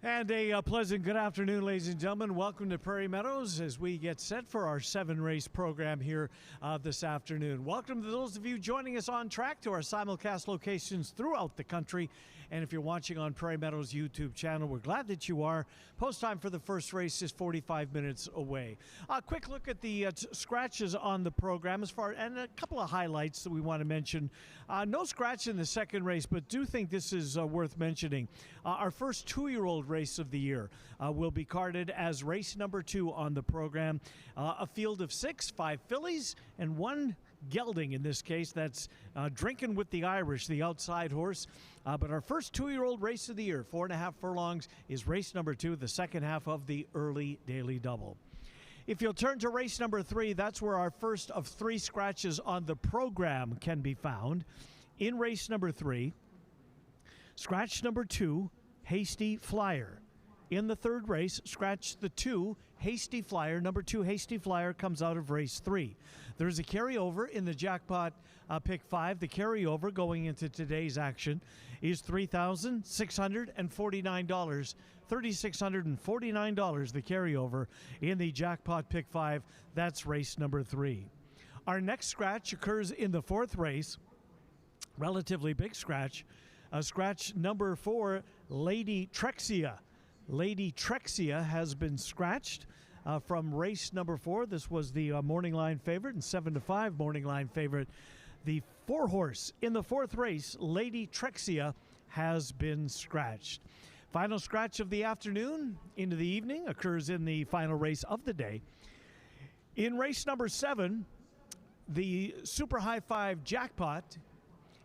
And a pleasant good afternoon, ladies and gentlemen. Welcome to Prairie Meadows as we get set for our 7-race program here this afternoon. Welcome to those of you joining us on track to our simulcast locations throughout the country. And if you're watching on Prairie Meadows YouTube channel, we're glad that you are. Post time for the first race is 45 minutes away. A quick look at the scratches on the program and a couple of highlights that we want to mention. No scratch in the second race, but do think this is worth mentioning. Our first 2-year-old race of the year will be carded as race number 2 on the program. A field of 6, 5 fillies, and 1 gelding in this case. That's Drinking with the Irish, the outside horse. But our first 2-year-old race of the year, 4.5 furlongs, is race number 2, the second half of the early daily double. If you'll turn to race number 3, that's where our first of 3 scratches on the program can be found. In race number 3, scratch number 2, Hasty Flyer. In the third race, scratch the 2, Hasty Flyer. Number 2, Hasty Flyer, comes out of race 3. There's a carryover in the jackpot pick 5. The carryover going into today's action is $3,649. $3,649, the carryover in the jackpot pick 5. That's race number 3. Our next scratch occurs in the fourth race. Relatively big scratch. Scratch number 4, Lady Trexia. Lady Trexia has been scratched from race number 4. This was the morning line favorite and 7-5 morning line favorite. The 4-horse in the fourth race, Lady Trexia, has been scratched. Final scratch of the afternoon into the evening occurs in the final race of the day. In race number 7, the Super High 5 jackpot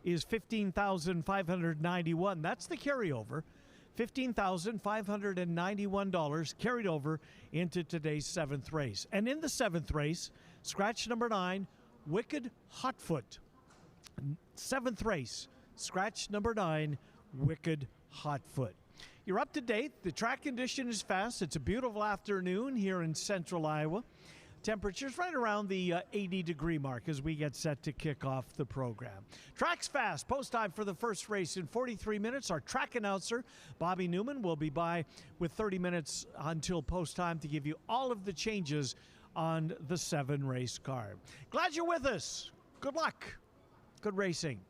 is $15,591. That's the carryover. $15,591 carried over into today's 7th race. And in the 7th race, scratch number 9, Wicked Hotfoot. 7th race, scratch number 9, Wicked Hotfoot. You're up to date. The track condition is fast. It's a beautiful afternoon here in central Iowa. Temperatures right around the 80-degree mark as we get set to kick off the program. Track's fast. Post time for the first race in 43 minutes. Our track announcer, Bobby Newman, will be by with 30 minutes until post time to give you all of the changes on the 7-race card. Glad you're with us. Good luck. Good racing.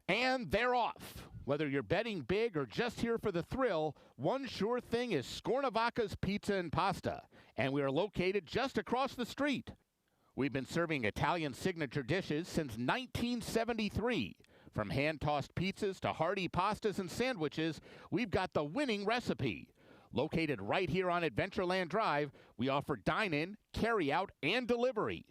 And they're off. Whether you're betting big or just here for the thrill, one sure thing is Scornavaca's Pizza and Pasta, and we are located just across the street. We've been serving Italian signature dishes since 1973. From hand-tossed pizzas to hearty pastas and sandwiches, we've got the winning recipe. Located right here on Adventureland Drive, we offer dine-in, carry-out, and delivery.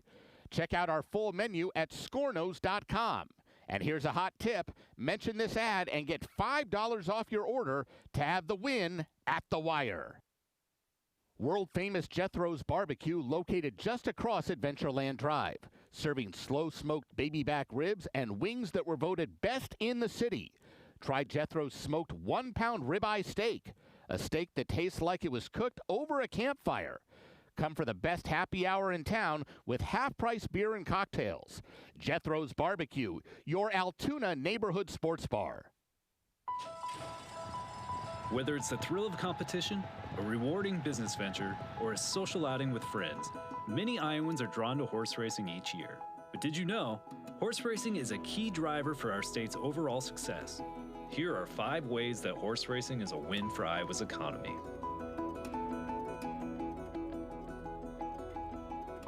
Check out our full menu at scornos.com. And here's a hot tip. Mention this ad and get $5 off your order to have the win at the wire. World-famous Jethro's Barbecue, located just across Adventureland Drive, serving slow-smoked baby back ribs and wings that were voted best in the city. Try Jethro's smoked 1-pound ribeye steak, a steak that tastes like it was cooked over a campfire. Come for the best happy hour in town with half-price beer and cocktails. Jethro's Barbecue, your Altoona neighborhood sports bar. Whether it's the thrill of competition, a rewarding business venture, or a social outing with friends, many Iowans are drawn to horse racing each year. But did you know, horse racing is a key driver for our state's overall success. Here are 5 ways that horse racing is a win for Iowa's economy.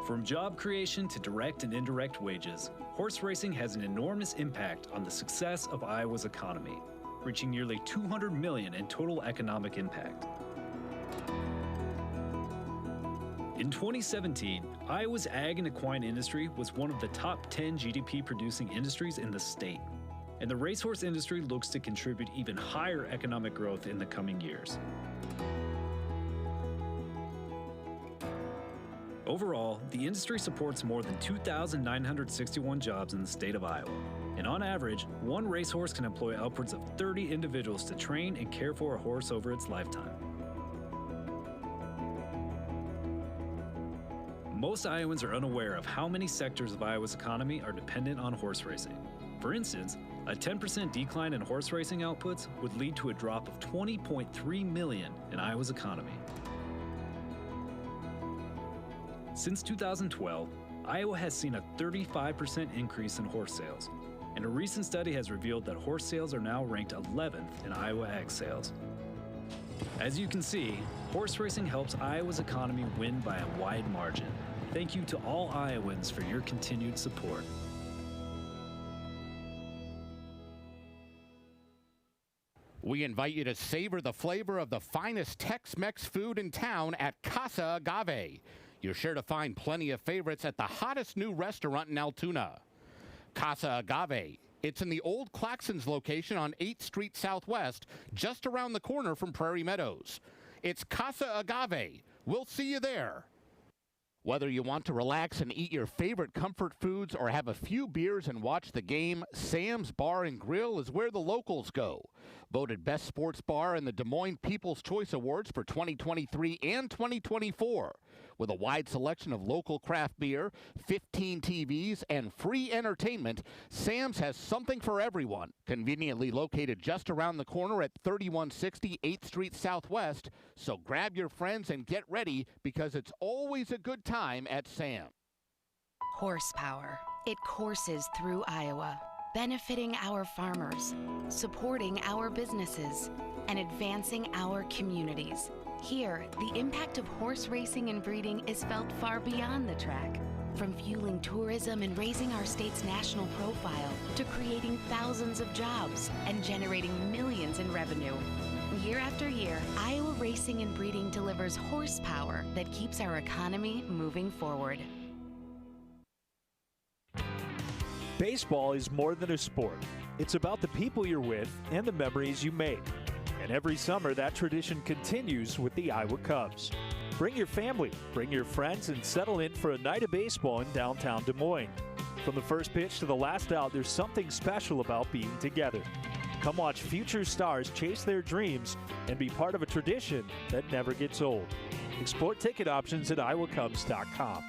From job creation to direct and indirect wages, horse racing has an enormous impact on the success of Iowa's economy, reaching nearly $200 million in total economic impact. In 2017, Iowa's ag and equine industry was one of the top 10 GDP-producing industries in the state, and the racehorse industry looks to contribute even higher economic growth in the coming years. Overall, the industry supports more than 2,961 jobs in the state of Iowa, and on average, one racehorse can employ upwards of 30 individuals to train and care for a horse over its lifetime. Most Iowans are unaware of how many sectors of Iowa's economy are dependent on horse racing. For instance, a 10% decline in horse racing outputs would lead to a drop of $20.3 million in Iowa's economy. Since 2012, Iowa has seen a 35% increase in horse sales, and a recent study has revealed that horse sales are now ranked 11th in Iowa ag sales. As you can see, horse racing helps Iowa's economy win by a wide margin. Thank you to all Iowans for your continued support. We invite you to savor the flavor of the finest Tex-Mex food in town at Casa Agave. You're sure to find plenty of favorites at the hottest new restaurant in Altoona. Casa Agave. It's in the old Claxons location on 8th Street Southwest, just around the corner from Prairie Meadows. It's Casa Agave. We'll see you there. Whether you want to relax and eat your favorite comfort foods or have a few beers and watch the game, Sam's Bar and Grill is where the locals go. Voted Best Sports Bar in the Des Moines People's Choice Awards for 2023 and 2024. With a wide selection of local craft beer, 15 TVs, and free entertainment, Sam's has something for everyone. Conveniently located just around the corner at 3160 8th Street Southwest. So grab your friends and get ready because it's always a good time at Sam's. Horsepower. It courses through Iowa, benefiting our farmers, supporting our businesses, and advancing our communities. Here, the impact of horse racing and breeding is felt far beyond the track. From fueling tourism and raising our state's national profile to creating thousands of jobs and generating millions in revenue. Year after year, Iowa Racing and Breeding delivers horsepower that keeps our economy moving forward. Baseball is more than a sport. It's about the people you're with and the memories you make. And every summer, that tradition continues with the Iowa Cubs. Bring your family, bring your friends, and settle in for a night of baseball in downtown Des Moines. From the first pitch to the last out, there's something special about being together. Come watch future stars chase their dreams and be part of a tradition that never gets old. Explore ticket options at iowacubs.com.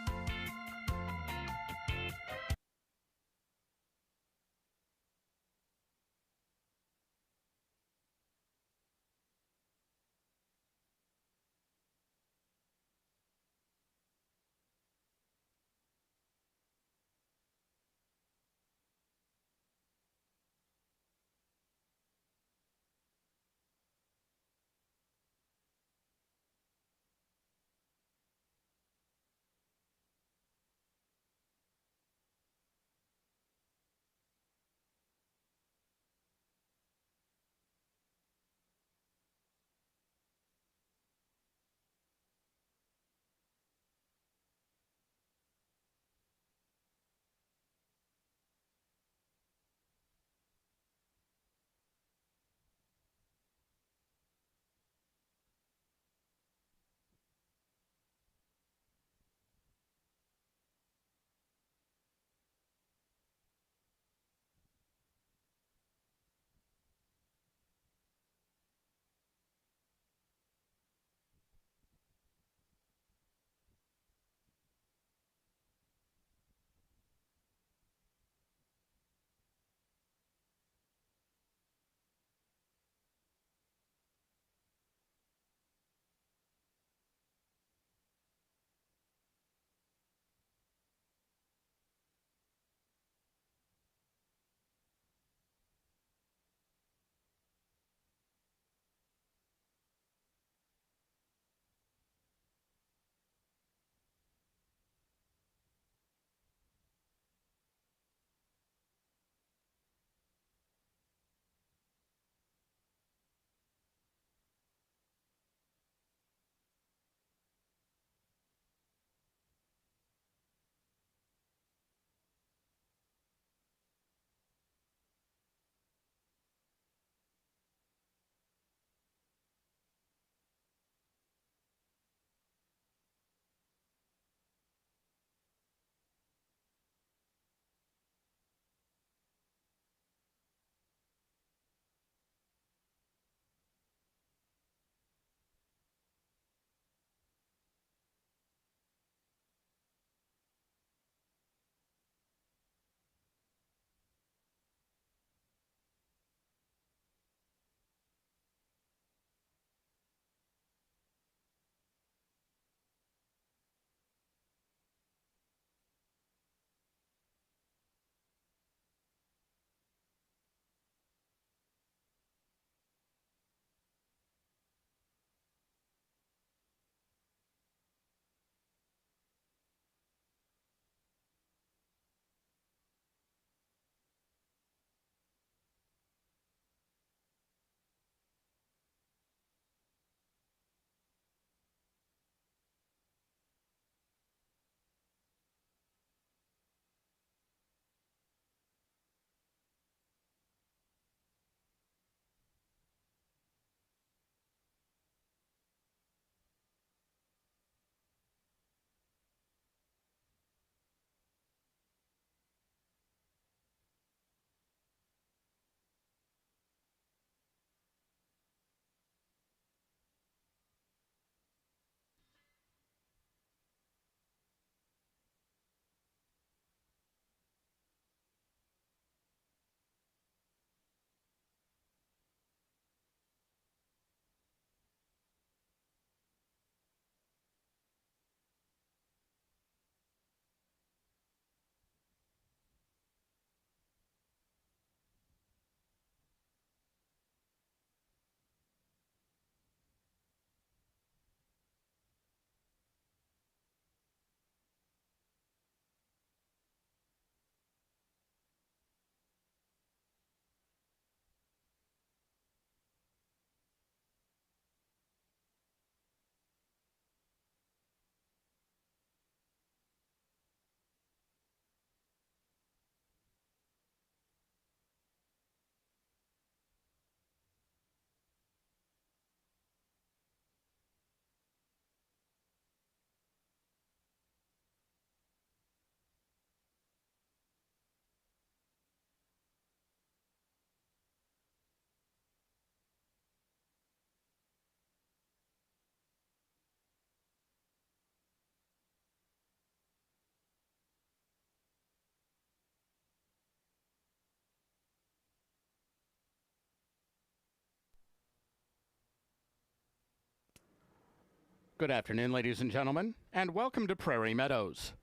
Good afternoon, ladies and gentlemen, and welcome to Prairie Meadows.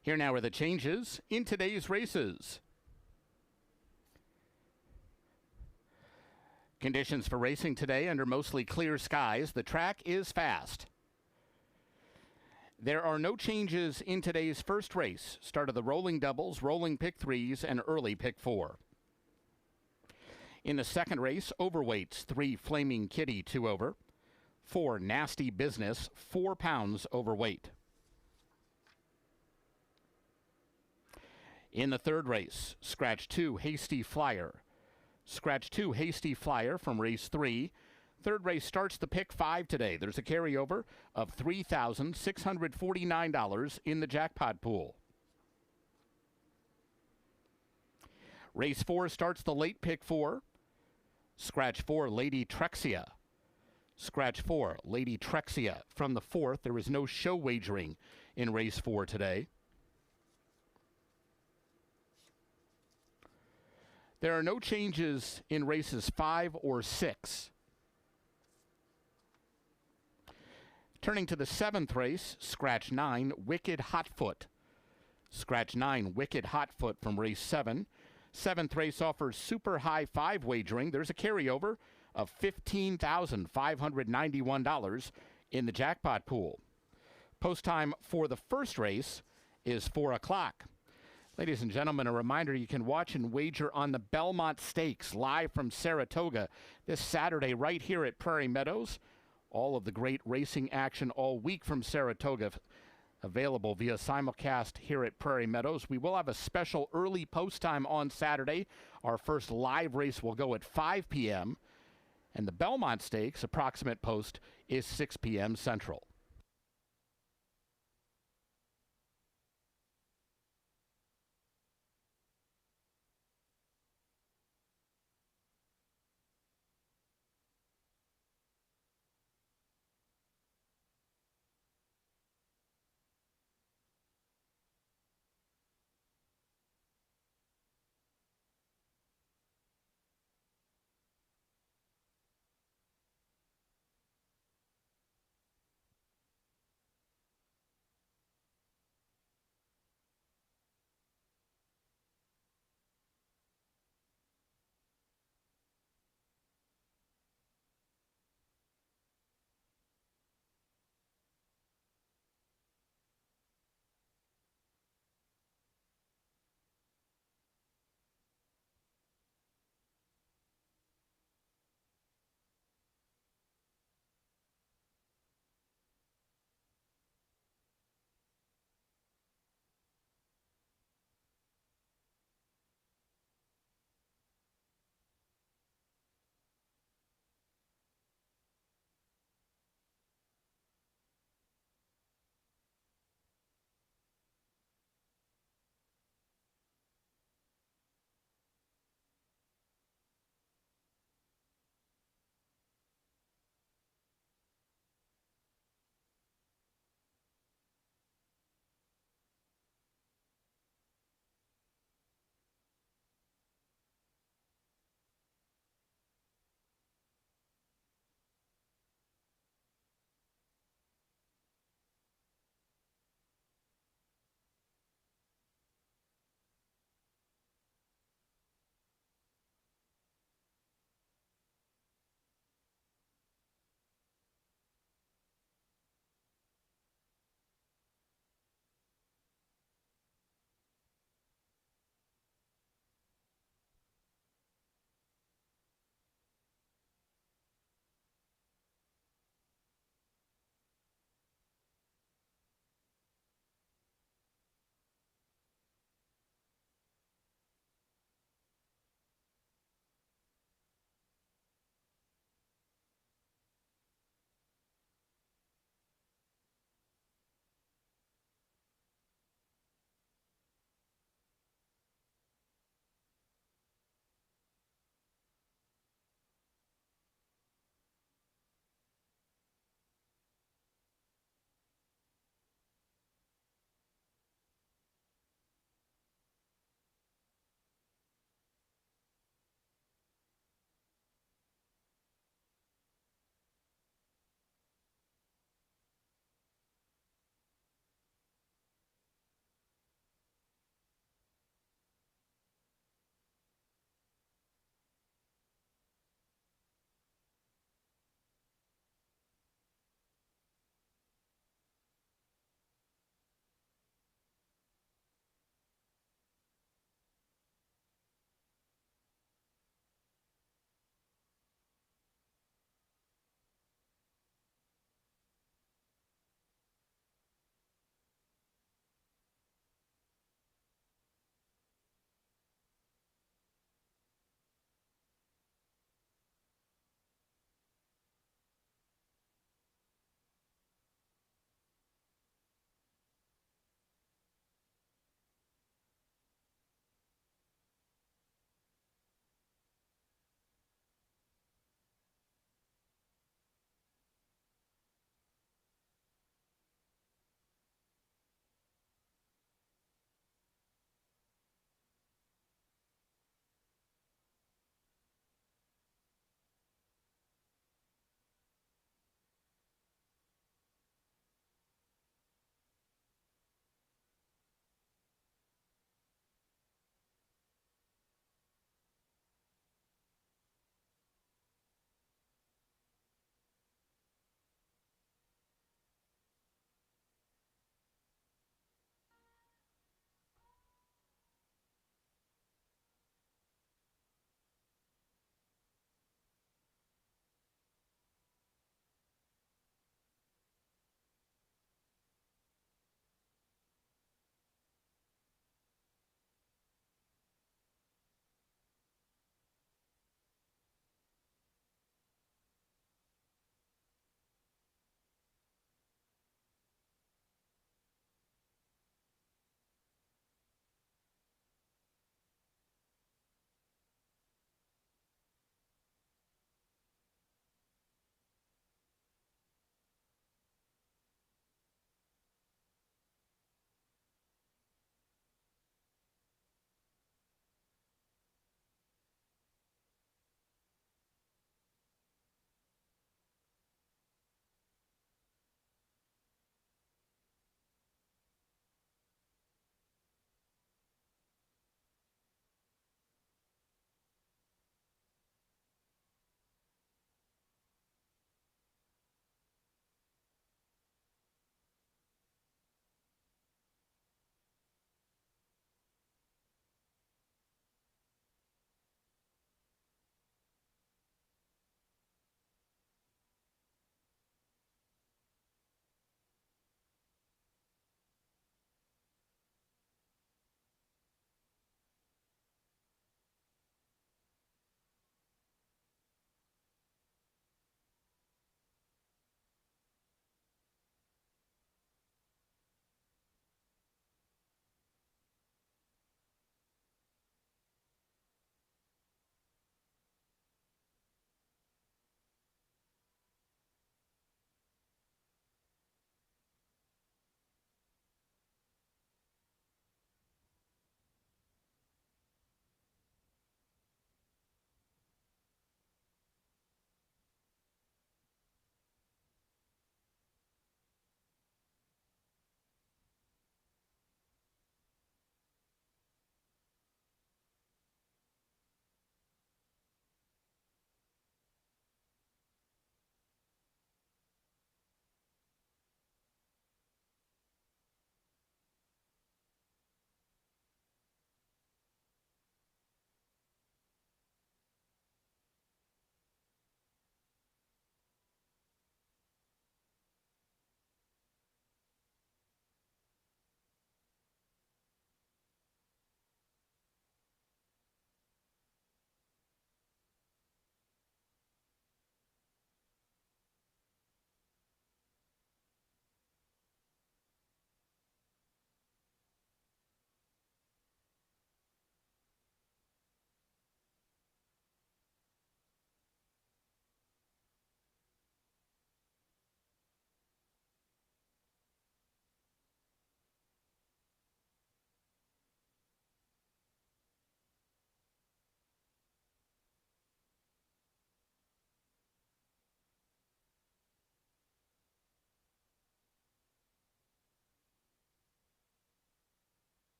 Here now are the changes in today's races. Conditions for racing today under mostly clear skies. The track is fast. There are no changes in today's first race. Start of the rolling doubles, rolling pick threes, and early pick four. In the second race, overweights, 3 Flaming Kitty, 2 over. 4 Nasty Business, 4 pounds overweight. In the third race, scratch 2 Hasty Flyer. Scratch 2 Hasty Flyer from race 3. Third race starts the pick 5 today. There's a carryover of $3,649 in the jackpot pool. Race 4 starts the late pick 4. Scratch 4 Lady Trexia. Scratch 4 Lady Trexia from the fourth. There is no show wagering in race 4 today. There are no changes in races 5 or 6. Turning to the seventh race, scratch 9 Wicked Hotfoot. Scratch 9 Wicked Hotfoot from race 7. Seventh race offers super high 5 wagering. There's a carryover of $15,591 in the jackpot pool. Post time for the first race is 4 o'clock. Ladies and gentlemen, a reminder, you can watch and wager on the Belmont Stakes live from Saratoga this Saturday right here at Prairie Meadows. All of the great racing action all week from Saratoga available via simulcast here at Prairie Meadows. We will have a special early post time on Saturday. Our first live race will go at 5 p.m. And the Belmont Stakes approximate post is 6 p.m. Central.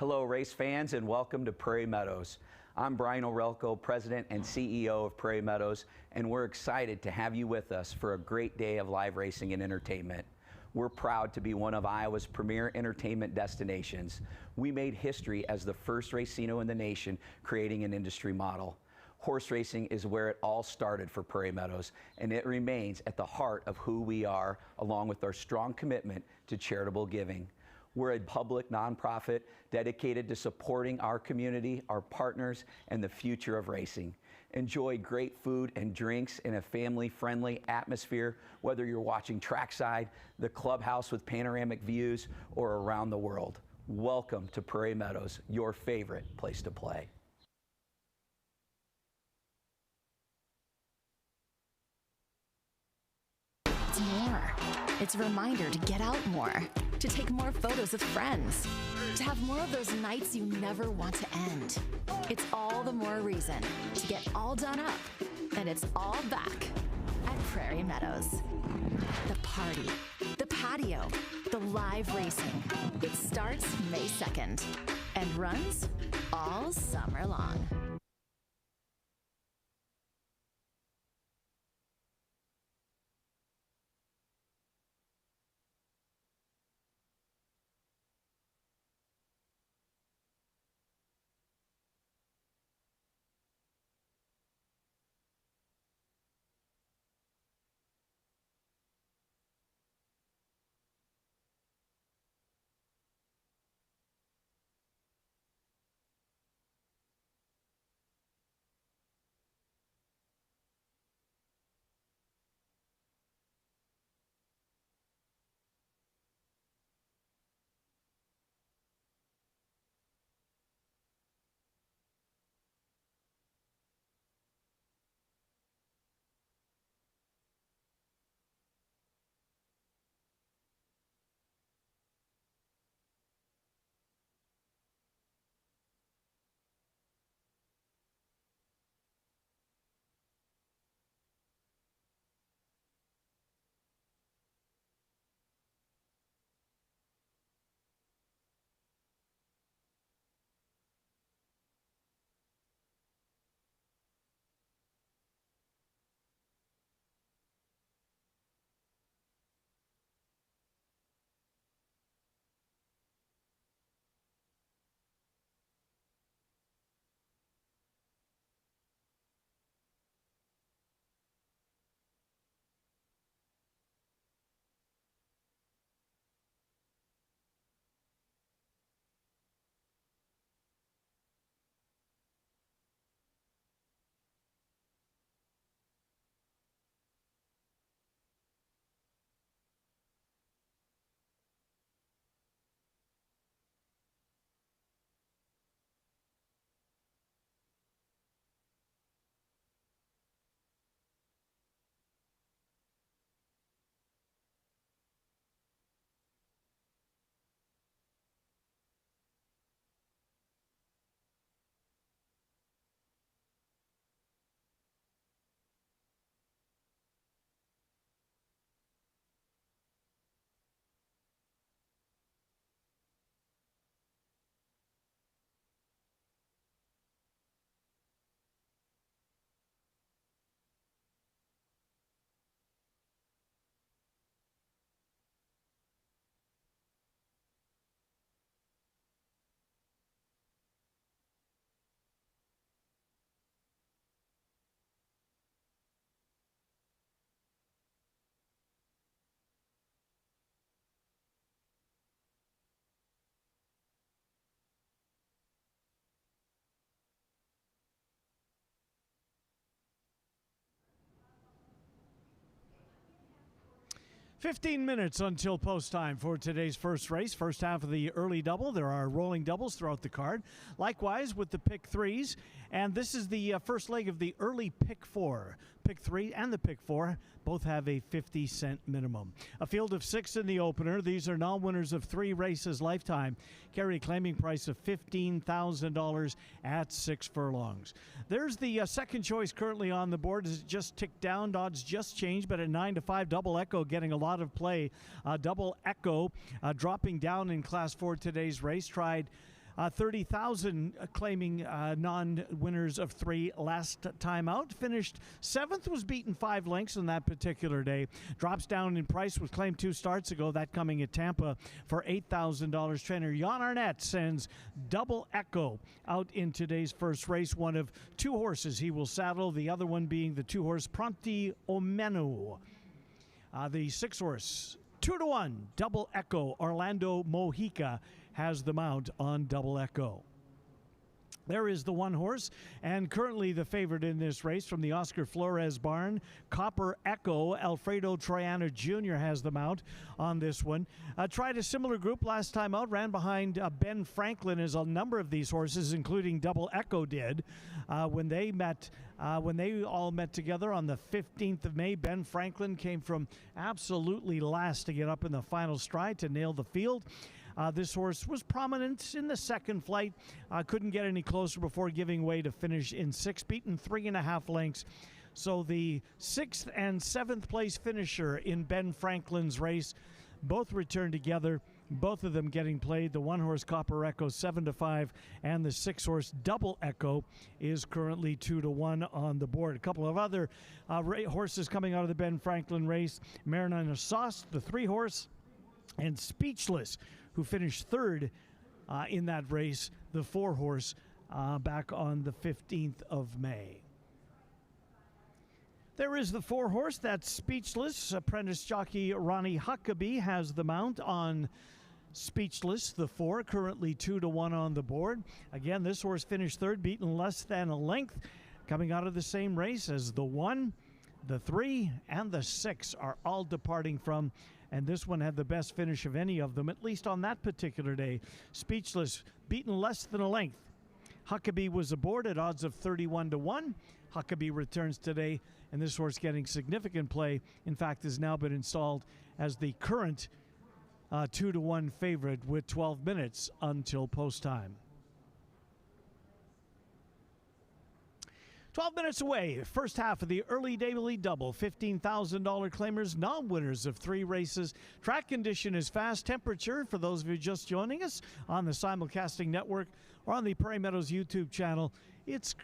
Hello, race fans, and welcome to Prairie Meadows. I'm Brian Orelko, President and CEO of Prairie Meadows, and we're excited to have you with us for a great day of live racing and entertainment. We're proud to be one of Iowa's premier entertainment destinations. We made history as the first racino in the nation, creating an industry model. Horse racing is where it all started for Prairie Meadows, and it remains at the heart of who we are, along with our strong commitment to charitable giving. We're a public nonprofit dedicated to supporting our community, our partners, and the future of racing. Enjoy great food and drinks in a family-friendly atmosphere, whether you're watching trackside, the clubhouse with panoramic views, or around the world. Welcome to Prairie Meadows, your favorite place to play. It's more. It's a reminder to get out more, to take more photos with friends, to have more of those nights you never want to end. It's all the more reason to get all done up, and it's all back at Prairie Meadows. The party, the patio, the live racing. It starts May 2nd and runs all summer long. "15 minutes until post time for today's first race. First half of the early double. There are rolling doubles throughout the card. Likewise with the pick threes. And this is the first leg of the early pick four. Pick three and the pick four both have a 50-cent minimum. A field of 6 in the opener. These are non-winners of 3 races lifetime. Carry a claiming price of $15,000 at 6 furlongs. There's the second choice currently on the board. As it just ticked down, odds just changed, but at 9-5, Double Echo getting a lot of play. Double Echo dropping down in Class 4 today's race. Tried 30,000 claiming non-winners of 3 last time out. Finished 7th, was beaten 5 lengths on that particular day. Drops down in price, was claimed 2 starts ago. That coming at Tampa for $8,000. Trainer Jan Arnett sends Double Echo out in today's first race. One of 2 horses he will saddle, the other one being the 2-horse Pronti Omenu. The 6-horse 2-1 Double Echo, Orlando Mojica, has the mount on Double Echo. There is the 1-horse, and currently the favorite in this race from the Oscar Flores barn, Copper Echo. Alfredo Troiano Jr. has the mount on this one. Tried a similar group last time out, ran behind Ben Franklin, as a number of these horses, including Double Echo, did when they met. When they all met together on the 15th of May, Ben Franklin came from absolutely last to get up in the final stride to nail the field. This horse was prominent in the second flight. Couldn't get any closer before giving way to finish in 6th, beaten 3.5 lengths. So the 6th and 7th place finisher in Ben Franklin's race both returned together, both of them getting played. The 1-horse Copper Echo 7-5, and the 6-horse Double Echo is currently 2-1 on the board. A couple of other horses coming out of the Ben Franklin race: Marinina Sauce, the 3-horse, and Speechless, who finished 3rd in that race, the 4-horse, back on the 15th of May. There is the 4-horse, that's Speechless. Apprentice jockey Ronnie Huckabee has the mount on Speechless, the 4, currently 2-1 on the board. Again, this horse finished 3rd, beaten less than a length, coming out of the same race as the 1, the 3, and the 6 are all departing from. And this one had the best finish of any of them, at least on that particular day. Speechless, beaten less than a length. Huckabee was aboard at odds of 31-1. Huckabee returns today, and this horse getting significant play. In fact, has now been installed as the current 2-1 favorite with 12 minutes until post time. 12 minutes away, first half of the early daily double. $15,000 claimers, non-winners of 3 races. Track condition is fast. Temperature, for those of you just joining us on the simulcasting network or on the Prairie Meadows YouTube channel, it's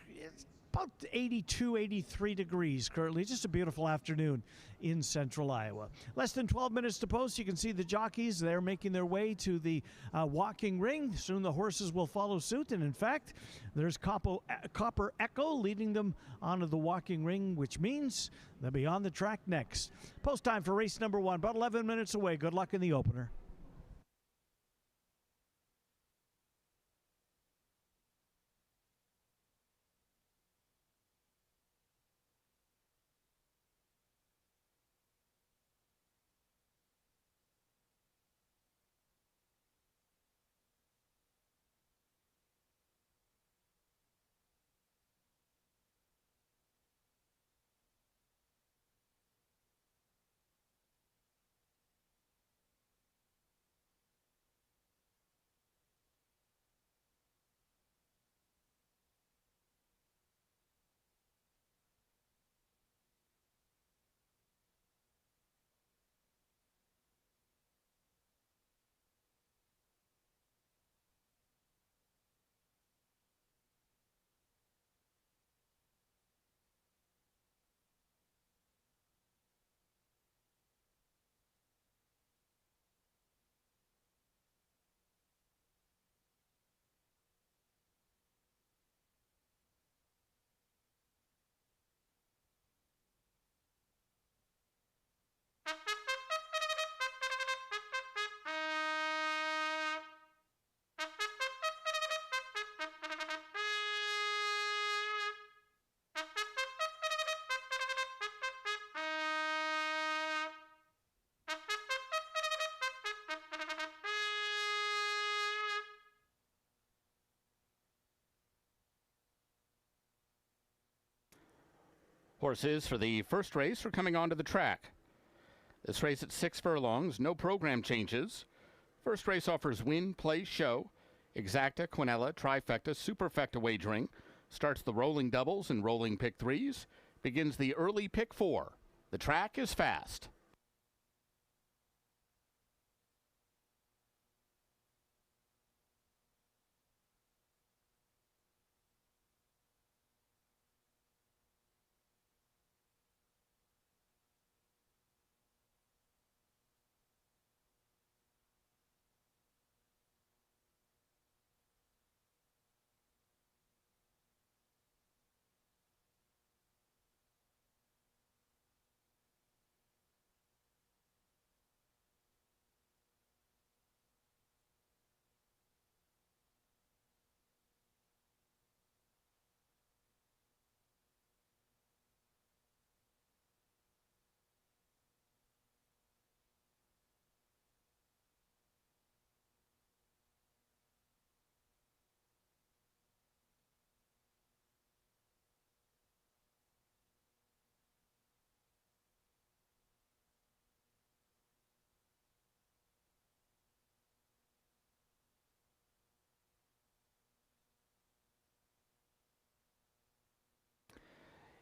about 82, 83 degrees currently. Just a beautiful afternoon in central Iowa. Less than 12 minutes to post. You can see the jockeys. They're making their way to the walking ring. Soon the horses will follow suit. And in fact, there's Copper Echo leading them onto the walking ring, which means they'll be on the track next. Post time for race number 1, about 11 minutes away. Good luck in the opener. Horses for the first race are coming onto the track. This race at 6 furlongs, no program changes. First race offers win, play, show, exacta, quinella, trifecta, superfecta wagering. Starts the rolling doubles and rolling pick 3s. Begins the early pick 4. The track is fast.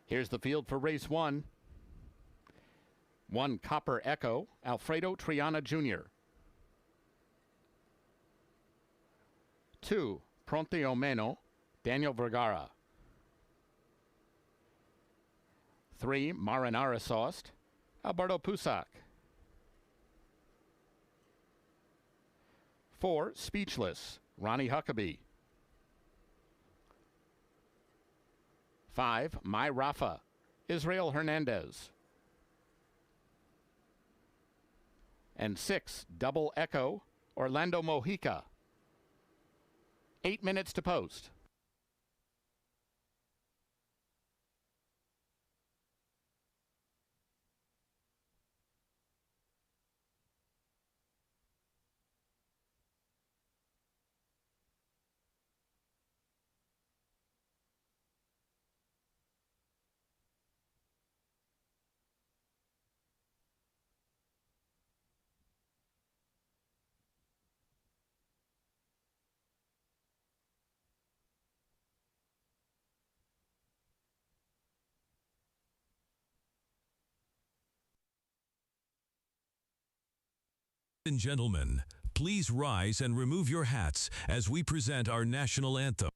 Here's the field for race 1. 1 Copper Echo, Alfredo Triana Jr. 2 Pronte o Meno, Daniel Vergara. 3 Marinara Sauced, Alberto Pusac. 4 Speechless, Ronnie Huckabee. 5 My Rafa, Israel Hernandez. And 6 Double Echo, Orlando Mojica. 8 minutes to post. And gentlemen, please rise and remove your hats as we present our national anthem.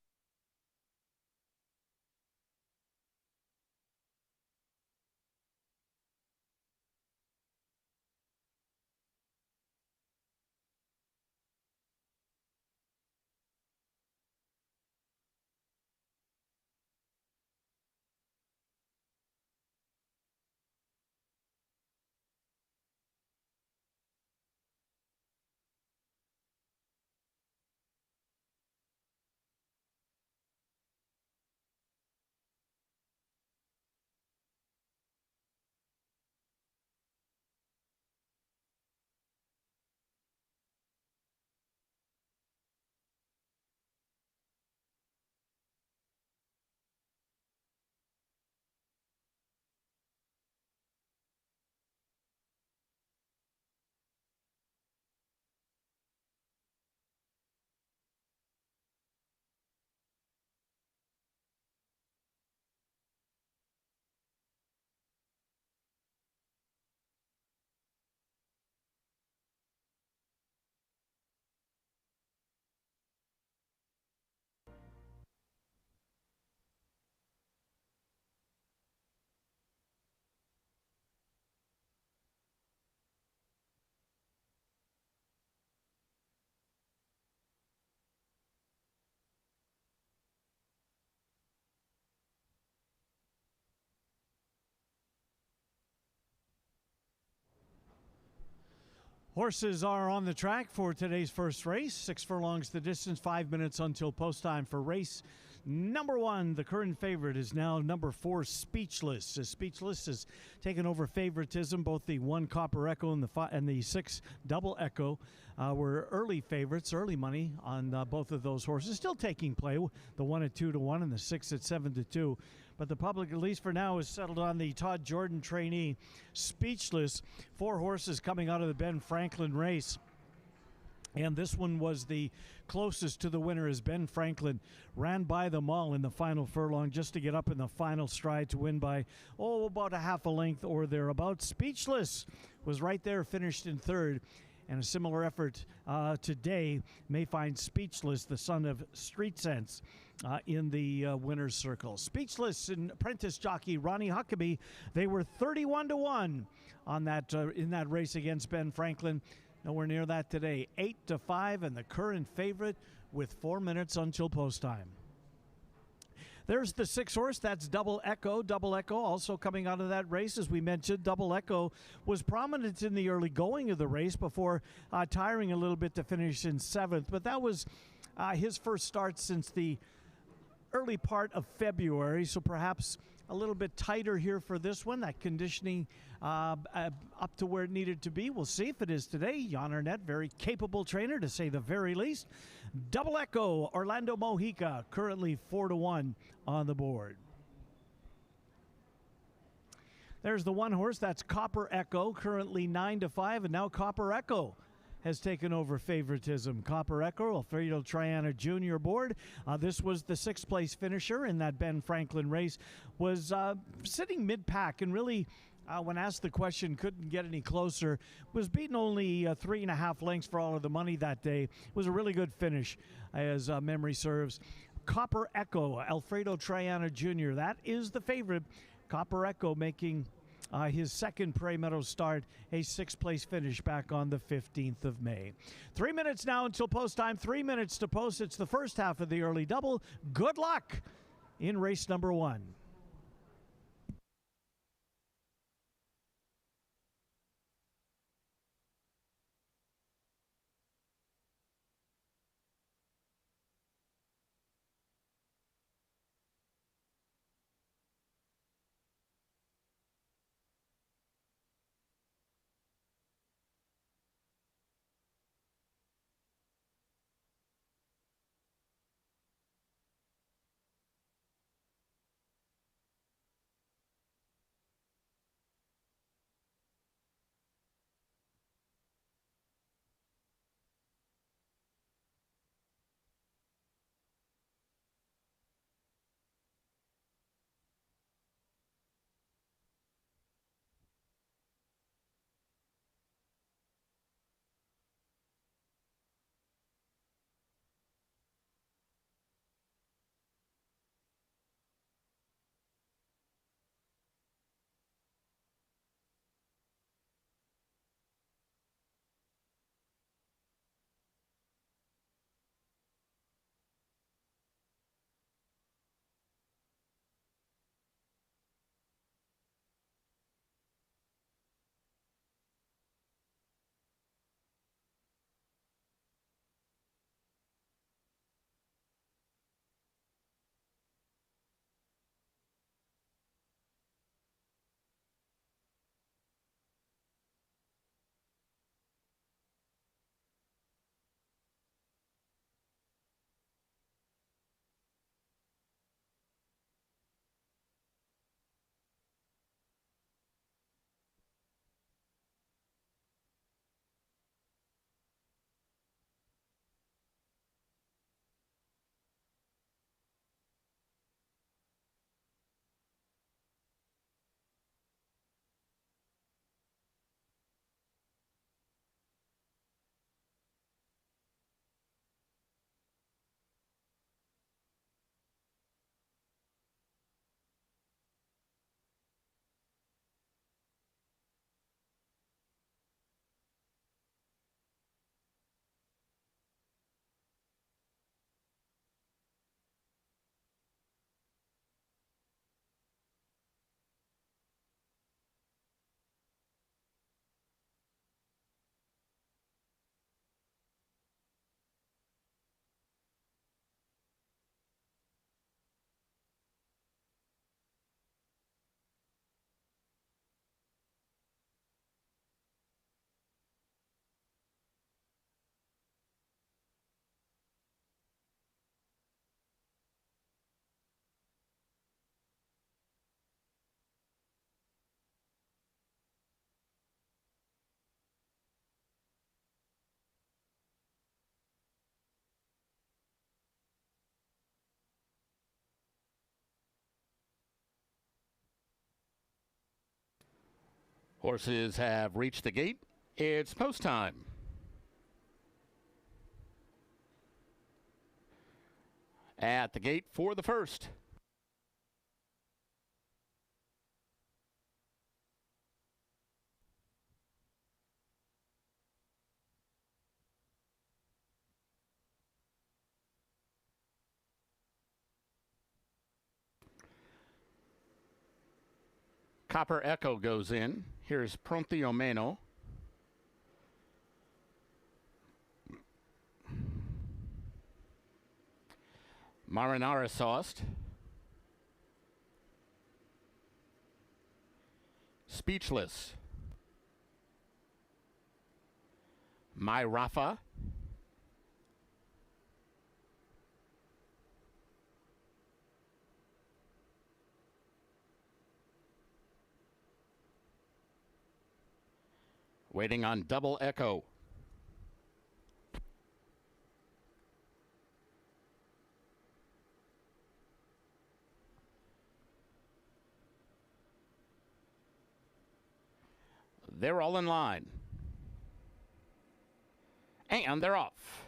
Horses are on the track for today's first race. 6 furlongs the distance, 5 minutes until post time for race number 1. The current favorite is now number 4, Speechless. Speechless has taken over favoritism. Both the 1 Copper Echo and the 6 Double Echo were early favorites, early money on both of those horses. Still taking play, the 1 at 2-1 and the 6 at 7-2. But the public, at least for now, is settled on the Todd Jordan trainee, Speechless. 4 horses coming out of the Ben Franklin race. And this one was the closest to the winner, as Ben Franklin ran by them all in the final furlong just to get up in the final stride to win by, about a half a length or thereabouts. Speechless was right there, finished in third. And a similar effort today may find Speechless, the son of Street Sense, in the winner's circle. Speechless and apprentice jockey Ronnie Huckabee, they were 31-1 on that in that race against Ben Franklin. Nowhere near that today. 8-5, and the current favorite with 4 minutes until post time. There's the 6 horse. That's Double Echo. Double Echo also coming out of that race. As we mentioned, Double Echo was prominent in the early going of the race before tiring a little bit to finish in 7th. But that was his first start since the early part of February, so perhaps a little bit tighter here for this one. That conditioning up to where it needed to be. We'll see if it is today. Jan Arnett, very capable trainer to say the very least. Double Echo, Orlando Mojica, currently 4-1 on the board. There's the 1 horse. That's Copper Echo, currently 9-5, and now Copper Echo has taken over favoritism. Copper Echo, Alfredo Triana Jr. aboard. This was the sixth-place finisher in that Ben Franklin race. Was sitting mid-pack and really, when asked the question, couldn't get any closer. Was beaten only 3.5 lengths for all of the money that day. It was a really good finish, as memory serves. Copper Echo, Alfredo Triana Jr., that is the favorite. Copper Echo making his second Prairie Meadows start, a sixth-place finish back on the 15th of May. 3 minutes now until post time, 3 minutes to post. It's the first half of the early double. Good luck in race number 1. Horses have reached the gate. It's post time. At the gate for the first. Copper Echo goes in. Here's Prontio Meno. Marinara Sauced. Speechless. My Rafa. Waiting on Double Echo. They're all in line. And they're off.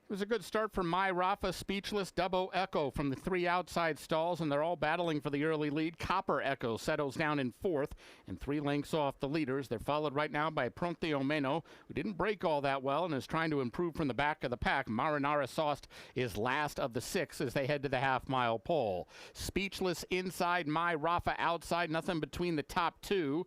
It was a good start for My Rafa, Speechless, Double Echo from the three outside stalls, and they're all battling for the early lead. Copper Echo settles down in fourth and 3 lengths off the leaders. They're followed right now by Prairie Meadows, who didn't break all that well and is trying to improve from the back of the pack. Marinara Sauce is last of the 6 as they head to the half-mile pole. Speechless inside, My Rafa outside, nothing between the top 2.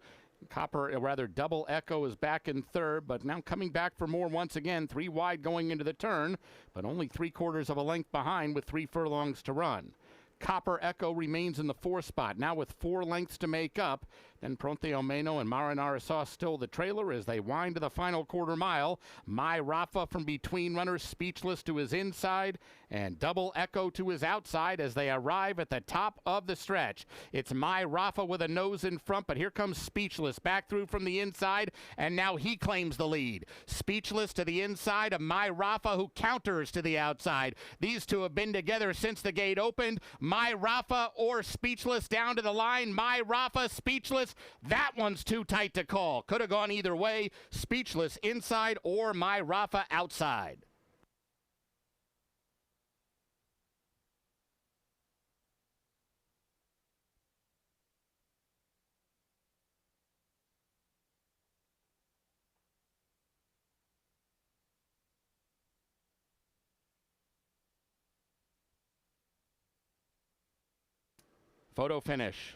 Double Echo is back in third, but now coming back for more once again. 3 wide going into the turn, but only 3/4 of a length behind with 3 furlongs to run. Copper Echo remains in the 4th spot, now with 4 lengths to make up. Then Prairie Meadows and Marinara Sauce still the trailer as they wind to the final quarter mile. My Rafa from between runners, Speechless to his inside, and Double Echo to his outside as they arrive at the top of the stretch. It's My Rafa with a nose in front, but here comes Speechless back through from the inside, and now he claims the lead. Speechless to the inside of My Rafa, who counters to the outside. These two have been together since the gate opened. My Rafa or Speechless down to the line. My Rafa, Speechless. That one's too tight to call. Could have gone either way. Speechless inside or My Rafa outside. Photo finish.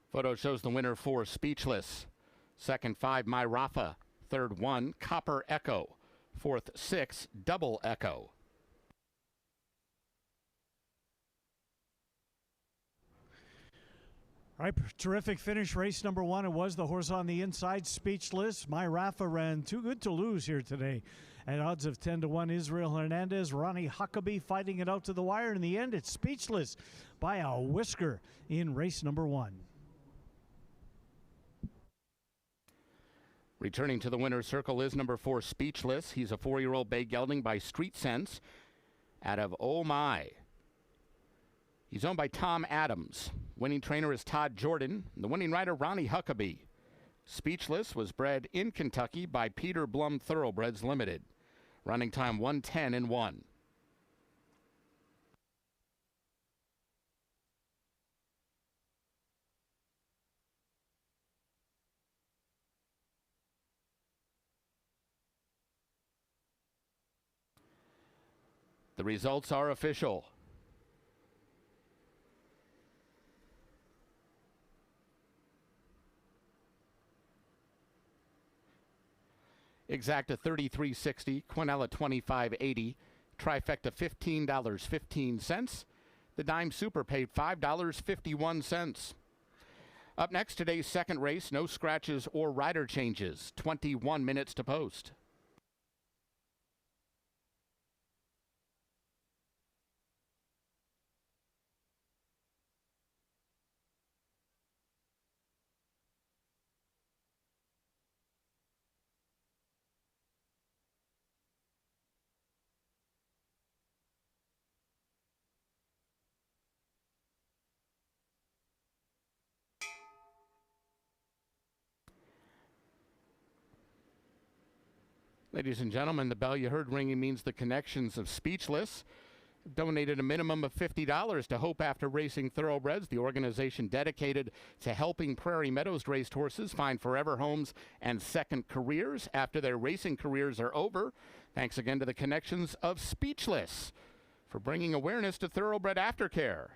Photo shows the winner for Speechless. Second 5, My Rafa. Third 1, Copper Echo. Fourth 6, Double Echo. All right, terrific finish. Race number 1. It was the horse on the inside, Speechless. My Rafa ran too good to lose here today. At odds of 10-1, Israel Hernandez, Ronnie Huckabee fighting it out to the wire. In the end, it's Speechless by a whisker in race number 1. Returning to the winner's circle is number 4, Speechless. He's a 4-year-old bay gelding by Street Sense out of Oh My. He's owned by Tom Adams. Winning trainer is Todd Jordan. The winning rider, Ronnie Huckabee. Speechless was bred in Kentucky by Peter Blum Thoroughbreds Limited. Running time 1:10-1. The results are official. Exacta $33.60, Quinella $25.80, Trifecta $15.15. The Dime Super paid $5.51. Up next, today's second race, no scratches or rider changes. 21 minutes to post. Ladies and gentlemen, the bell you heard ringing means the connections of Speechless donated a minimum of $50 to Hope After Racing Thoroughbreds, the organization dedicated to helping Prairie Meadows racehorses find forever homes and second careers after their racing careers are over. Thanks again to the connections of Speechless for bringing awareness to thoroughbred aftercare.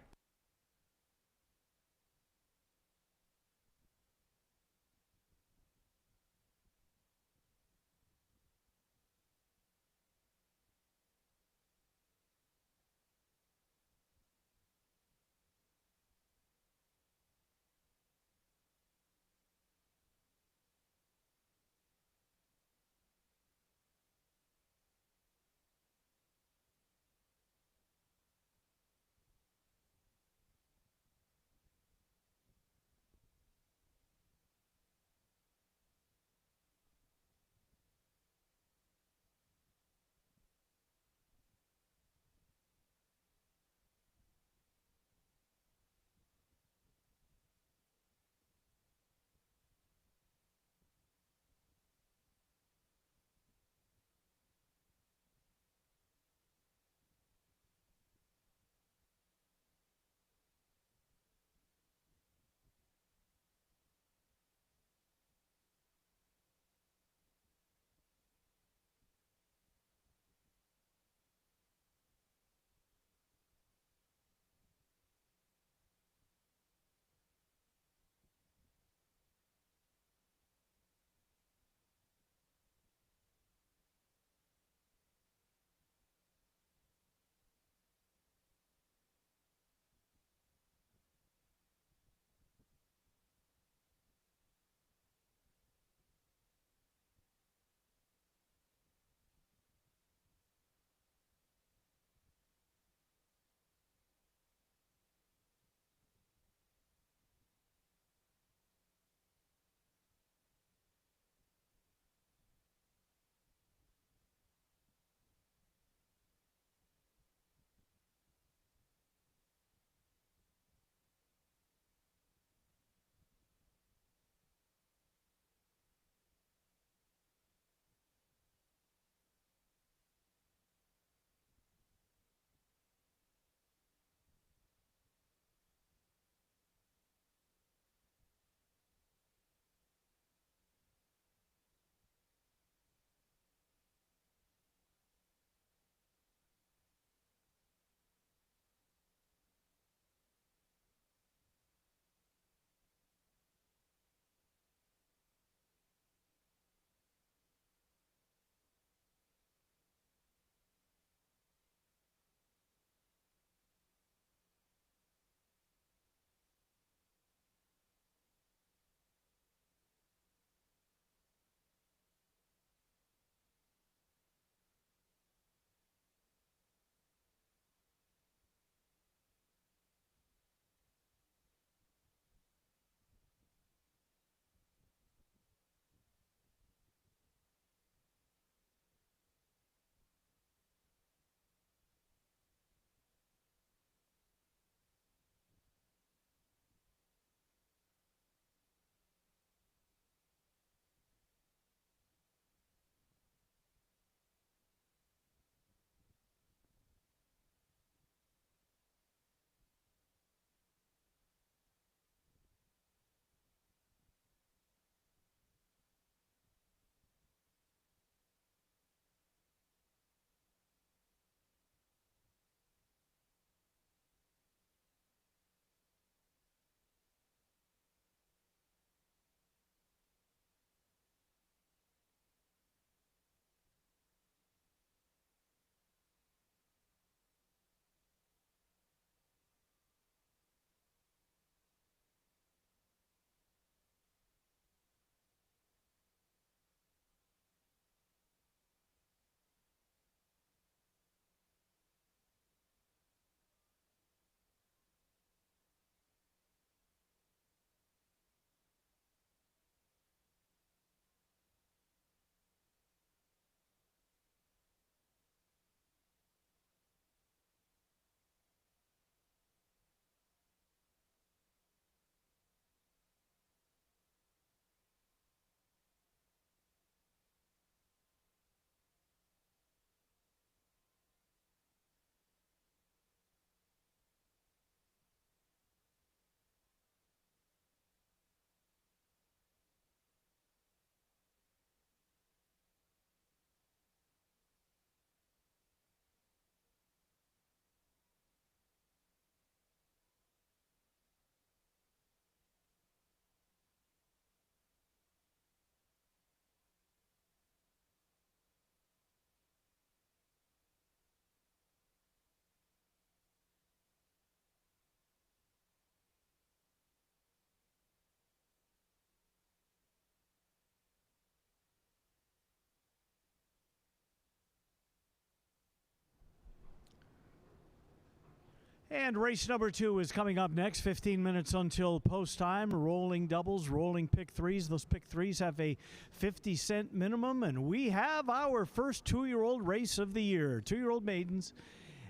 And race number 2 is coming up next. 15 minutes until post time. Rolling doubles, rolling pick threes. Those pick threes have a 50-cent minimum. And we have our first 2-year-old race of the year. 2-year-old maidens.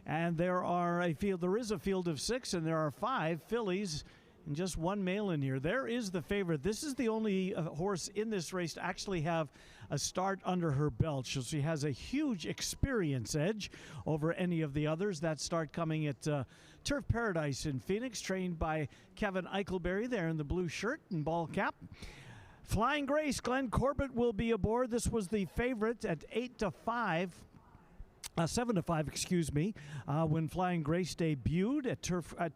And there is a field of 6, and there are 5 fillies and just 1 male in here. There is the favorite. This is the only horse in this race to actually have a start under her belt. So she has a huge experience edge over any of the others. That start coming at Turf Paradise in Phoenix, trained by Kevin Eichelberry there in the blue shirt and ball cap. Flying Grace, Glenn Corbett will be aboard. This was the favorite at 7-5, excuse me, when Flying Grace debuted at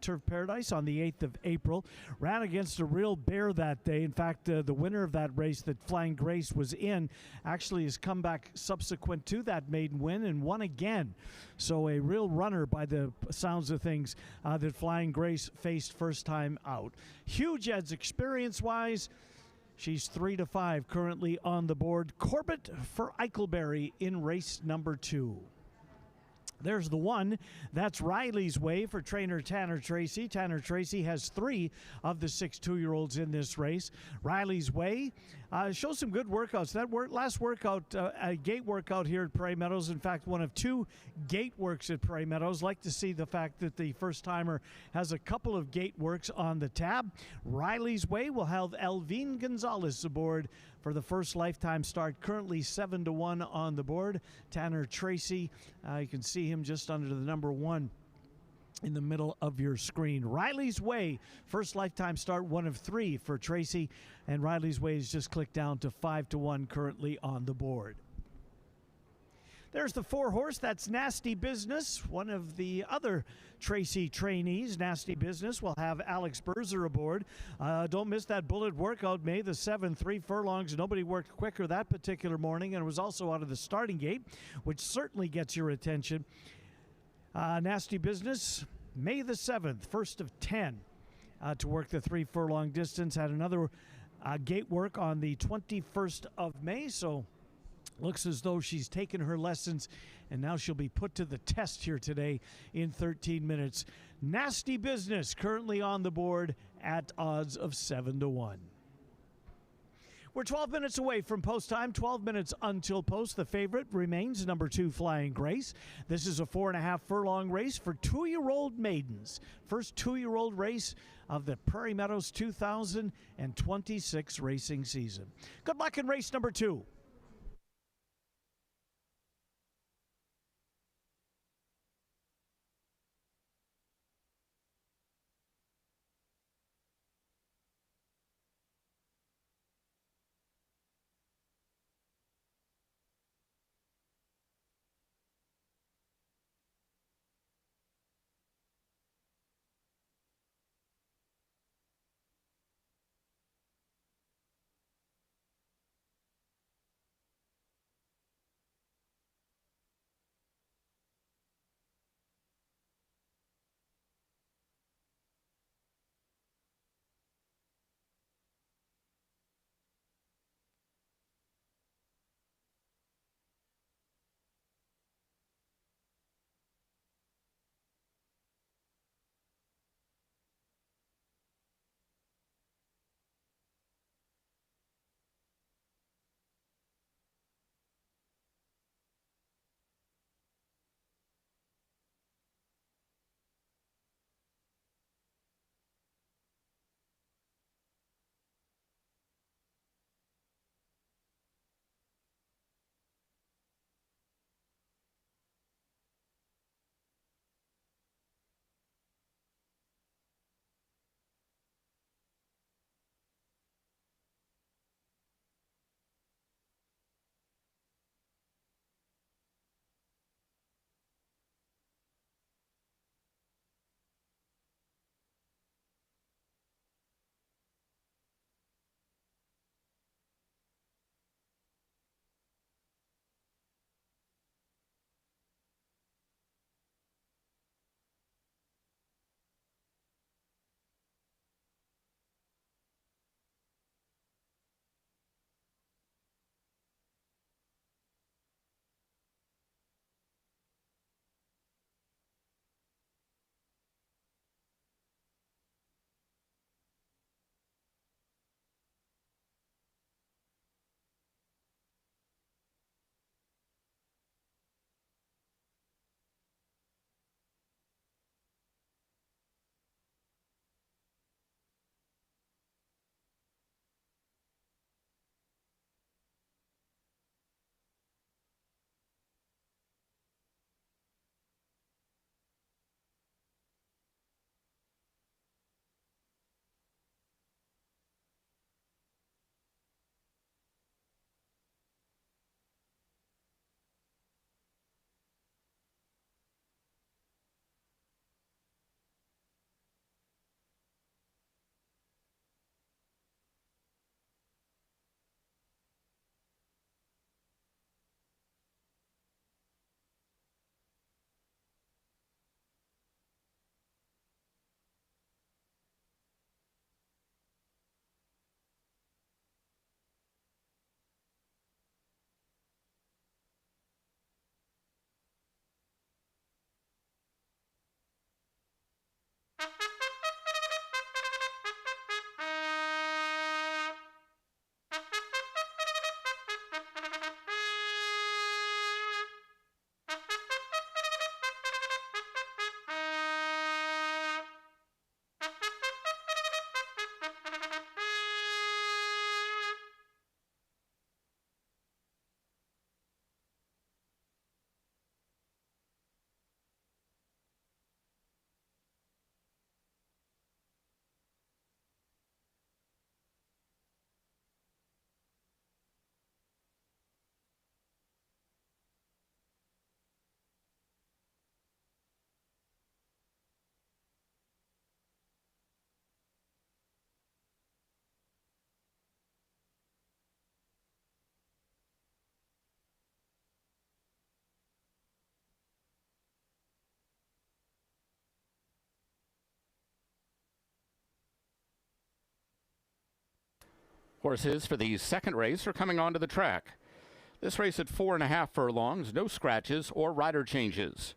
Turf Paradise on the 8th of April. Ran against a real bear that day. In fact, the winner of that race that Flying Grace was in actually has come back subsequent to that maiden win and won again. So a real runner by the sounds of things that Flying Grace faced first time out. Huge edge experience-wise. She's 3-5 currently on the board. Corbett for Eichelberry in race number 2. There's the one. That's Riley's Way for trainer Tanner Tracy. Tanner Tracy has 3 of the 6 2-year-olds in this race. Riley's Way shows some good workouts. That last workout, a gate workout here at Prairie Meadows, in fact, one of 2 gate works at Prairie Meadows. Like to see the fact that the first-timer has a couple of gate works on the tab. Riley's Way will have Elvine Gonzalez aboard for the first lifetime start, currently 7-1 on the board. Tanner Tracy, you can see him just under the number 1 in the middle of your screen. Riley's Way, first lifetime start, 1 of 3 for Tracy, and Riley's Way is just clicked down to 5-1 currently on the board. There's the 4-horse. That's Nasty Business, one of the other Tracy trainees. Nasty Business will have Alex Berzer aboard. Don't miss that bullet workout, May the 7th, 3 furlongs. Nobody worked quicker that particular morning, and was also out of the starting gate, which certainly gets your attention. Nasty Business, May the 7th, first of 10 to work the 3 furlong distance. Had another gate work on the 21st of May, so looks as though she's taken her lessons, and now she'll be put to the test here today in 13 minutes. Nasty Business currently on the board at odds of 7-1. We're 12 minutes away from post time, 12 minutes until post. The favorite remains number 2, Flying Grace. This is a 4.5 furlong race for 2-year-old maidens. First 2-year-old race of the Prairie Meadows 2026 racing season. Good luck in race number 2. Horses for the second race are coming onto the track. This race at 4.5 furlongs, no scratches or rider changes.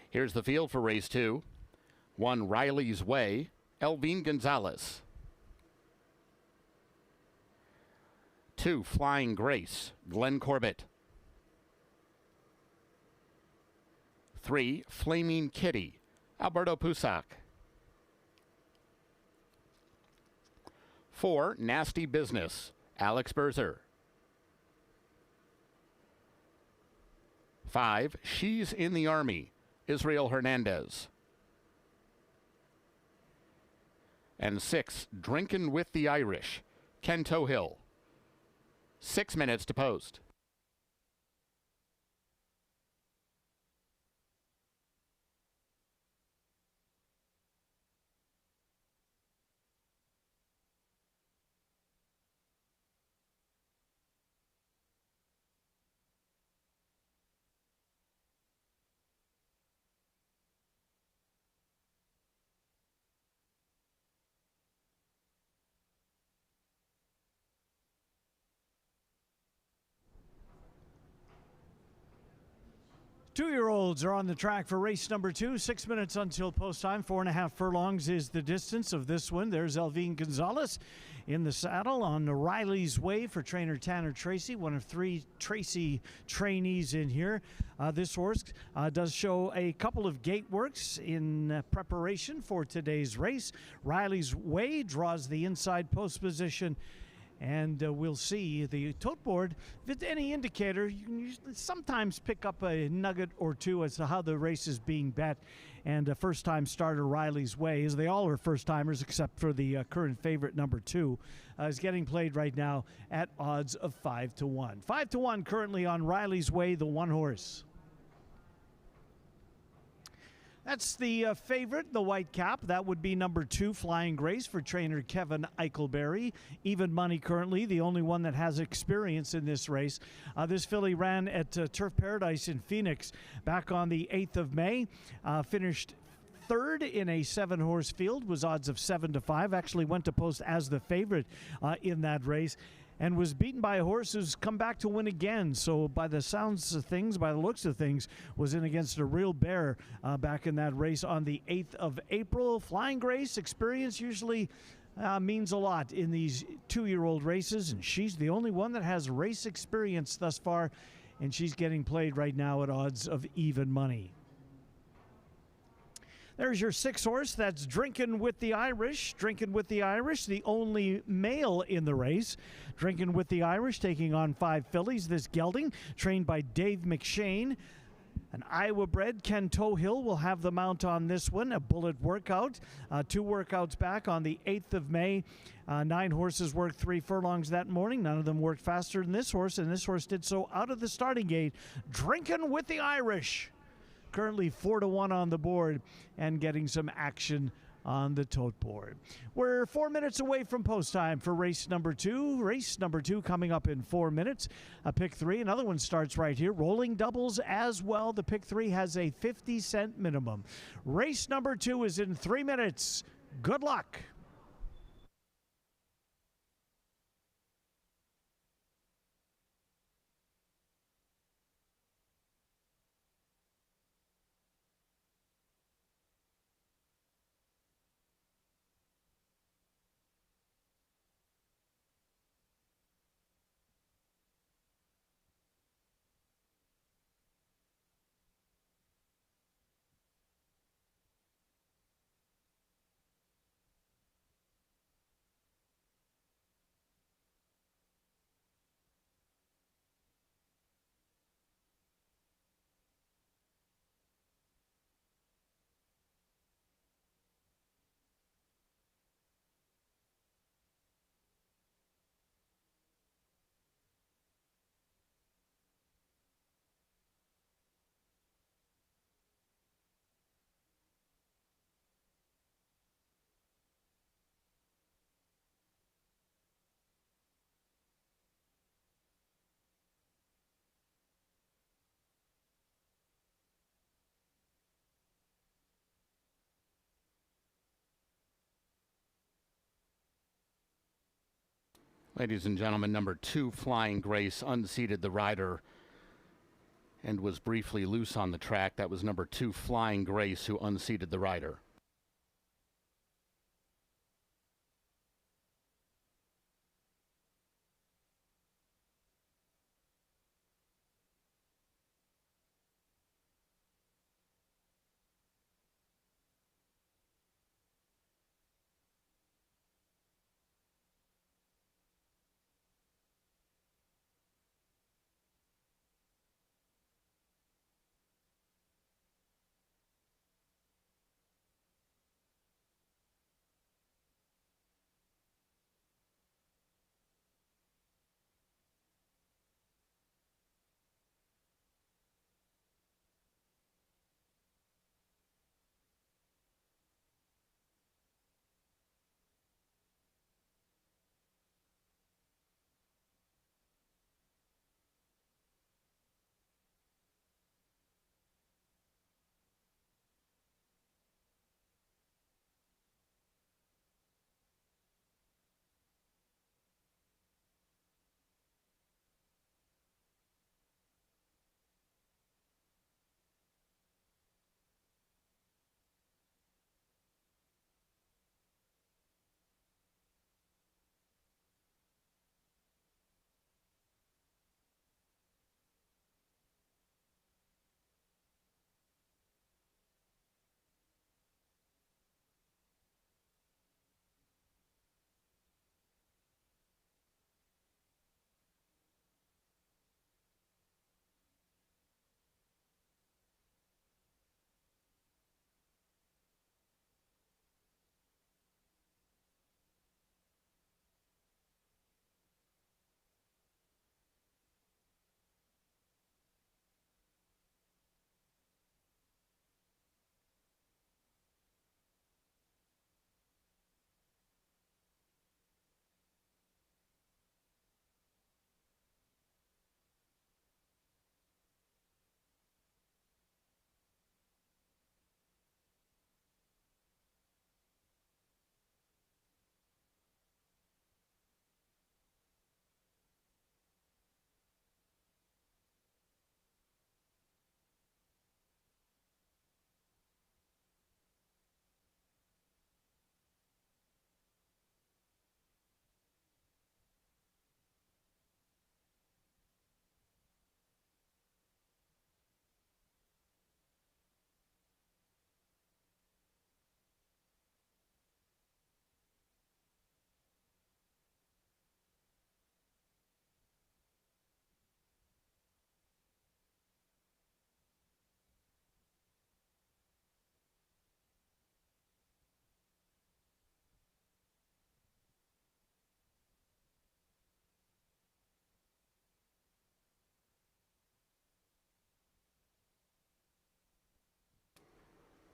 Here's the field for race 2. 1 Riley's Way, Elvine Gonzalez. 2 Flying Grace, Glenn Corbett. 3 Flaming Kitty, Alberto Pusac. 4 Nasty Business, Alex Berzer. 5 She's in the Army, Israel Hernandez. And 6 Drinkin' with the Irish, Ken Tohill. 6 minutes to post. Two-year-olds are on the track for race number 2. 6 minutes until post time. 4.5 furlongs is the distance of this one. There's Elvine Gonzalez in the saddle on the Riley's Way for trainer Tanner Tracy, one of 3 Tracy trainees in here. This horse does show a couple of gate works in preparation for today's race. Riley's Way draws the inside post position. And we'll see the tote board. If it's any indicator, you can sometimes pick up a nugget or two as to how the race is being bet. And a first-time starter Riley's Way, as they all are first-timers except for the current favorite, number 2, is getting played right now at odds of 5-1. 5-1 currently on Riley's Way, the one horse. That's the favorite, the white cap. That would be number 2, Flying Grace, for trainer Kevin Eichelberry. Even money currently, the only one that has experience in this race. This filly ran at Turf Paradise in Phoenix back on the 8th of May. Finished third in a 7-horse field, was odds of 7-5. Actually went to post as the favorite in that race, and was beaten by a horse who's come back to win again. So by the sounds of things, by the looks of things, was in against a real bear back in that race on the 8th of April. Flying Grace experience usually means a lot in these 2-year-old races, and she's the only one that has race experience thus far, and she's getting played right now at odds of even money. There's your 6 horse. That's Drinkin' with the Irish. Drinkin' with the Irish, the only male in the race. Drinkin' with the Irish taking on 5 fillies. This gelding, trained by Dave McShane. An Iowa-bred Ken Tohill will have the mount on this one. A bullet workout. 2 workouts back on the 8th of May. 9 horses worked 3 furlongs that morning. None of them worked faster than this horse, and this horse did so out of the starting gate. Drinkin' with the Irish. Currently 4-1 on the board and getting some action on the tote board. We're 4 minutes away from post time for race number 2. Race number 2 coming up in 4 minutes. Pick 3, another one starts right here. Rolling doubles as well. The pick 3 has a 50-cent minimum. Race number 2 is in 3 minutes. Good luck. Ladies and gentlemen, number 2, Flying Grace, unseated the rider and was briefly loose on the track. That was number 2, Flying Grace, who unseated the rider.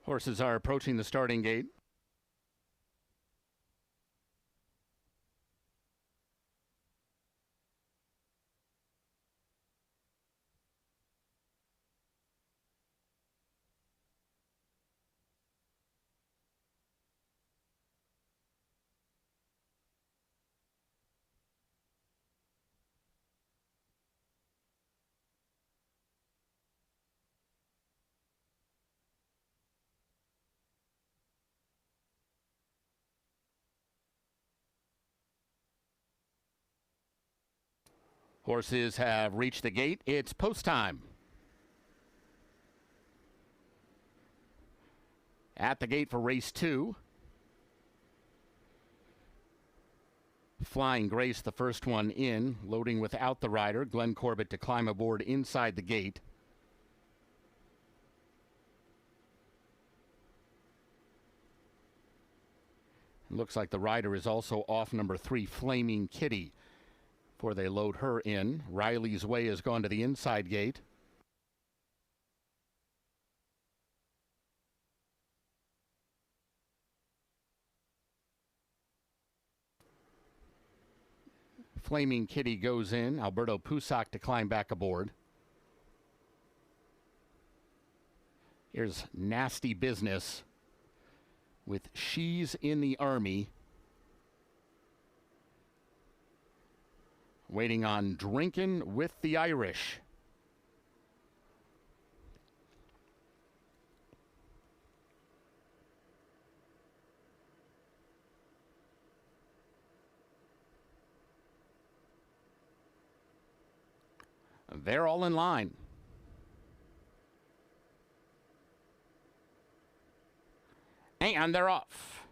Horses are approaching the starting gate. Horses have reached the gate. It's post time. At the gate for race 2. Flying Grace, the first one in, loading without the rider. Glenn Corbett to climb aboard inside the gate. Looks like the rider is also off number 3, Flaming Kitty, before they load her in. Riley's Way has gone to the inside gate. Flaming Kitty goes in. Alberto Pusac to climb back aboard. Here's Nasty Business with She's in the Army. Waiting on Drinkin' with the Irish. They're all in line. And they're off.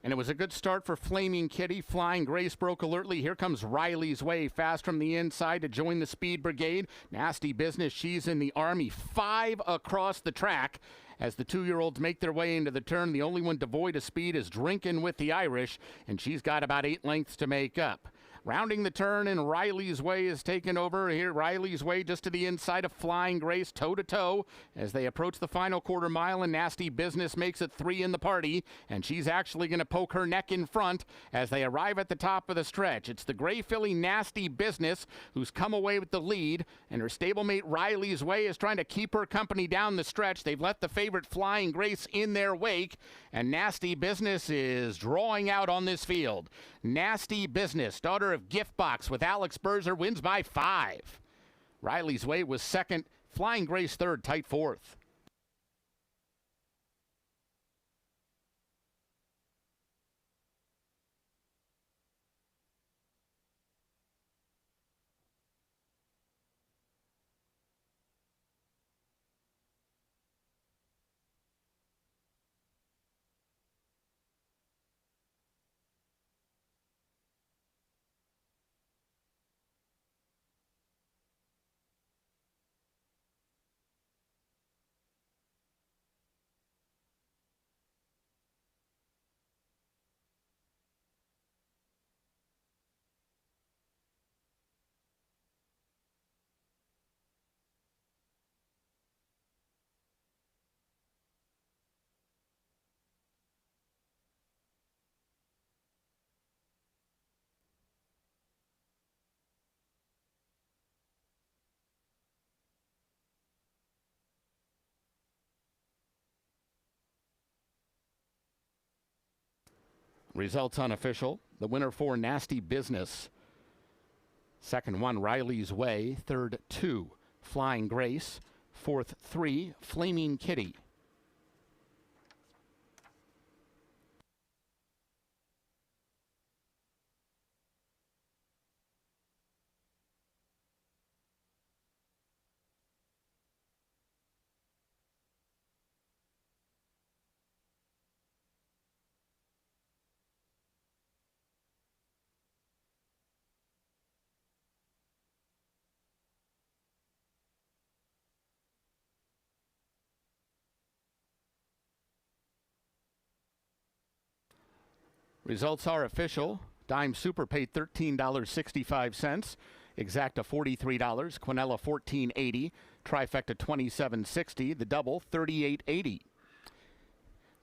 And it was a good start for Flaming Kitty. Flying Grace broke alertly. Here comes Riley's Way, fast from the inside to join the Speed Brigade. Nasty Business, she's in the Army. 5 across the track as the 2-year-olds make their way into the turn. The only one devoid of speed is Drinkin' with the Irish, and she's got about 8 lengths to make up. Rounding the turn, and Riley's Way is taken over. Here, Riley's Way just to the inside of Flying Grace, toe-to-toe, as they approach the final quarter mile, and Nasty Business makes it 3 in the party, and she's actually going to poke her neck in front as they arrive at the top of the stretch. It's the gray filly Nasty Business who's come away with the lead, and her stablemate Riley's Way is trying to keep her company down the stretch. They've let the favorite Flying Grace in their wake, and Nasty Business is drawing out on this field. Nasty Business, daughter of Gift Box with Alex Berzer, wins by 5. Riley's Way was second. Flying Grace third, tight fourth. Results unofficial. The winner for Nasty Business. Second one, Riley's Way. Third, 2, Flying Grace. Fourth, 3, Flaming Kitty. Results are official. Dime Super paid $13.65. Exacta $43. Quinella $14.80. Trifecta $27.60. The double $38.80.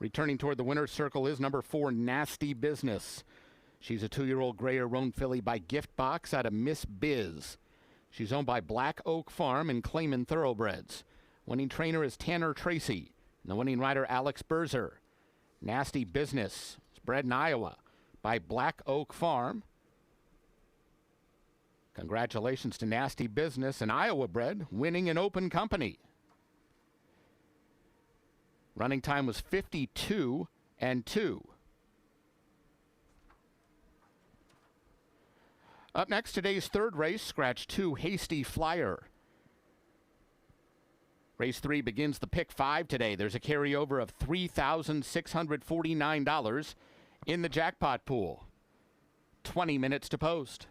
Returning toward the winner's circle is number 4, Nasty Business. She's a 2-year-old gray or roan filly by Gift Box out of Miss Biz. She's owned by Black Oak Farm and Clayman Thoroughbreds. Winning trainer is Tanner Tracy. And the winning rider, Alex Berzer. Nasty Business is bred in Iowa by Black Oak Farm. Congratulations to Nasty Business, an Iowa bred, winning in open company. Running time was 52 and 2. Up next, today's third race, scratch 2, Hasty Flyer. Race 3 begins the pick 5 today. There's a carryover of $3,649 in the jackpot pool. 20 minutes to post.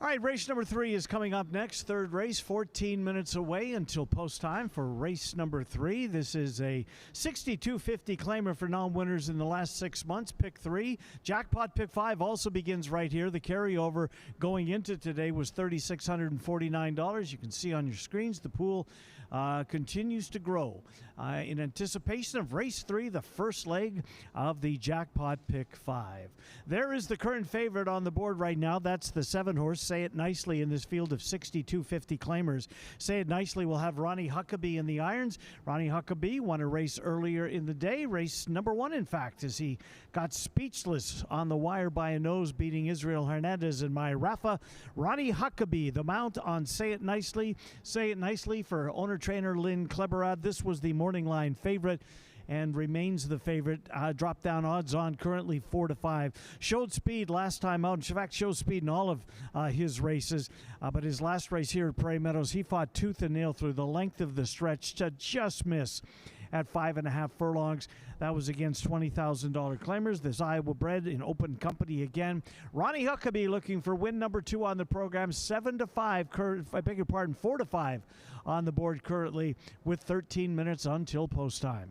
All right, race number 3 is coming up next. Third race, 14 minutes away until post time for race number 3. This is a 62.50 claimer for non-winners in the last 6 months. Pick 3. Jackpot Pick 5 also begins right here. The carryover going into today was $3,649. You can see on your screens the pool continues to grow in anticipation of race 3, the first leg of the Jackpot Pick 5. There is the current favorite on the board right now. That's the 7-horse, Say It Nicely, in this field of 62.50 claimers. Say It Nicely will have Ronnie Huckabee in the irons. Ronnie Huckabee won a race earlier in the day, race number 1, in fact, as he got speechless on the wire by a nose, beating Israel Hernandez and my Rafa. Ronnie Huckabee, the mount on Say It Nicely. Say It Nicely for owner-trainer Lynn Kleberad. This was the morning line favorite and remains the favorite. Drop down odds on currently 4-5. Showed speed last time out. In fact, showed speed in all of his races. But his last race here at Prairie Meadows, he fought tooth and nail through the length of the stretch to just miss at 5.5 furlongs. That was against $20,000 claimers. This Iowa bred in open company again. Ronnie Huckabee looking for win number 2 on the program. 7-5, I beg your pardon, 4-5 on the board currently with 13 minutes until post time.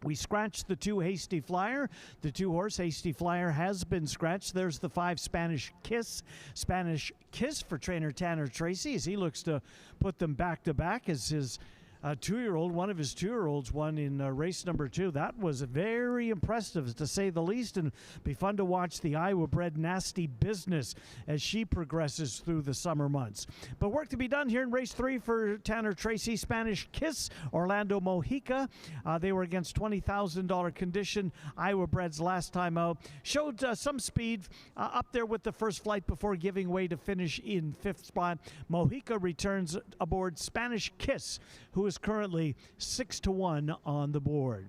We scratched the 2 Hasty Flyer. The 2-horse Hasty Flyer has been scratched. There's the 5 Spanish Kiss. Spanish Kiss for trainer Tanner Tracy as he looks to put them back to back as his one of his 2-year-olds won in race number 2. That was very impressive, to say the least, and be fun to watch the Iowa bred Nasty Business as she progresses through the summer months. But work to be done here in race 3 for Tanner Tracy. Spanish Kiss, Orlando Mojica. They were against $20,000 condition Iowa breds last time out. Showed some speed up there with the first flight before giving way to finish in 5th spot. Mojica returns aboard Spanish Kiss, who is currently 6-1 on the board.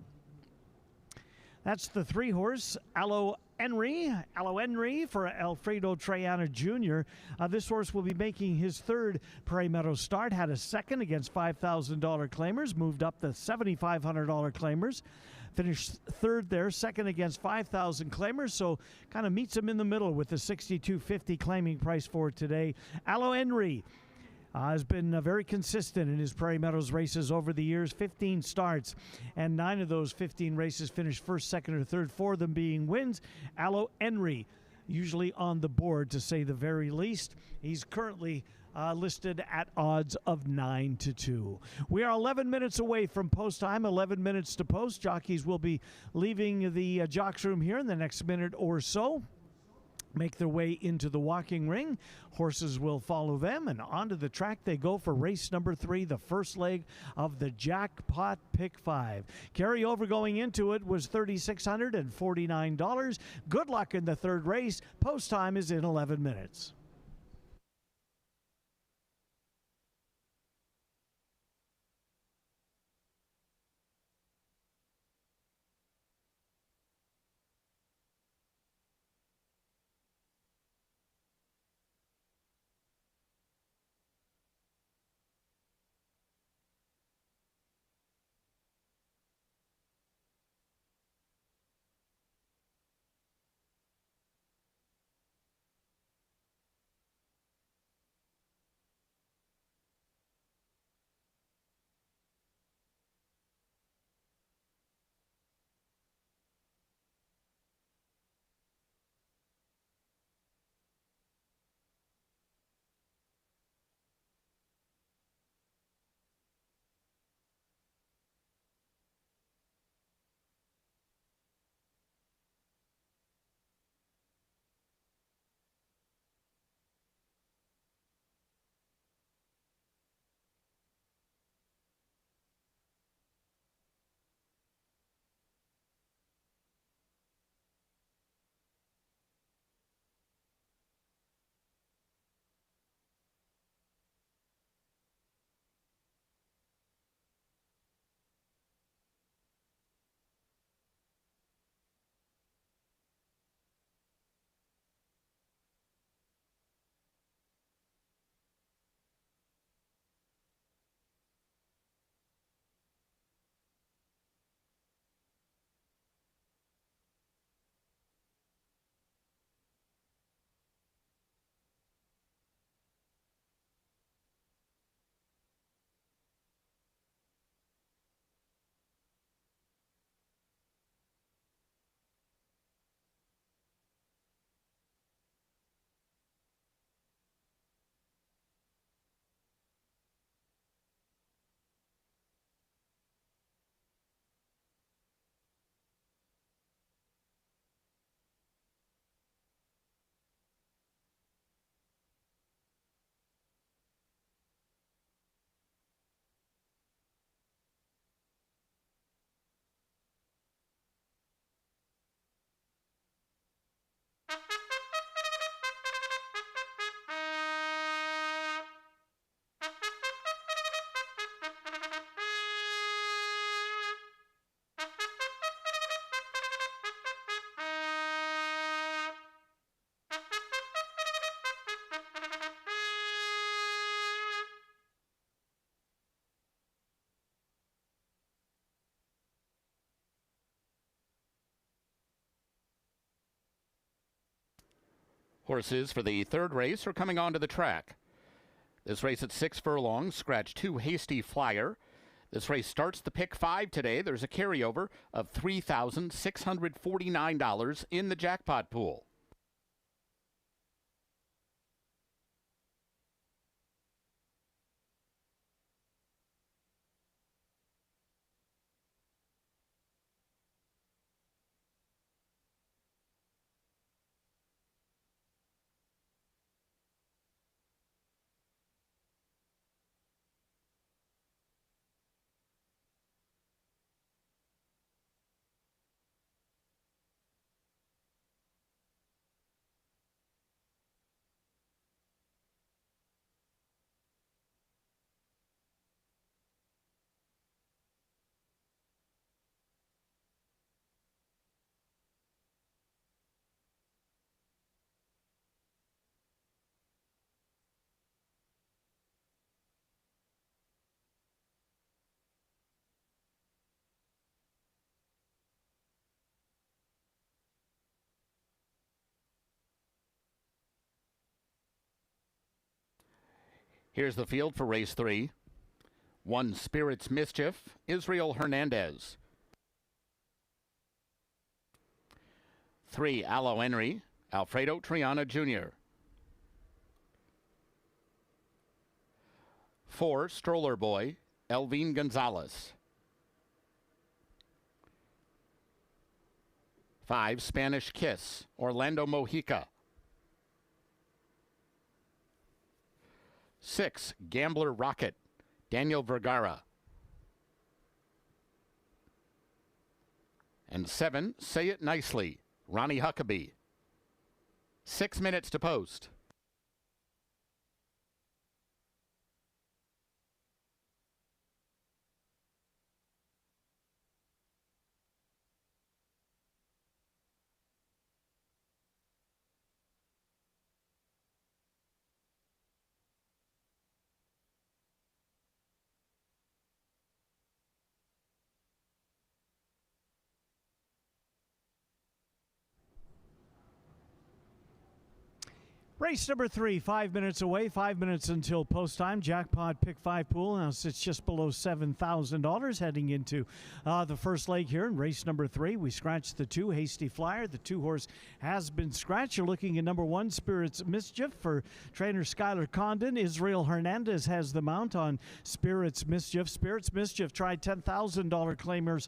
That's the 3-horse Aloe Henry for Alfredo Triana Jr. This horse will be making his 3rd Prairie Meadows start. Had a 2nd against $5,000 claimers, moved up the $7,500 claimers. Finished 3rd there, 2nd against 5,000 claimers, so kind of meets him in the middle with the $62.50 claiming price for today. Aloe Henry has been very consistent in his Prairie Meadows races over the years. 15 starts, and 9 of those 15 races finished 1st, 2nd, or 3rd, 4 of them being wins. Aloe Henry, usually on the board, to say the very least. He's currently listed at odds of 9-2. We are 11 minutes away from post time, 11 minutes to post. Jockeys will be leaving the jocks room here in the next minute or so. Make their way into the walking ring. Horses will follow them, and onto the track they go for race number 3, the first leg of the Jackpot Pick 5. Carryover going into it was $3,649. Good luck in the 3rd race. Post time is in 11 minutes. Horses for the third race are coming onto the track. This race at 6 furlongs, scratch 2 Hasty Flyer. This race starts the pick 5 today. There's a carryover of $3,649 in the jackpot pool. Here's the field for race 3. 1 Spirit's Mischief, Israel Hernandez. 3 Aloe Henry, Alfredo Triana Jr. 4 Stroller Boy, Elvin Gonzalez. 5 Spanish Kiss, Orlando Mojica. 6 Gambler Rocket, Daniel Vergara. And 7 Say It Nicely, Ronnie Huckabee. 6 minutes to post. Race number 3, 5 minutes away, 5 minutes until post time. Jackpot pick 5 pool now sits just below $7,000 heading into the first leg here in race number 3. We scratched the 2 Hasty Flyer. The 2 horse has been scratched. You're looking at number 1 Spirit's Mischief for trainer Skylar Condon. Israel Hernandez has the mount on Spirit's Mischief. Spirit's Mischief tried $10,000 claimers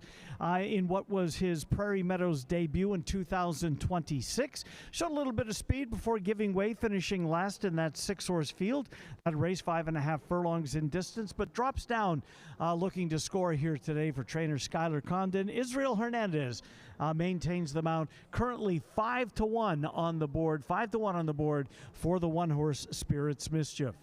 in what was his Prairie Meadows debut in 2026. Showed a little bit of speed before giving way, finishing last in that 6-horse field. That race 5.5 furlongs in distance, but drops down looking to score here today for trainer Skylar Condon. Israel Hernandez maintains the mount, currently 5-1 on the board, 5-1 on the board for the 1-horse Spirit's Mischief.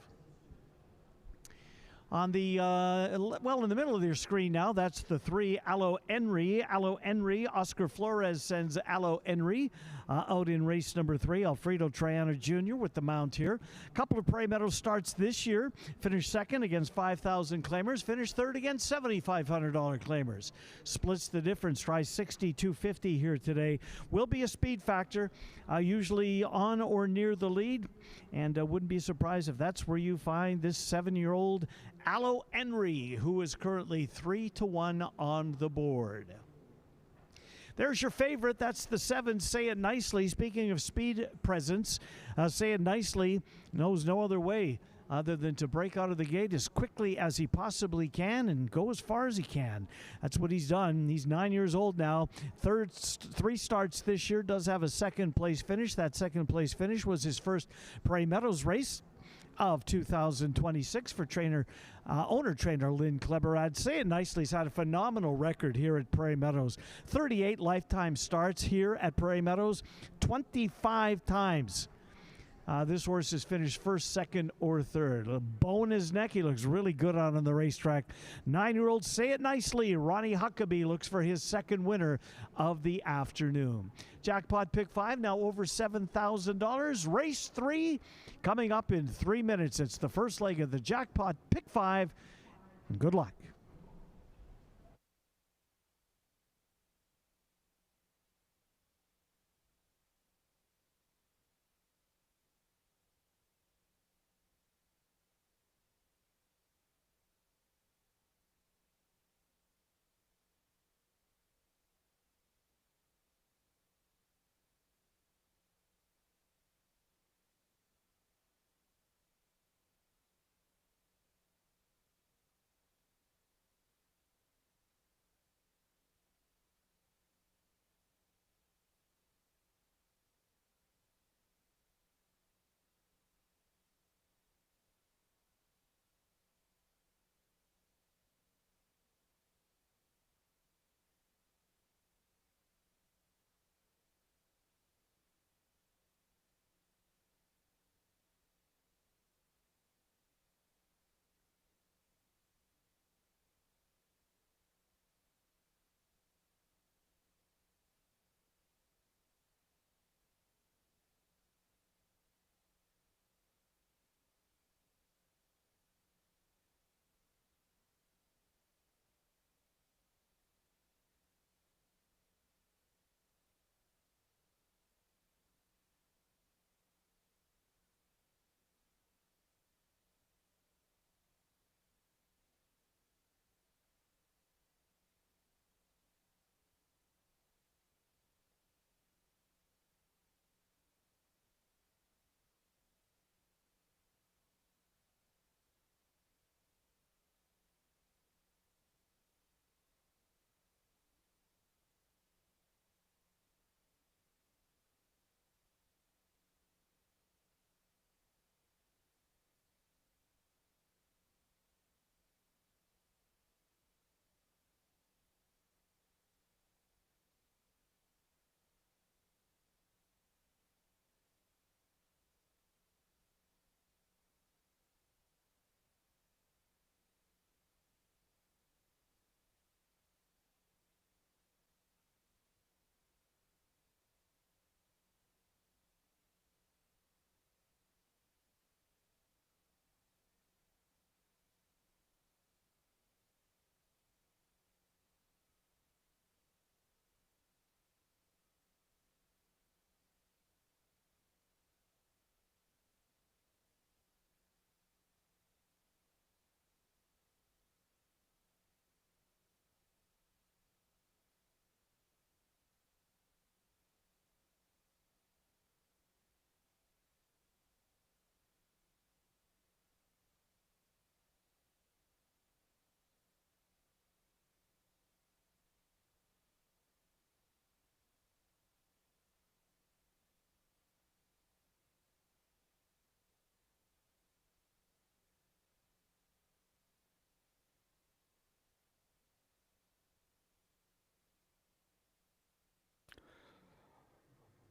On the, in the middle of your screen now, that's the 3 Aloe Henry. Aloe Henry, Oscar Flores sends Aloe Henry out in race number 3. Alfredo Triana Jr. with the mount here. A couple of Prairie Meadows starts this year. Finished second against 5,000 claimers. Finished third against $7,500 claimers. Splits the difference. Tries 62.50 here today. Will be a speed factor, usually on or near the lead. And wouldn't be surprised if that's where you find this 7-year-old Aloe Henry, who is currently 3-1 on the board. There's your favorite. That's the 7, Say It Nicely. Speaking of speed presence, Say It Nicely knows no other way other than to break out of the gate as quickly as he possibly can and go as far as he can. That's what he's done. He's 9 years old now. 3 starts this year. Does have a second-place finish. That second-place finish was his first Prairie Meadows race. of 2026 for owner-trainer Lynn Kleberad. Say It Nicely has had a phenomenal record here at Prairie Meadows. 38 lifetime starts here at Prairie Meadows, 25 times. This horse has finished first, second, or third. A bow in his neck. He looks really good out on the racetrack. 9-year-old Say It Nicely. Ronnie Huckabee looks for his second winner of the afternoon. Jackpot pick 5, now over $7,000. Race 3 coming up in 3 minutes. It's the first leg of the Jackpot pick 5. And good luck.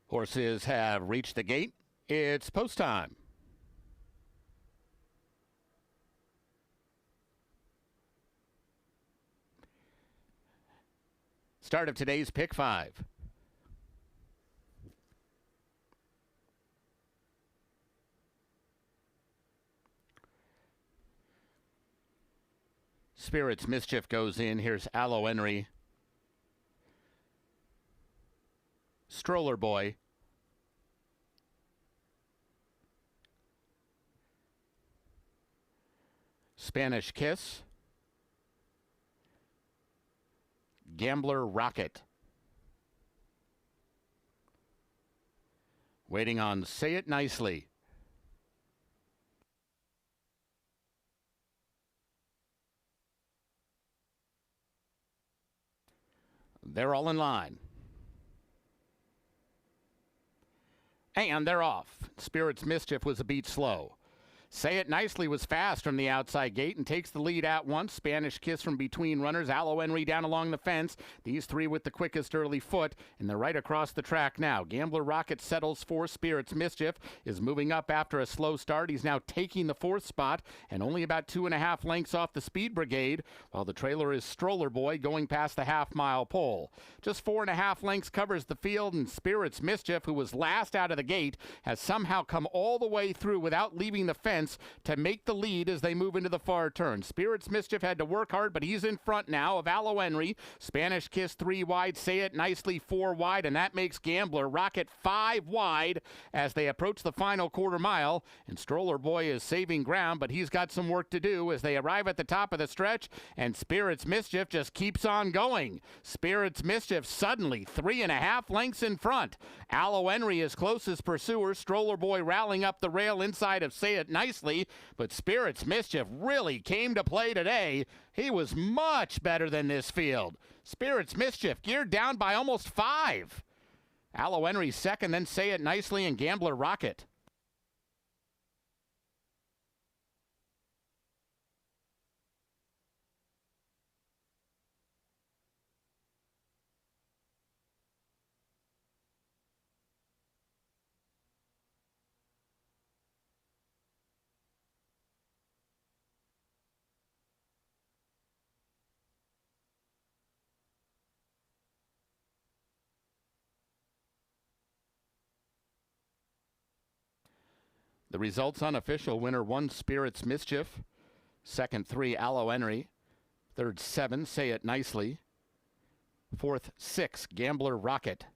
Horses have reached the gate. It's post time. Start of today's pick 5. Spirit's Mischief goes in. Here's Aloe Henry. Stroller Boy. Spanish Kiss. Gambler Rocket. Waiting on Say It Nicely. They're all in line. And they're off. Spirit's Mischief was a beat slow. Say It Nicely was fast from the outside gate and takes the lead at once. Spanish Kiss from between runners. Aloe Henry down along the fence. These three with the quickest early foot, and they're right across the track now. Gambler Rocket settles for Spirits Mischief, is moving up after a slow start. He's now taking the fourth spot and only about 2.5 lengths off the Speed Brigade, while the trailer is Stroller Boy going past the half-mile pole. Just 4.5 lengths covers the field, and Spirits Mischief, who was last out of the gate, has somehow come all the way through without leaving the fence to make the lead as they move into the far turn. Spirits Mischief had to work hard, but he's in front now of Aloe Henry. Spanish Kiss 3 wide, Say It Nicely 4 wide, and that makes Gambler Rocket 5 wide as they approach the final quarter mile. And Stroller Boy is saving ground, but he's got some work to do as they arrive at the top of the stretch, and Spirits Mischief just keeps on going. Spirits Mischief suddenly 3.5 lengths in front. Aloe Henry is closest pursuer. Stroller Boy rallying up the rail inside of Say It Nicely, but Spirits Mischief really came to play today. He was much better than this field. Spirits Mischief geared down by almost 5. Aloe Henry second, then Say It Nicely and Gambler Rocket. The results unofficial: winner 1, Spirits Mischief. Second 3, Aloe Henry. Third 7, Say It Nicely. Fourth 6, Gambler Rocket.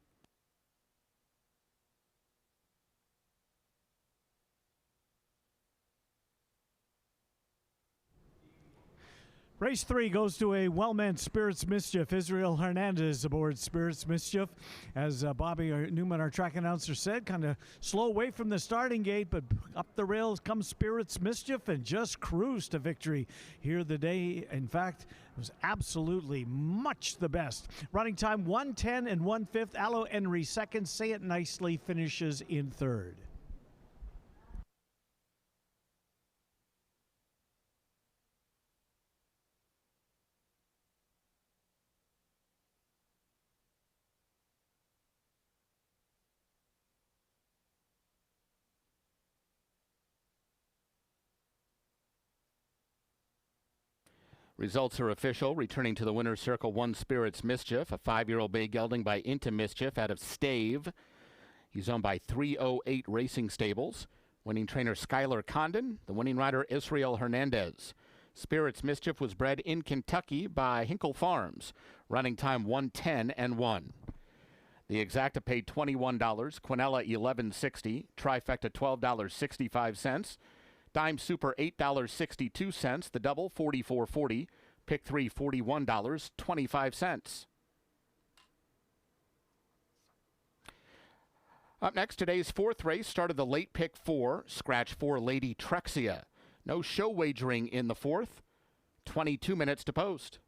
Race 3 goes to a well-meant Spirits Mischief. Israel Hernandez aboard Spirits Mischief. As Bobby Newman, our track announcer, said, kind of slow away from the starting gate, but up the rails comes Spirits Mischief and just cruised to victory here the day. In fact, it was absolutely much the best. Running time 1:10 and 1/5. Aloe Henry second. Say It Nicely finishes in third. Results are official. Returning to the winner's circle, 1, Spirits Mischief, a 5-year-old bay gelding by Into Mischief out of Stave. He's owned by 308 Racing Stables. Winning trainer Skylar Condon. The winning rider Israel Hernandez. Spirits Mischief was bred in Kentucky by Hinkle Farms. Running time 1:10 and 1. The Exacta paid $21. Quinella $11.60. Trifecta $12.65. Dime Super $8.62. The double $44.40. Pick 3 $41.25. Up next, today's fourth race started the late pick 4, scratch 4 Lady Trexia. No show wagering in the fourth. 22 minutes to post.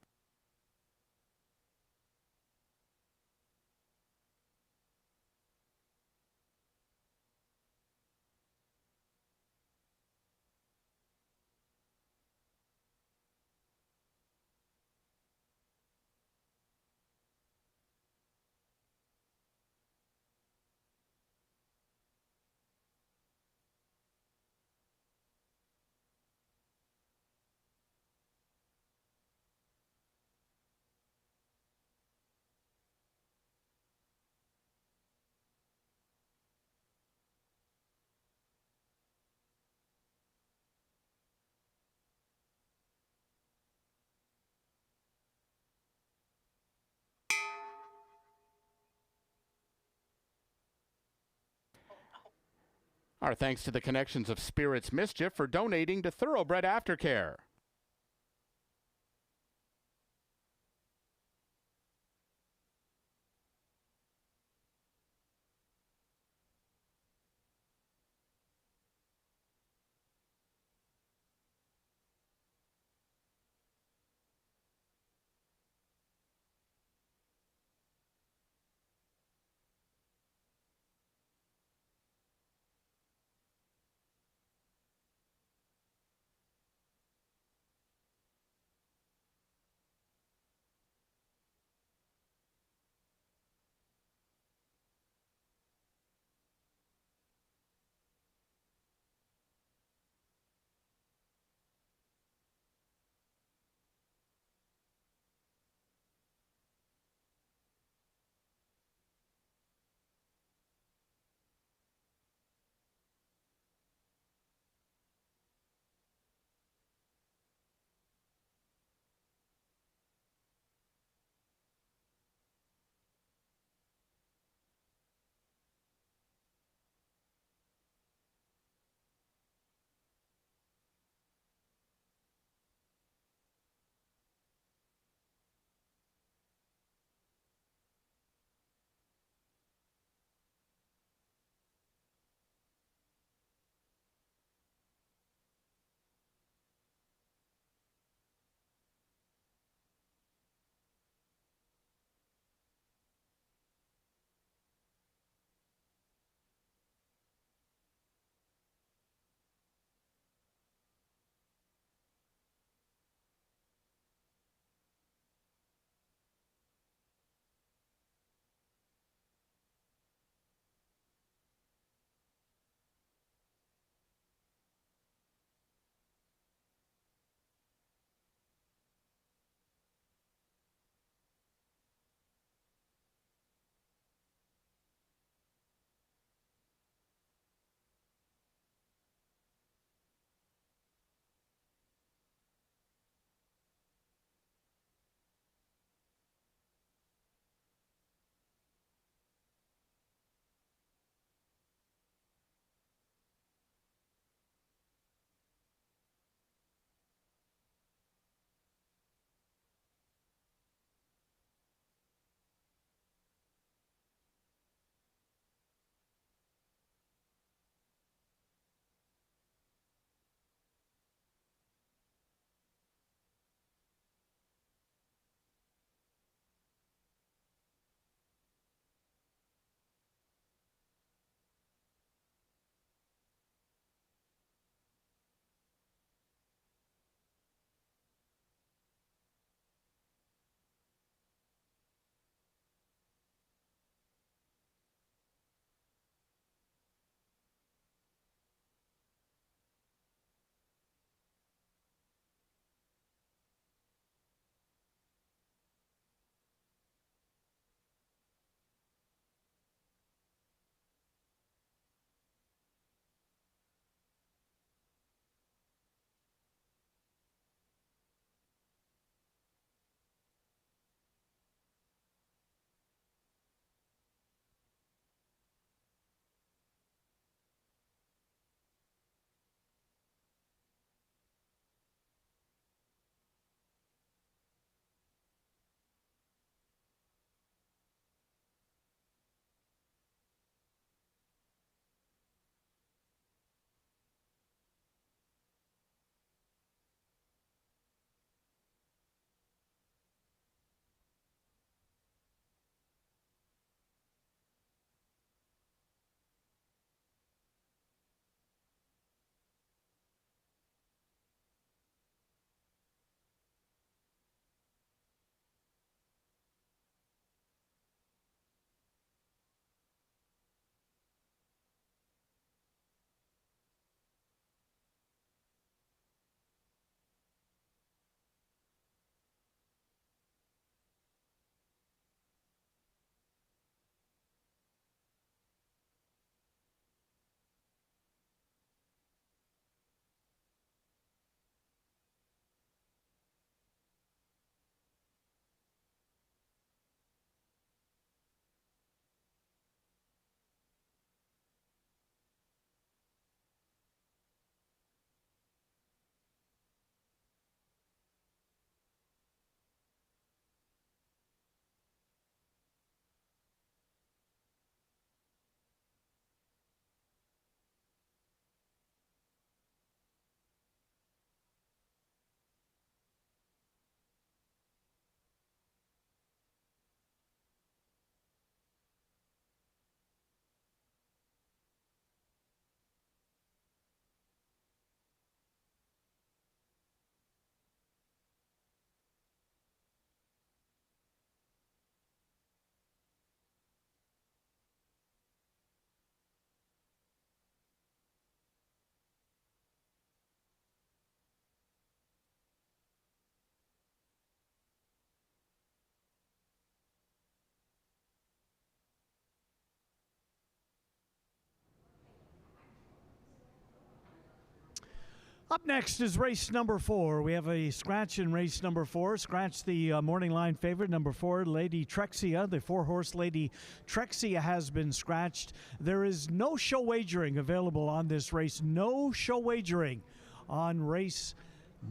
Our thanks to the connections of Spirits Mischief for donating to Thoroughbred Aftercare. Up next is race number 4. We have a scratch in race number 4. Scratch the morning line favorite, number 4, Lady Trexia. The 4-horse Lady Trexia has been scratched. There is no show wagering available on this race. No show wagering on race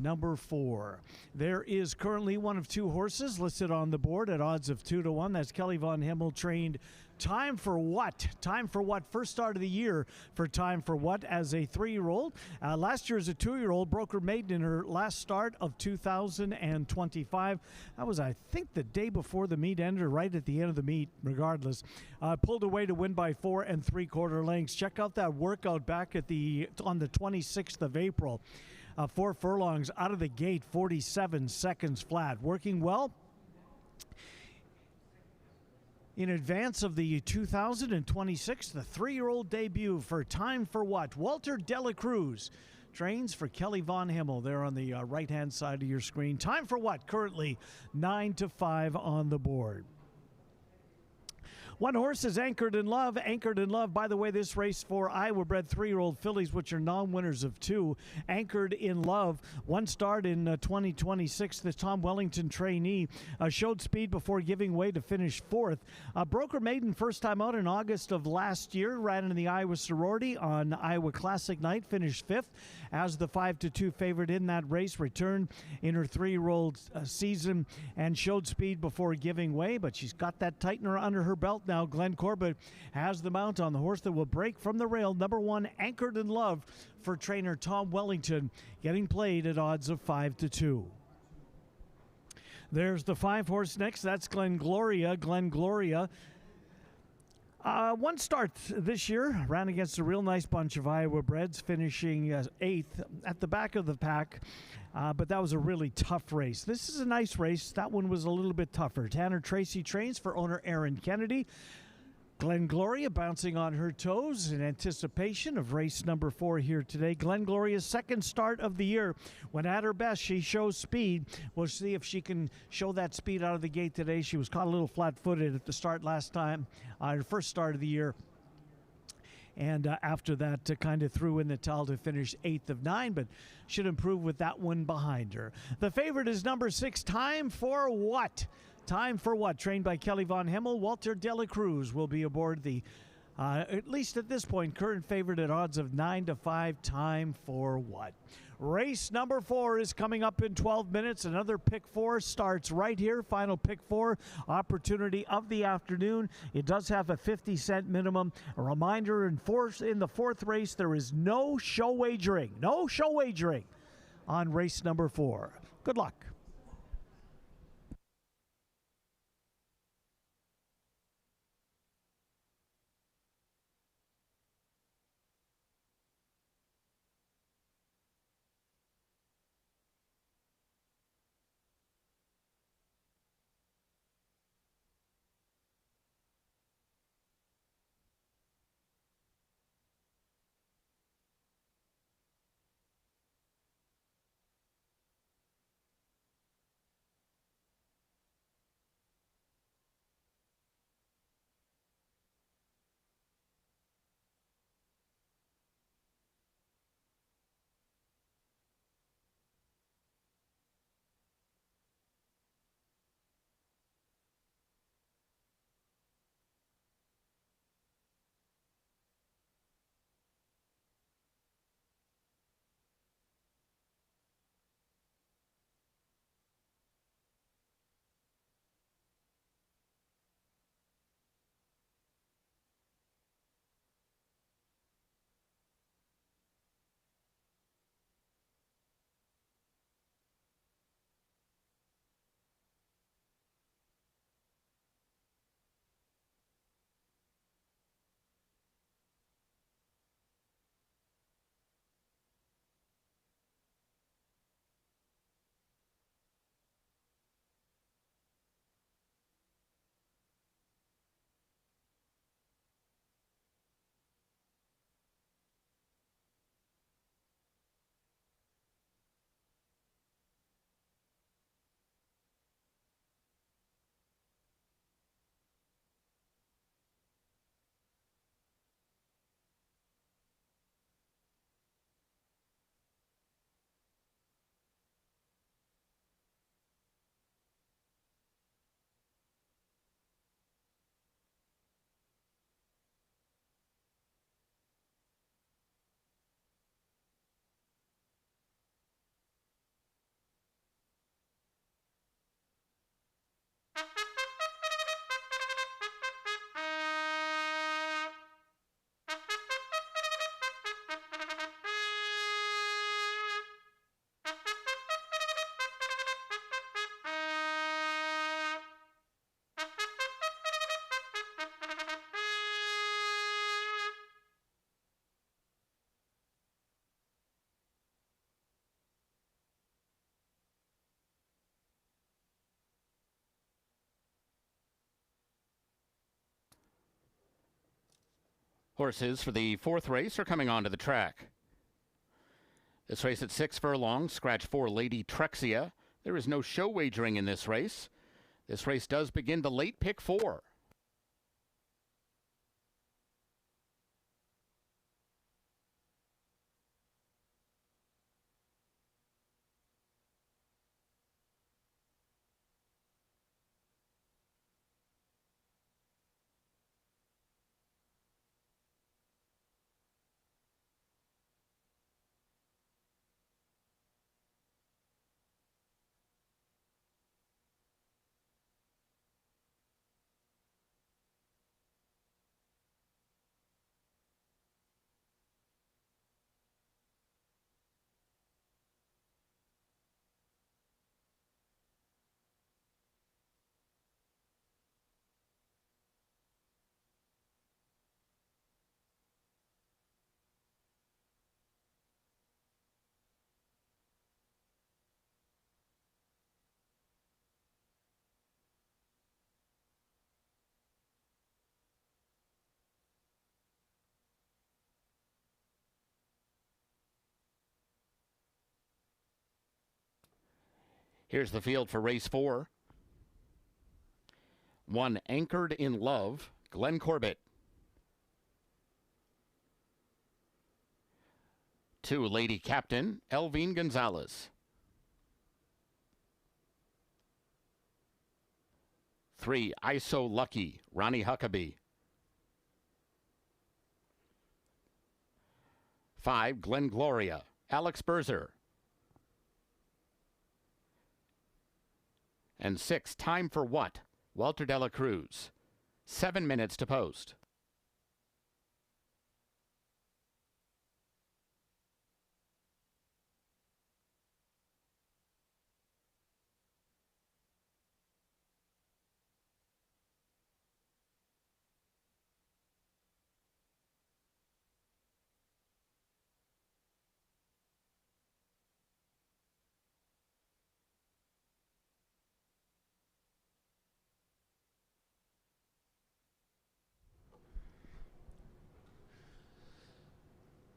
number 4. There is currently one of 2 horses listed on the board at odds of 2-1. That's Kelly Von Himmel, trained Time for What? Time for What? First start of the year for Time for What as a 3-year-old. Last year as a 2-year-old, broke her maiden in her last start of 2025. That was, I think, the day before the meet ended, or right at the end of the meet, regardless. Pulled away to win by 4 3/4 lengths. Check out that workout back at on the 26th of April. 4 furlongs out of the gate, 47 seconds flat. Working well in advance of the 2026, the 3-year-old debut for Time for What? Walter Dela Cruz trains for Kelly Von Himmel there on the right-hand side of your screen. Time for What? Currently 9-5 on the board. One horse is Anchored in Love. Anchored in Love, by the way, this race for Iowa-bred 3-year-old fillies, which are non-winners of 2. Anchored in Love, one start in 2026. The Tom Wellington trainee showed speed before giving way to finish 4th. Broke her maiden first time out in August of last year. Ran in the Iowa sorority on Iowa Classic night. Finished 5th as the 5-2 favorite in that race. Returned in her 3-year-old season and showed speed before giving way, but she's got that tightener under her belt now. Glenn Corbett has the mount on the horse that will break from the rail. Number 1, Anchored in Love, for trainer Tom Wellington, getting played at odds of 5-2. There's the 5-horse next. That's Glen Gloria. Glen Gloria, one start this year, ran against a real nice bunch of Iowa breds, finishing 8th at the back of the pack. But that was a really tough race. This is a nice race. That one was a little bit tougher. Tanner Tracy trains for owner Aaron Kennedy. Glen Gloria bouncing on her toes in anticipation of race number 4 here today. Glen Gloria's second start of the year. When at her best, she shows speed. We'll see if she can show that speed out of the gate today. She was caught a little flat-footed at the start last time, her first start of the year. And after that, kind of threw in the towel to finish 8th of 9, but should improve with that one behind her. The favorite is number 6, Time for What? Time for What? Trained by Kelly Von Himmel. Walter Dela Cruz will be aboard the, at least at this point, current favorite at odds of 9-5. Time for What? Race number 4 is coming up in 12 minutes. Another pick 4 starts right here. Final pick 4 opportunity of the afternoon. It does have a 50-cent minimum. A reminder, in the 4th race, there is no show wagering. No show wagering on race number 4. Good luck. Horses for the fourth race are coming onto the track. This race at 6 furlongs, scratch 4 Lady Trexia. There is no show wagering in this race. This race does begin the late pick 4. Here's the field for race 4. 1, Anchored in Love, Glenn Corbett. 2, Lady Captain, Elvine Gonzalez. 3, I So Lucky, Ronnie Huckabee. 5, Glen Gloria, Alex Berzer. And 6, Time for What, Walter de la Cruz. 7 minutes to post.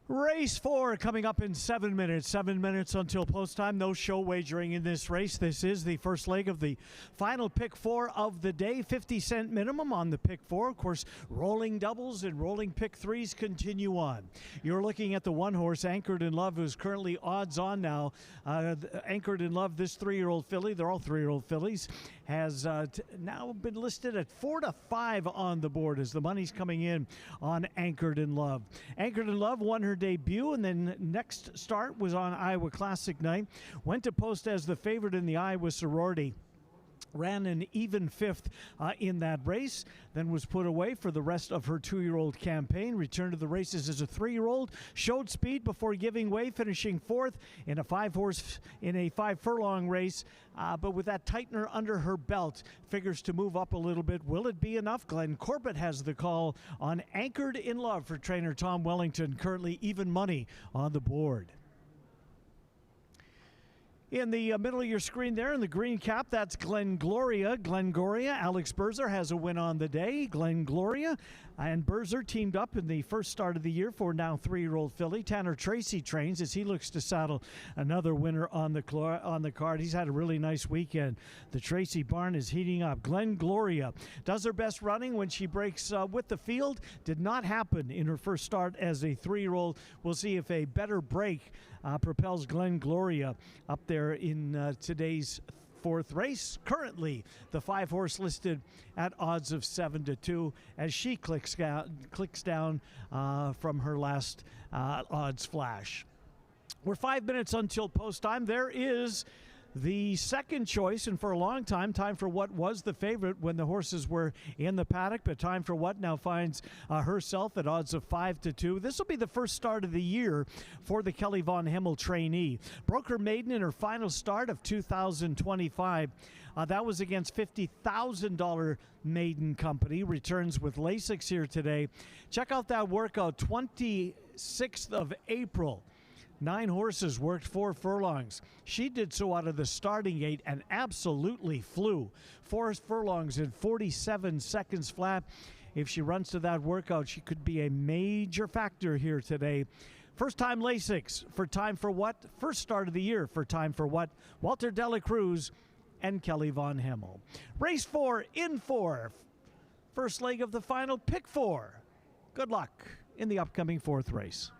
Race 4 coming up in 7 minutes. 7 minutes until post time. No show wagering in this race. This is the first leg of the final pick 4 of the day. 50-cent minimum on the pick 4. Of course, rolling doubles and rolling pick 3s continue on. You're looking at the one horse, Anchored in Love, who's currently odds on now. Anchored in Love, this 3-year-old filly, they're all 3-year-old fillies, has now been listed at 4 to 5 on the board as the money's coming in on Anchored in Love. Anchored in Love won her debut, and then next start was on Iowa Classic night. Went to post as the favorite in the Iowa sorority. Ran an even 5th in that race, then was put away for the rest of her 2-year-old campaign. Returned to the races as a 3-year-old, showed speed before giving way, finishing 4th in a 5-furlong race. But with that tightener under her belt, figures to move up a little bit. Will it be enough? Glenn Corbett has the call on Anchored in Love for trainer Tom Wellington. Currently even money on the board. In the middle of your screen there in the green cap, that's Glen Gloria. Glen Gloria, Alex Berzer has a win on the day. Glen Gloria and Berzer teamed up in the first start of the year for now 3-year-old filly. Tanner Tracy trains as he looks to saddle another winner on the card. He's had a really nice weekend. The Tracy barn is heating up. Glen Gloria does her best running when she breaks with the field. Did not happen in her first start as a 3-year-old. We'll see if a better break propels Glen Gloria up there in today's 4th race. Currently, the 5-horse listed at odds of 7 to 2 as she clicks down from her last odds flash. We're 5 minutes until post time. There is the second choice, and for a long time for what was the favorite when the horses were in the paddock, but Time for What now finds herself at odds of 5 to 2. This will be the first start of the year for the Kelly Von Himmel trainee. Broke her maiden in her final start of 2025. That was against $50,000 maiden company. Returns with Lasix here today. Check out that workout, 26th of April. 9 horses worked 4 furlongs. She did so out of the starting gate and absolutely flew. 4 furlongs in 47 seconds flat. If she runs to that workout, she could be a major factor here today. First time Lasix for Time for What? First start of the year for Time for What? Walter Dela Cruz and Kelly Von Hemmel. Race 4 in 4. First leg of the final, pick 4. Good luck in the upcoming 4th race.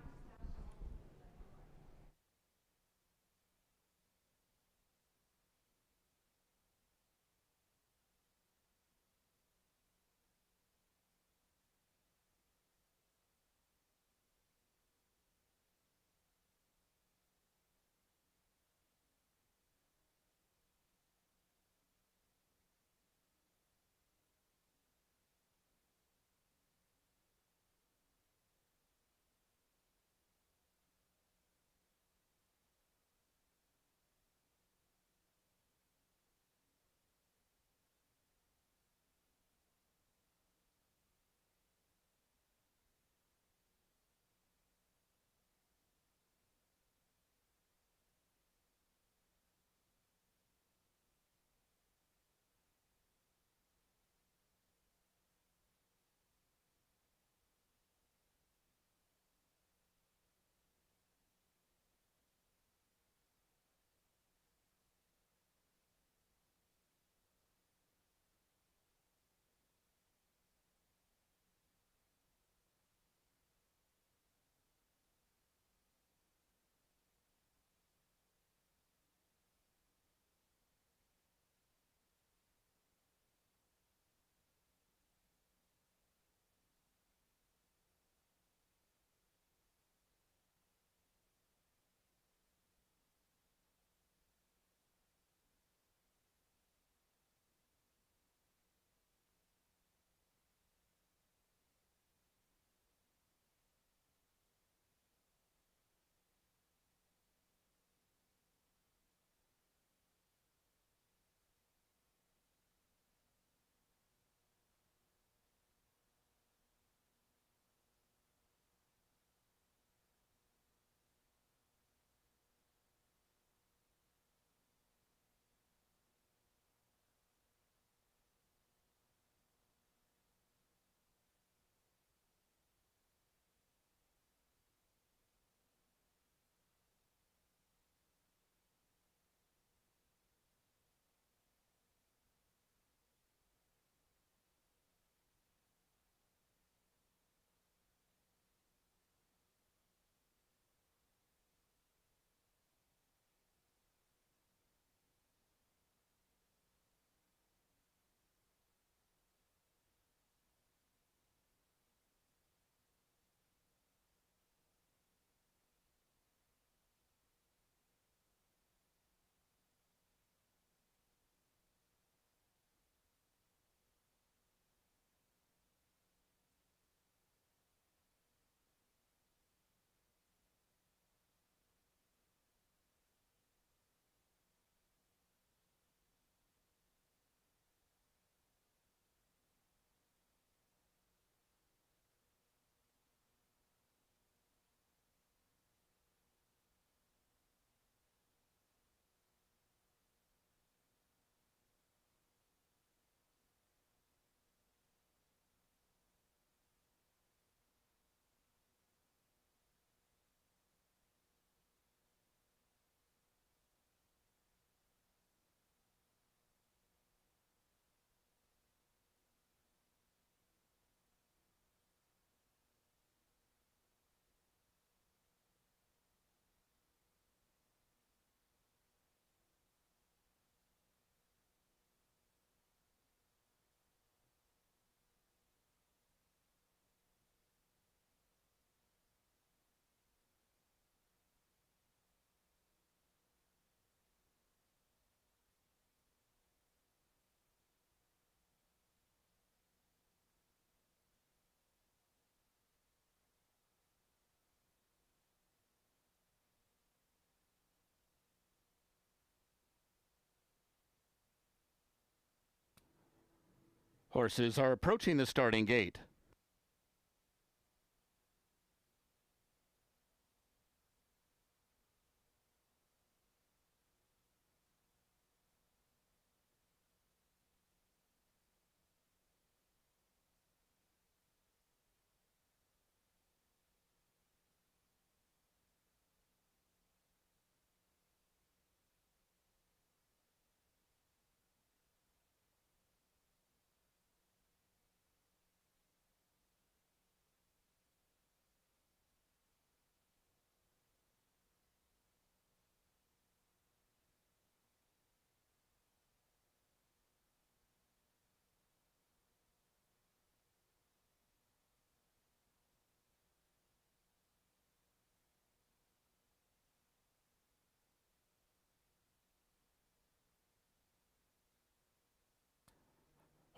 Horses are approaching the starting gate.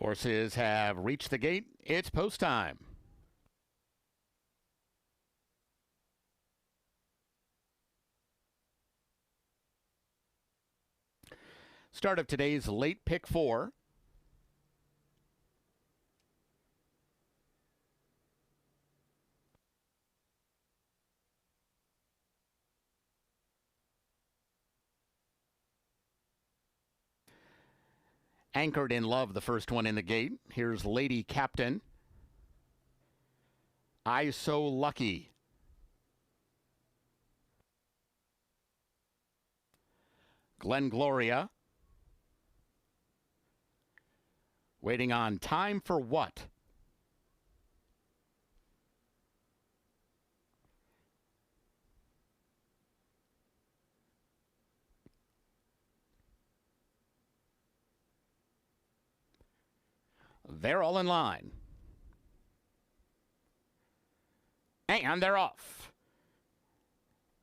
Horses have reached the gate. It's post time. Start of today's late pick 4. Anchored in Love, the first one in the gate. Here's Lady Captain. I So Lucky. Glen Gloria. Waiting on Time for What? They're all in line. And they're off.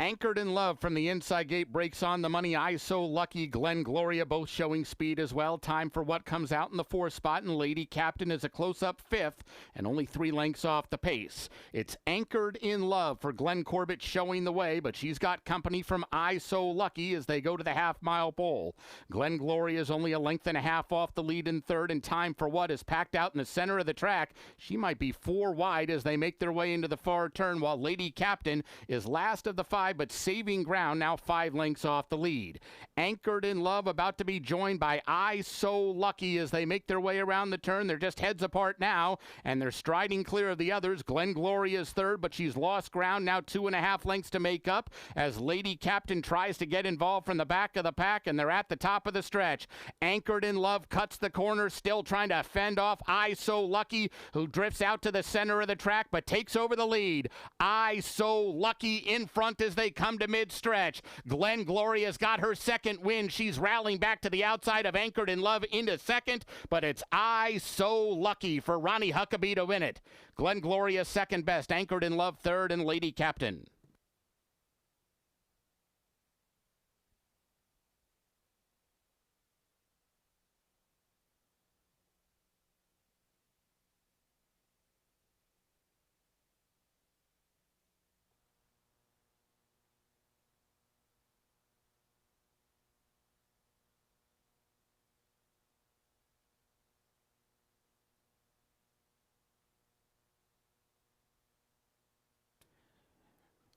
Anchored in Love from the inside gate breaks on the money. I So Lucky, Glen Gloria both showing speed as well. Time for What comes out in the 4th spot, and Lady Captain is a close-up 5th and only 3 lengths off the pace. It's Anchored in Love for Glenn Corbett showing the way, but she's got company from I So Lucky as they go to the half-mile pole. Glen Gloria is only a length and a half off the lead in 3rd, and Time for What is packed out in the center of the track. She might be 4 wide as they make their way into the far turn, while Lady Captain is last of the 5, but saving ground, now 5 lengths off the lead. Anchored in Love about to be joined by I So Lucky as they make their way around the turn. They're just heads apart now, and they're striding clear of the others. Glen Gloria is 3rd, but she's lost ground, now 2.5 lengths to make up as Lady Captain tries to get involved from the back of the pack, and they're at the top of the stretch. Anchored in Love cuts the corner, still trying to fend off I So Lucky, who drifts out to the center of the track but takes over the lead. I So Lucky in front as they come to mid-stretch. Glen Gloria's got her 2nd win. She's rallying back to the outside of Anchored in Love into 2nd, but it's I So Lucky for Ronnie Huckabee to win it. Glen Gloria 2nd best, Anchored in Love 3rd, and Lady Captain.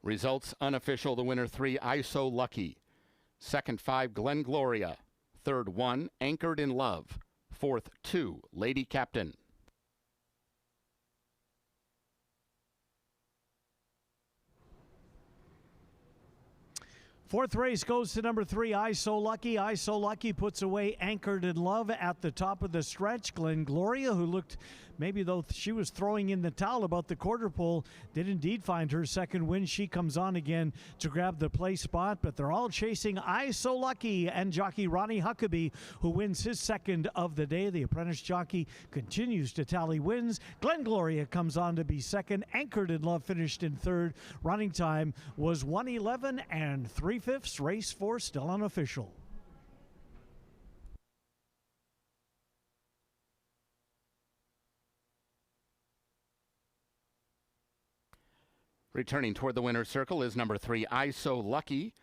Results unofficial. The winner 3, I So Lucky. 2nd 5, Glen Gloria. 3rd 1, Anchored in Love. 4th 2, Lady Captain. Fourth race goes to number 3, I So Lucky. I So Lucky puts away Anchored in Love at the top of the stretch. Glen Gloria, who looked maybe though she was throwing in the towel about the quarter pole, did indeed find her 2nd win. She comes on again to grab the place spot, but they're all chasing I So Lucky and jockey Ronnie Huckabee, who wins his 2nd of the day. The apprentice jockey continues to tally wins. Glen Gloria comes on to be 2nd. Anchored in Love finished in 3rd. Running time was 1:11 and 3/5. Race 4 still unofficial. Returning toward the winner's circle is number 3, I So Lucky.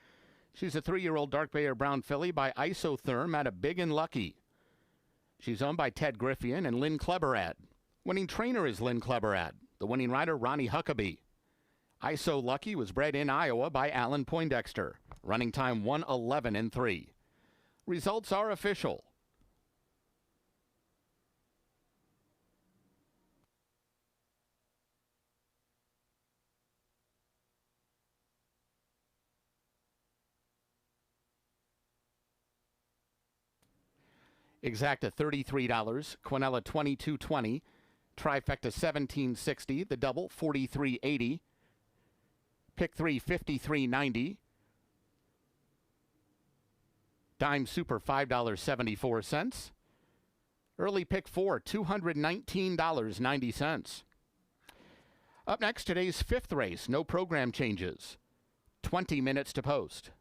She's a 3-year-old dark bay or brown filly by Isotherm out of Big and Lucky. She's owned by Ted Griffian and Lynn Kleberad. Winning trainer is Lynn Kleberad. The winning rider, Ronnie Huckabee. I So Lucky was bred in Iowa by Alan Poindexter. Running time 1:11 and 3. Results are official. Exacta $33, Quinella $22.20, trifecta $17.60, the double $43.80, pick 3 $53.90, dime super $5.74, early pick 4 $219.90. Up next, today's 5th race, no program changes, 20 minutes to post.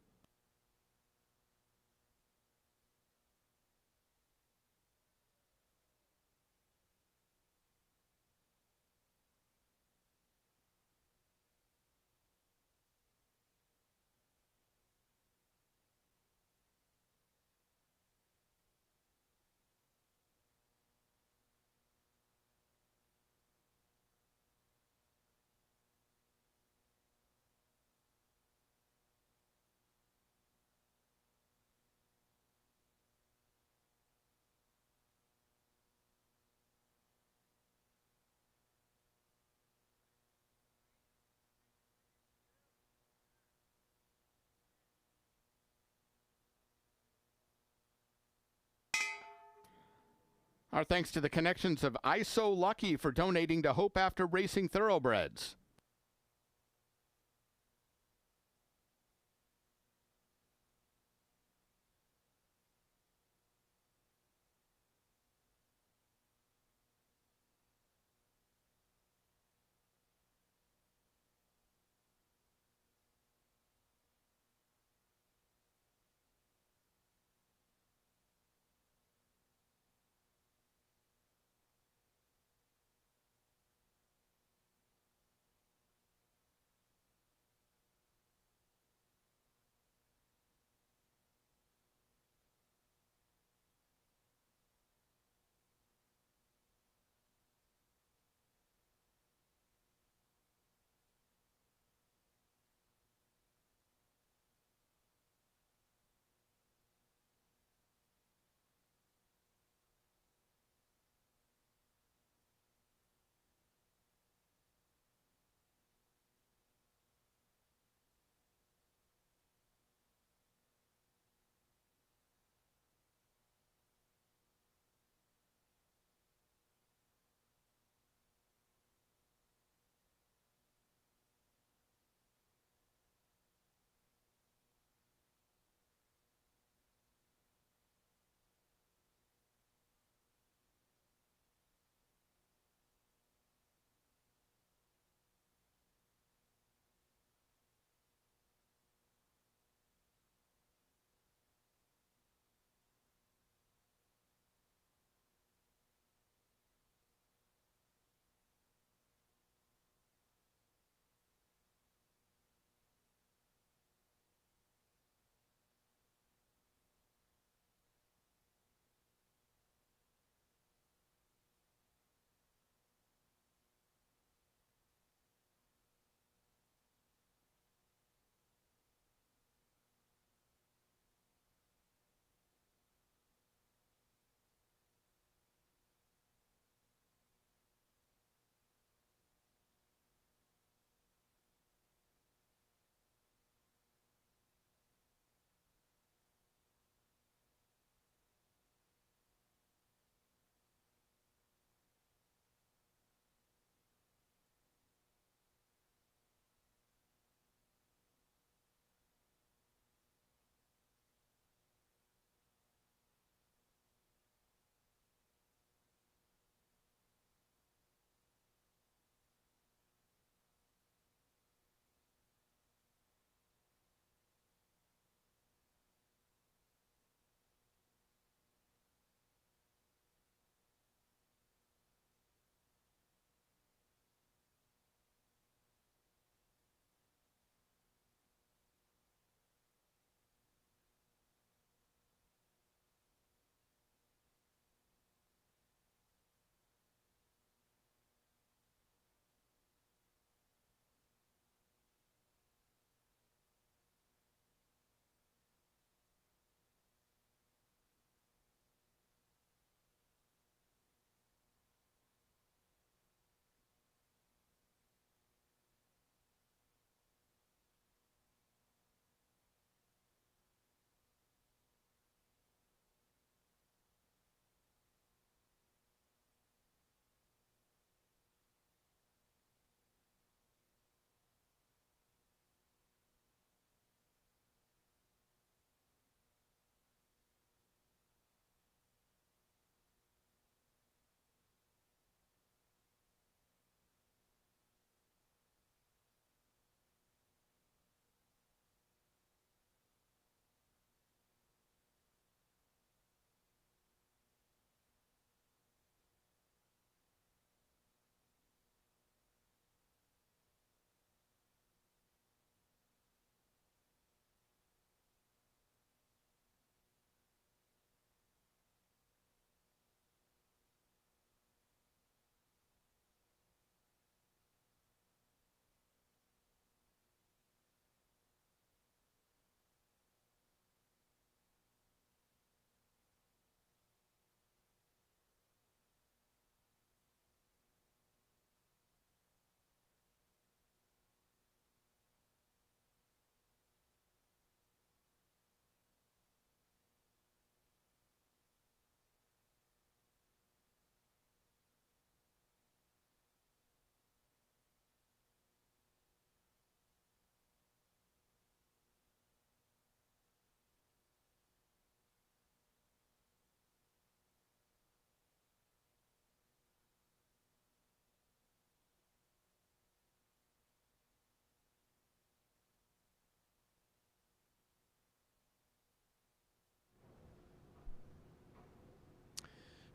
Our thanks to the connections of ISO Lucky for donating to Hope After Racing Thoroughbreds.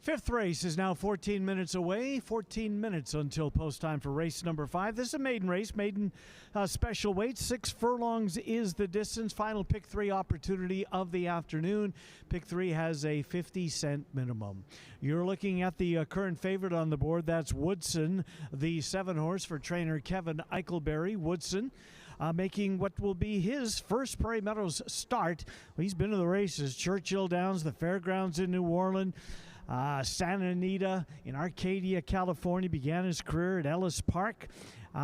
Fifth race is now 14 minutes away. 14 minutes until post time for race number 5. This is a maiden race, maiden special weight. 6 furlongs is the distance. Final pick 3 opportunity of the afternoon. Pick 3 has a 50-cent minimum. You're looking at the current favorite on the board. That's Woodson, the 7-horse for trainer Kevin Eichelberry. Woodson making what will be his first Prairie Meadows start. He's been to the races, Churchill Downs, the fairgrounds in New Orleans, Santa Anita in Arcadia, California. Began his career at Ellis Park,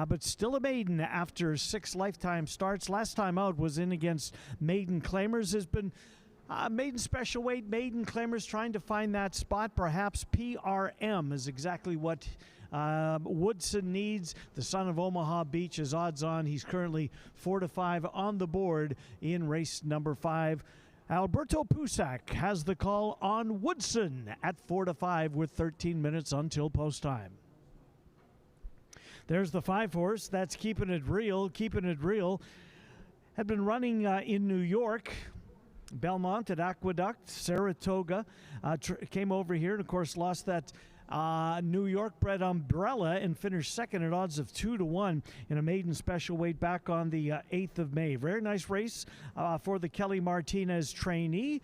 but still a maiden after 6 lifetime starts. Last time out was in against maiden claimers. Has been maiden special weight, maiden claimers trying to find that spot. Perhaps PRM is exactly what Woodson needs. The son of Omaha Beach is odds on. He's currently 4-5 on the board in race number 5. Alberto Pusak has the call on Woodson at 4-5 with 13 minutes until post time. There's the 5-horse. That's Keeping It Real. Keeping It Real had been running in New York, Belmont at Aqueduct, Saratoga. Came over here and, of course, lost that New York bred Umbrella and finished second at odds of 2-1 in a maiden special weight back on the 8th of May. Very nice race for the Kelly Martinez trainee.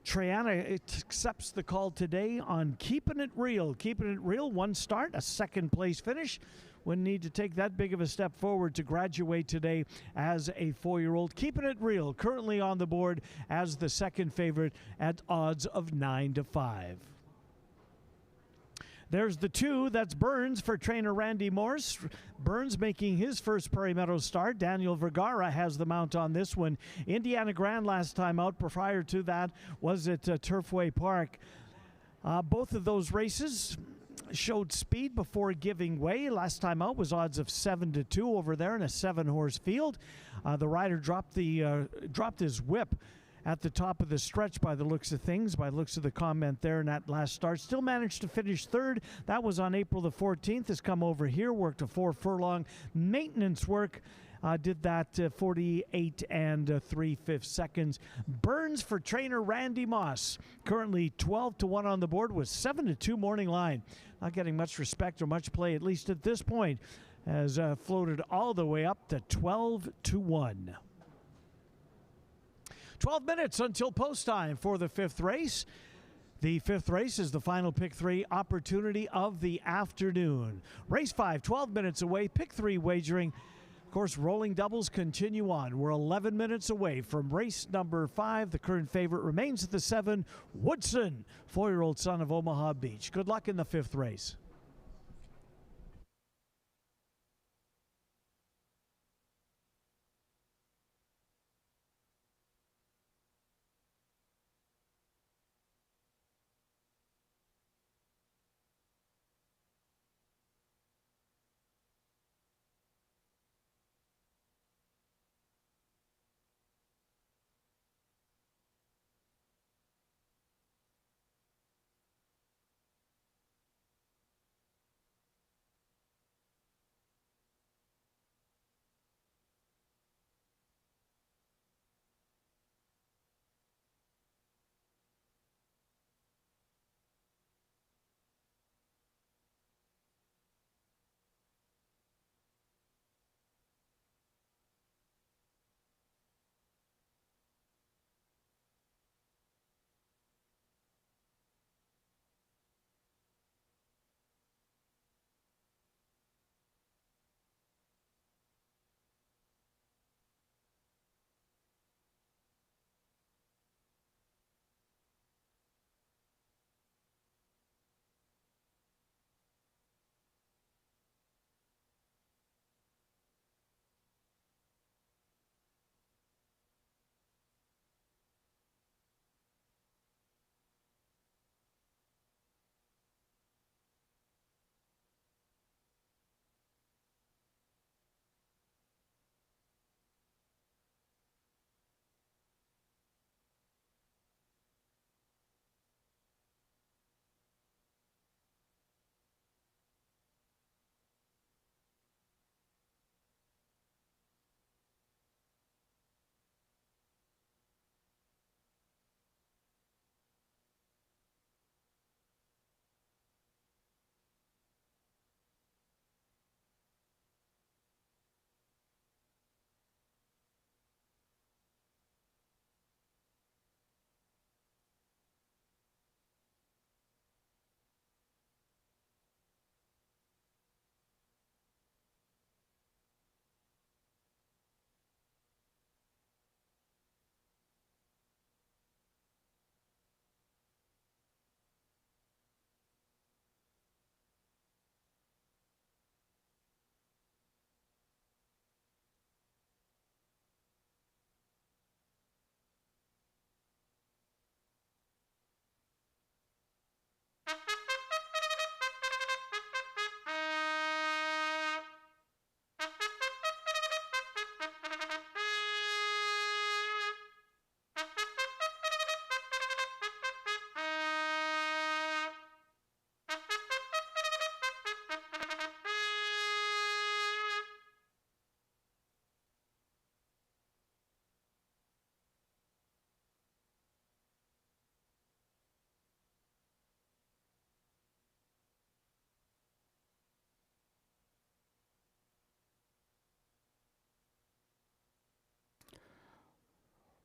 Triana accepts the call today on Keeping It Real. Keeping It Real, 1 start, a 2nd place finish. Wouldn't need to take that big of a step forward to graduate today as a 4-year-old. Keeping It Real, currently on the board as the 2nd favorite at odds of 9-5. There's the 2. That's Burns for trainer Randy Morse. Burns making his first Prairie Meadows start. Daniel Vergara has the mount on this one. Indiana Grand last time out. Prior to that was at Turfway Park. Both of those races showed speed before giving way. Last time out was odds of 7-2 over there in a 7-horse field. The rider dropped his whip at the top of the stretch by the looks of things, by the looks of the comment there in that last start. Still managed to finish 3rd. That was on April the 14th. Has come over here, worked a 4 furlong maintenance work. Did that 48 and 3/5 seconds. Burns for trainer Randy Moss. Currently 12-1 on the board with 7-2 morning line. Not getting much respect or much play, at least at this point. Has floated all the way up to 12-1. 12 minutes until post time for the 5th race. The 5th race is the final pick 3 opportunity of the afternoon. Race 5, 12 minutes away. Pick 3 wagering. Of course, rolling doubles continue on. We're 11 minutes away from race number 5. The current favorite remains at the 7, Woodson, 4-year-old son of Omaha Beach. Good luck in the 5th race.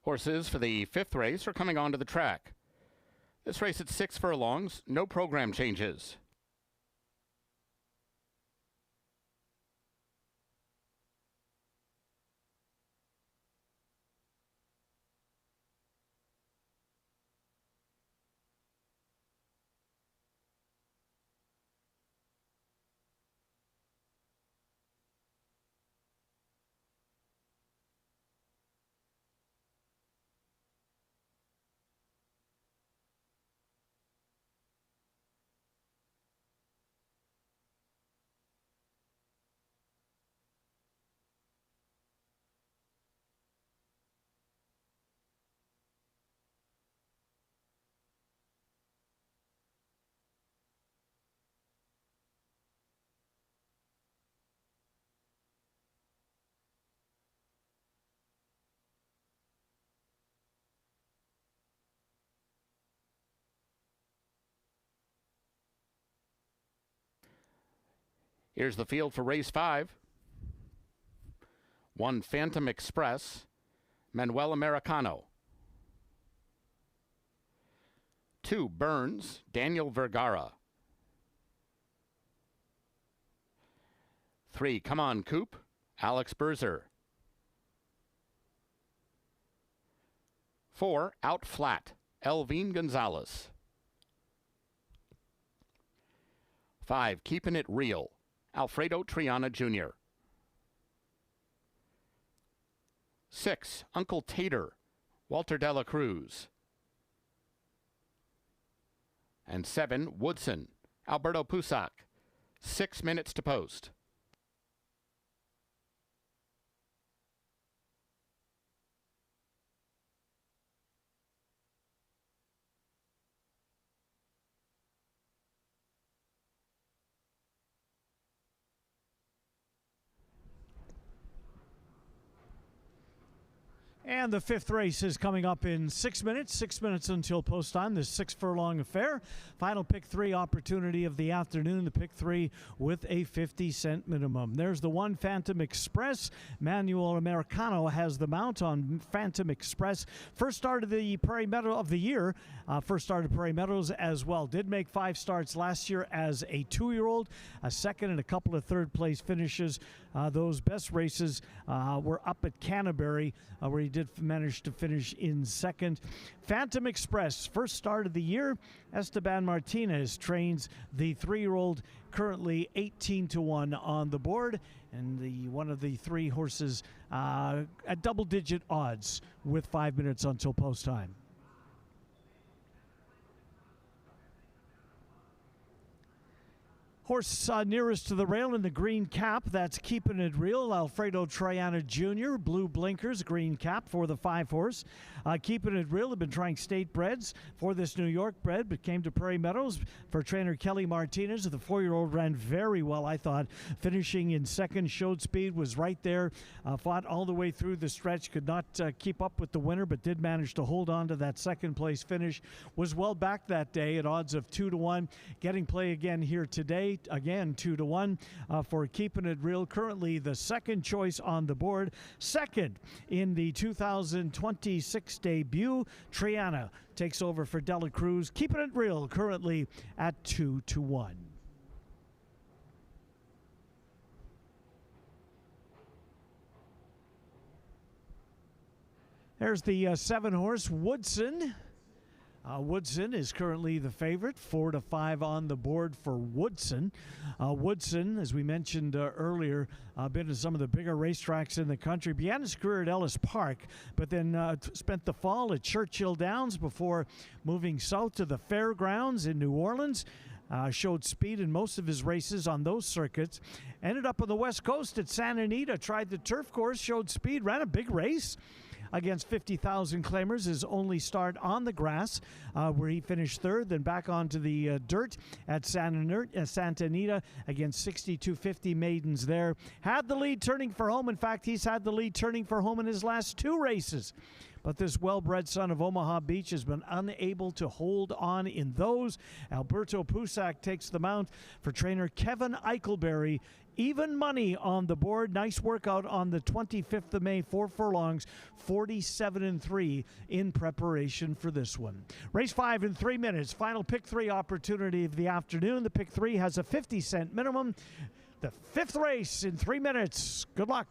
Horses for the 5th race are coming onto the track. This race at 6 furlongs, no program changes. Here's the field for race 5. 1 Phantom Express, Manuel Americano. 2 Burns, Daniel Vergara. 3 Come On Coop, Alex Berzer. 4 Out Flat, Elvine Gonzalez. 5 Keeping It Real, Alfredo Triana Jr. 6 Uncle Tater, Walter Dela Cruz. And 7 Woodson, Alberto Pusac. 6 minutes to post. And the 5th race is coming up in 6 minutes. 6 minutes until post time. This 6 furlong affair. Final pick 3 opportunity of the afternoon. The pick 3 with a 50-cent minimum. There's the 1 Phantom Express. Manuel Americano has the mount on Phantom Express. First start of the Prairie Meadows of the year. First start of Prairie Meadows as well. Did make 5 starts last year as a 2-year-old. A second and a couple of third-place finishes. Those best races were up at Canterbury, where he did manage to finish in second. Phantom Express, first start of the year. Esteban Martinez trains the 3-year-old, currently 18-1 on the board, and one of the 3 horses at double-digit odds with 5 minutes until post time. Horse nearest to the rail in the green cap, that's Keeping It Real, Alfredo Triana Jr., blue blinkers, green cap for the 5-horse. Keeping It Real had been trying state breds for this New York bred, but came to Prairie Meadows for trainer Kelly Martinez. The 4-year-old ran very well, I thought, finishing in second, showed speed, was right there, fought all the way through the stretch, could not keep up with the winner, but did manage to hold on to that second-place finish. Was well back that day at odds of 2-1, getting play again here today. Again, 2-1 for Keeping It Real. Currently the second choice on the board. Second in the 2026 debut, Triana takes over for Dela Cruz. Keeping It Real currently at 2-1. There's the 7-horse Woodson. Woodson is currently the favorite, 4-5 on the board for Woodson. Woodson, as we mentioned earlier, been to some of the bigger racetracks in the country. Began his career at Ellis Park, but then spent the fall at Churchill Downs before moving south to the Fairgrounds in New Orleans. Showed speed in most of his races on those circuits. Ended up on the West Coast at Santa Anita, tried the turf course, showed speed, ran a big race against 50,000 claimers, his only start on the grass, where he finished third, then back onto the dirt at Santa Anita against 6250 maidens there. Had the lead turning for home. In fact, he's had the lead turning for home in his last 2 races. But this well-bred son of Omaha Beach has been unable to hold on in those. Alberto Pusack takes the mount for trainer Kevin Eichelberry. Even money on the board. Nice workout on the 25th of May, 4 furlongs, 47-3 in preparation for this one. Race 5 in 3 minutes. Final pick 3 opportunity of the afternoon. The pick 3 has a 50-cent minimum. The 5th race in 3 minutes. Good luck.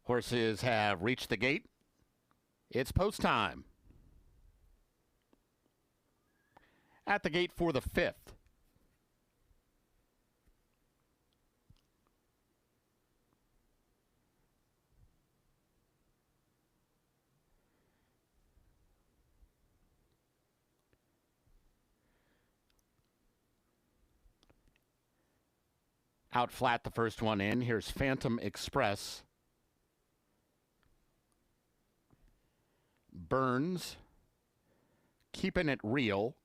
Horses have reached the gate. It's post time. At the gate for the 5th. Out flat, the first one in. Here's Phantom Express. Burns. Keeping it real.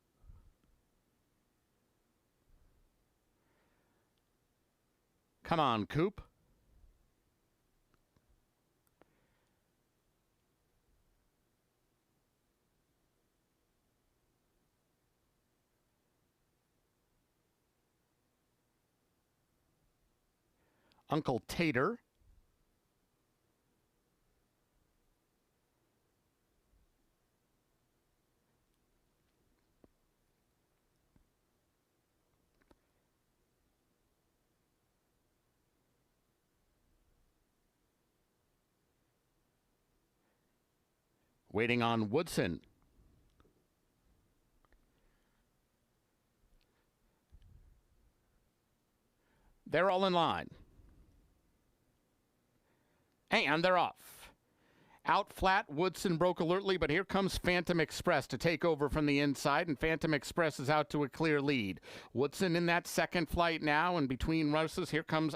Come on, Coop. Uncle Tater. Waiting on Woodson. They're all in line. And they're off. Out flat, Woodson broke alertly, but here comes Phantom Express to take over from the inside, and Phantom Express is out to a clear lead. Woodson in that second flight now, and between rushes, here comes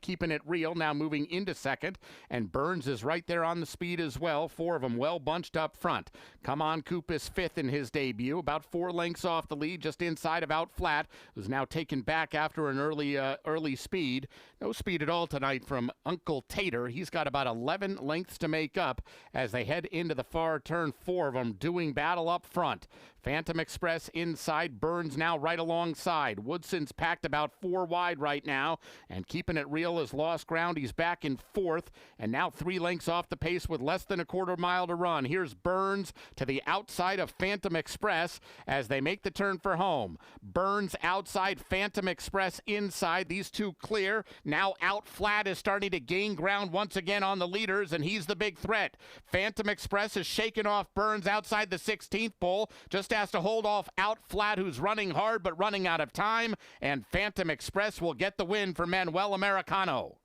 Keeping It Real, now moving into second, and Burns is right there on the speed as well. 4 of them well bunched up front. Come on, Coop is 5th in his debut, about 4 lengths off the lead, just inside of Out Flat, who's now taken back after an early speed. No speed at all tonight from Uncle Tater. He's got about 11 lengths to make up as they head into the far turn. 4 of them doing battle up front. Phantom Express inside, Burns now right alongside. Woodson's packed about 4 wide right now, and Keeping It Real has lost ground. He's back in 4th, and now 3 lengths off the pace with less than a quarter mile to run. Here's Burns to the outside of Phantom Express as they make the turn for home. Burns outside, Phantom Express inside. These two clear. Now Out Flat is starting to gain ground once again on the leaders, and he's the big threat. Phantom Express is shaking off Burns outside the 16th pole. Just has to hold off Out Flat, who's running hard but running out of time, and Phantom Express will get the win for Manuel Americano.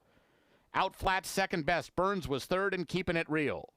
Out Flat second best. Burns was 3rd and Keeping It Real.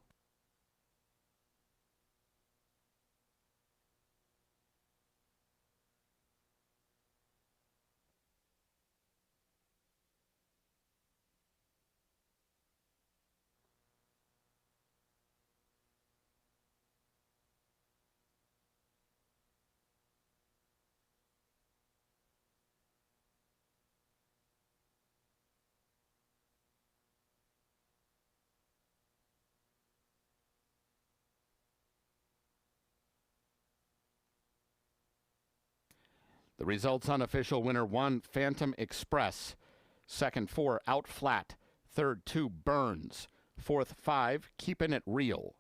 The results: unofficial winner 1, Phantom Express. Second 4, Out Flat. Third 2, Burns. Fourth 5, Keeping It Real.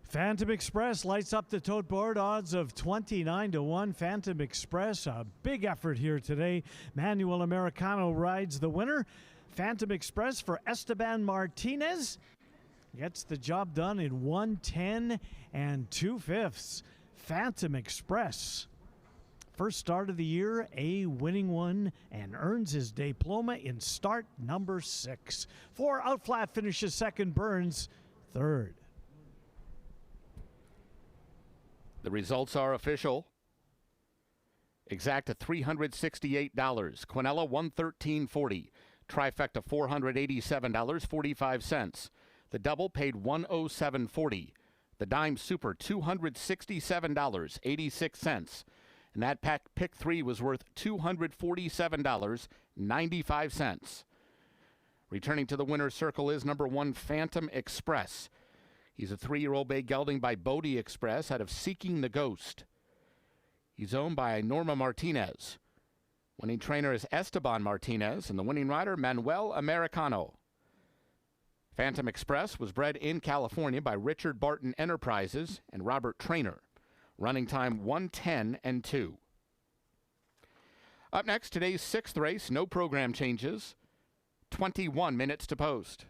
Phantom Express lights up the tote board, odds of 29-1. Phantom Express, a big effort here today. Manuel Americano rides the winner. Phantom Express for Esteban Martinez gets the job done in 1:10 and 2/5. Phantom Express, first start of the year, a winning one, and earns his diploma in start number 6. 4 Out Flat finishes second, Burns 3rd. The results are official. Exacta $368. Quinella $113.40. Trifecta $487.45. The double paid $107.40. The dime super $267.86. And that pick 3 was worth $247.95. Returning to the winner's circle is number 1, Phantom Express. He's a 3-year-old bay gelding by Bodie Express out of Seeking the Ghost. He's owned by Norma Martinez. Winning trainer is Esteban Martinez, and the winning rider, Manuel Americano. Phantom Express was bred in California by Richard Barton Enterprises and Robert Trainer. Running time 1:10 and 2. Up next, today's 6th race, no program changes. 21 minutes to post.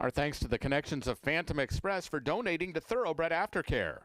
Our thanks to the connections of Phantom Express for donating to Thoroughbred Aftercare.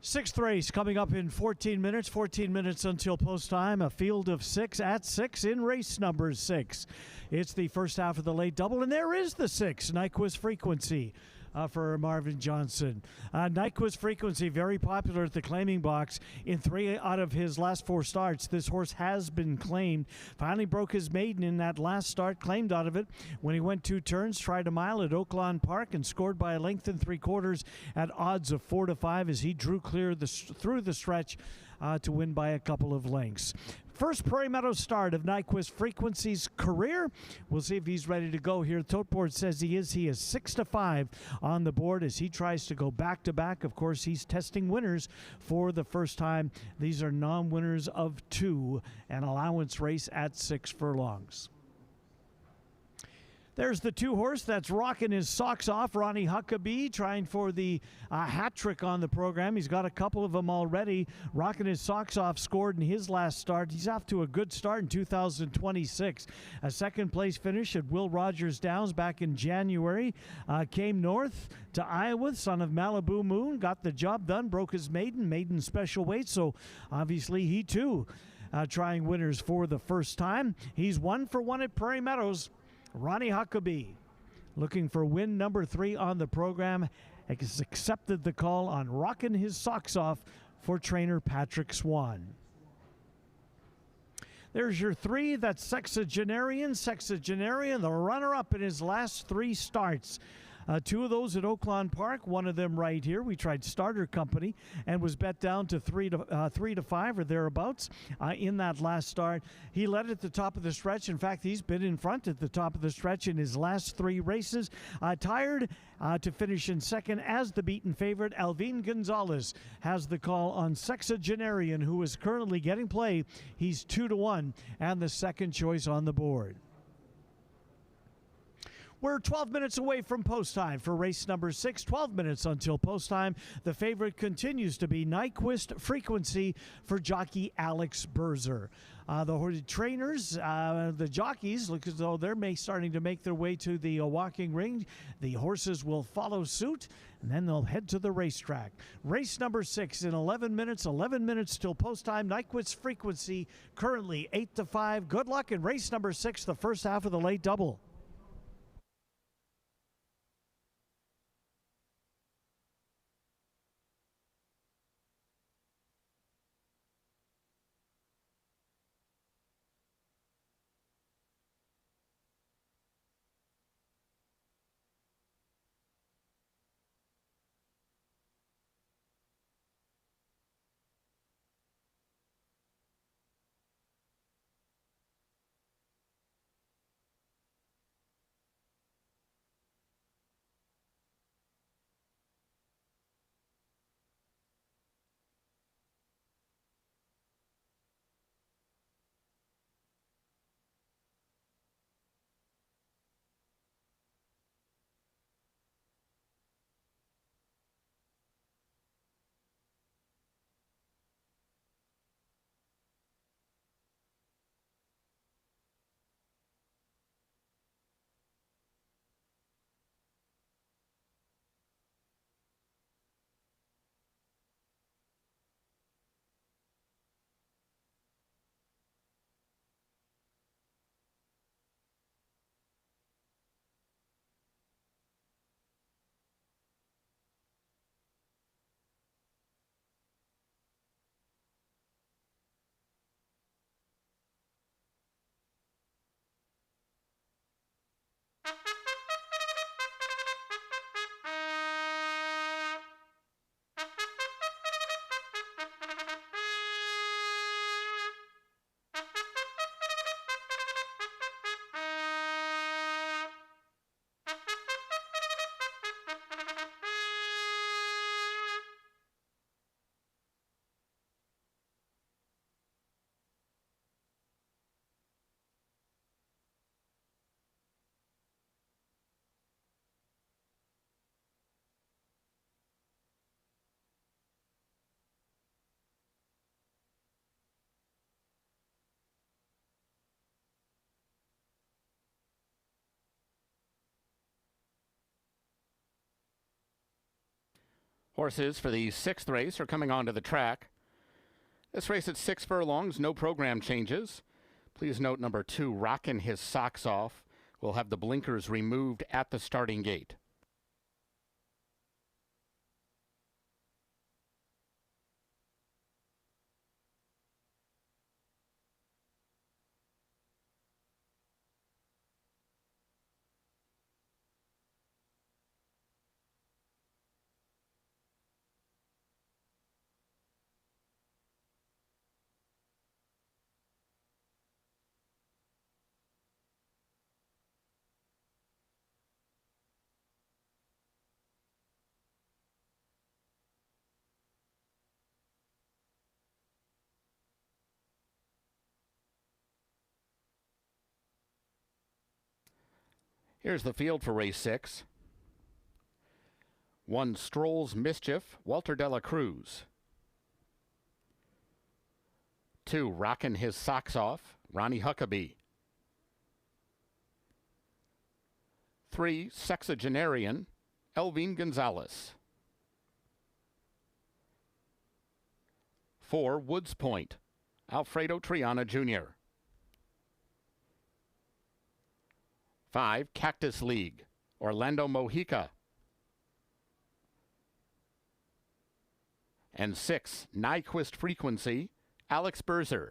Sixth race coming up in 14 minutes. 14 minutes until post time. A field of 6 at 6 in race number 6. It's the first half of the late double, and there is the 6, Nyquist Frequency. For Marvin Johnson. Nyquist Frequency, very popular at the claiming box. In 3 out of his last 4 starts, this horse has been claimed. Finally broke his maiden in that last start, claimed out of it when he went 2 turns, tried a mile at Oaklawn Park, and scored by a length and 3/4 at odds of 4-5 as he drew clear through the stretch to win by a couple of lengths. First Prairie Meadows start of Nyquist Frequency's career. We'll see if he's ready to go here. The tote board says he is. He is 6-5 on the board as he tries to go back-to-back. Of course, he's testing winners for the first time. These are non-winners of 2, an allowance race at 6 furlongs. There's the 2 horse that's rocking his socks off. Ronnie Huckabee trying for the hat trick on the program. He's got a couple of them already. Rocking his socks off, scored in his last start. He's off to a good start in 2026. A second place finish at Will Rogers Downs back in January. Came north to Iowa, son of Malibu Moon. Got the job done, broke his maiden special weight. So obviously he too trying winners for the first time. He's 1 for 1 at Prairie Meadows. Ronnie Huckabee, looking for win number 3 on the program, has accepted the call on rocking his socks off for trainer Patrick Swan. There's your 3. That's Sexagenarian. Sexagenarian, the runner-up in his last 3 starts. 2 of those at Oaklawn Park, one of them right here. We tried Starter Company and was bet down to 3-5 or thereabouts in that last start. He led at the top of the stretch. In fact, he's been in front at the top of the stretch in his last 3 races. Tired to finish in second as the beaten favorite. Alvin Gonzalez has the call on Sexagenarian, who is currently getting play. He's 2-1 and the second choice on the board. We're 12 minutes away from post time for race number 6. 12 minutes until post time. The favorite continues to be Nyquist Frequency for jockey Alex Berzer. The trainers, the jockeys, look as though they're starting to make their way to the walking ring. The horses will follow suit, and then they'll head to the racetrack. Race number 6 in 11 minutes. 11 minutes till post time. Nyquist Frequency currently 8-5. Good luck in race number 6, the first half of the late double. Horses for the 6th race are coming onto the track. This race at 6 furlongs, no program changes. Please note number 2, Rockin' His Socks Off, will have the blinkers removed at the starting gate. Here's the field for race 6. 1, Stroll's Mischief, Walter Dela Cruz. 2, Rockin' His Socks Off, Ronnie Huckabee. 3, Sexagenarian, Elvin Gonzalez. 4, Woods Point, Alfredo Triana Jr. 5, Cactus League, Orlando Mojica. And 6, Nyquist Frequency, Alex Berzer.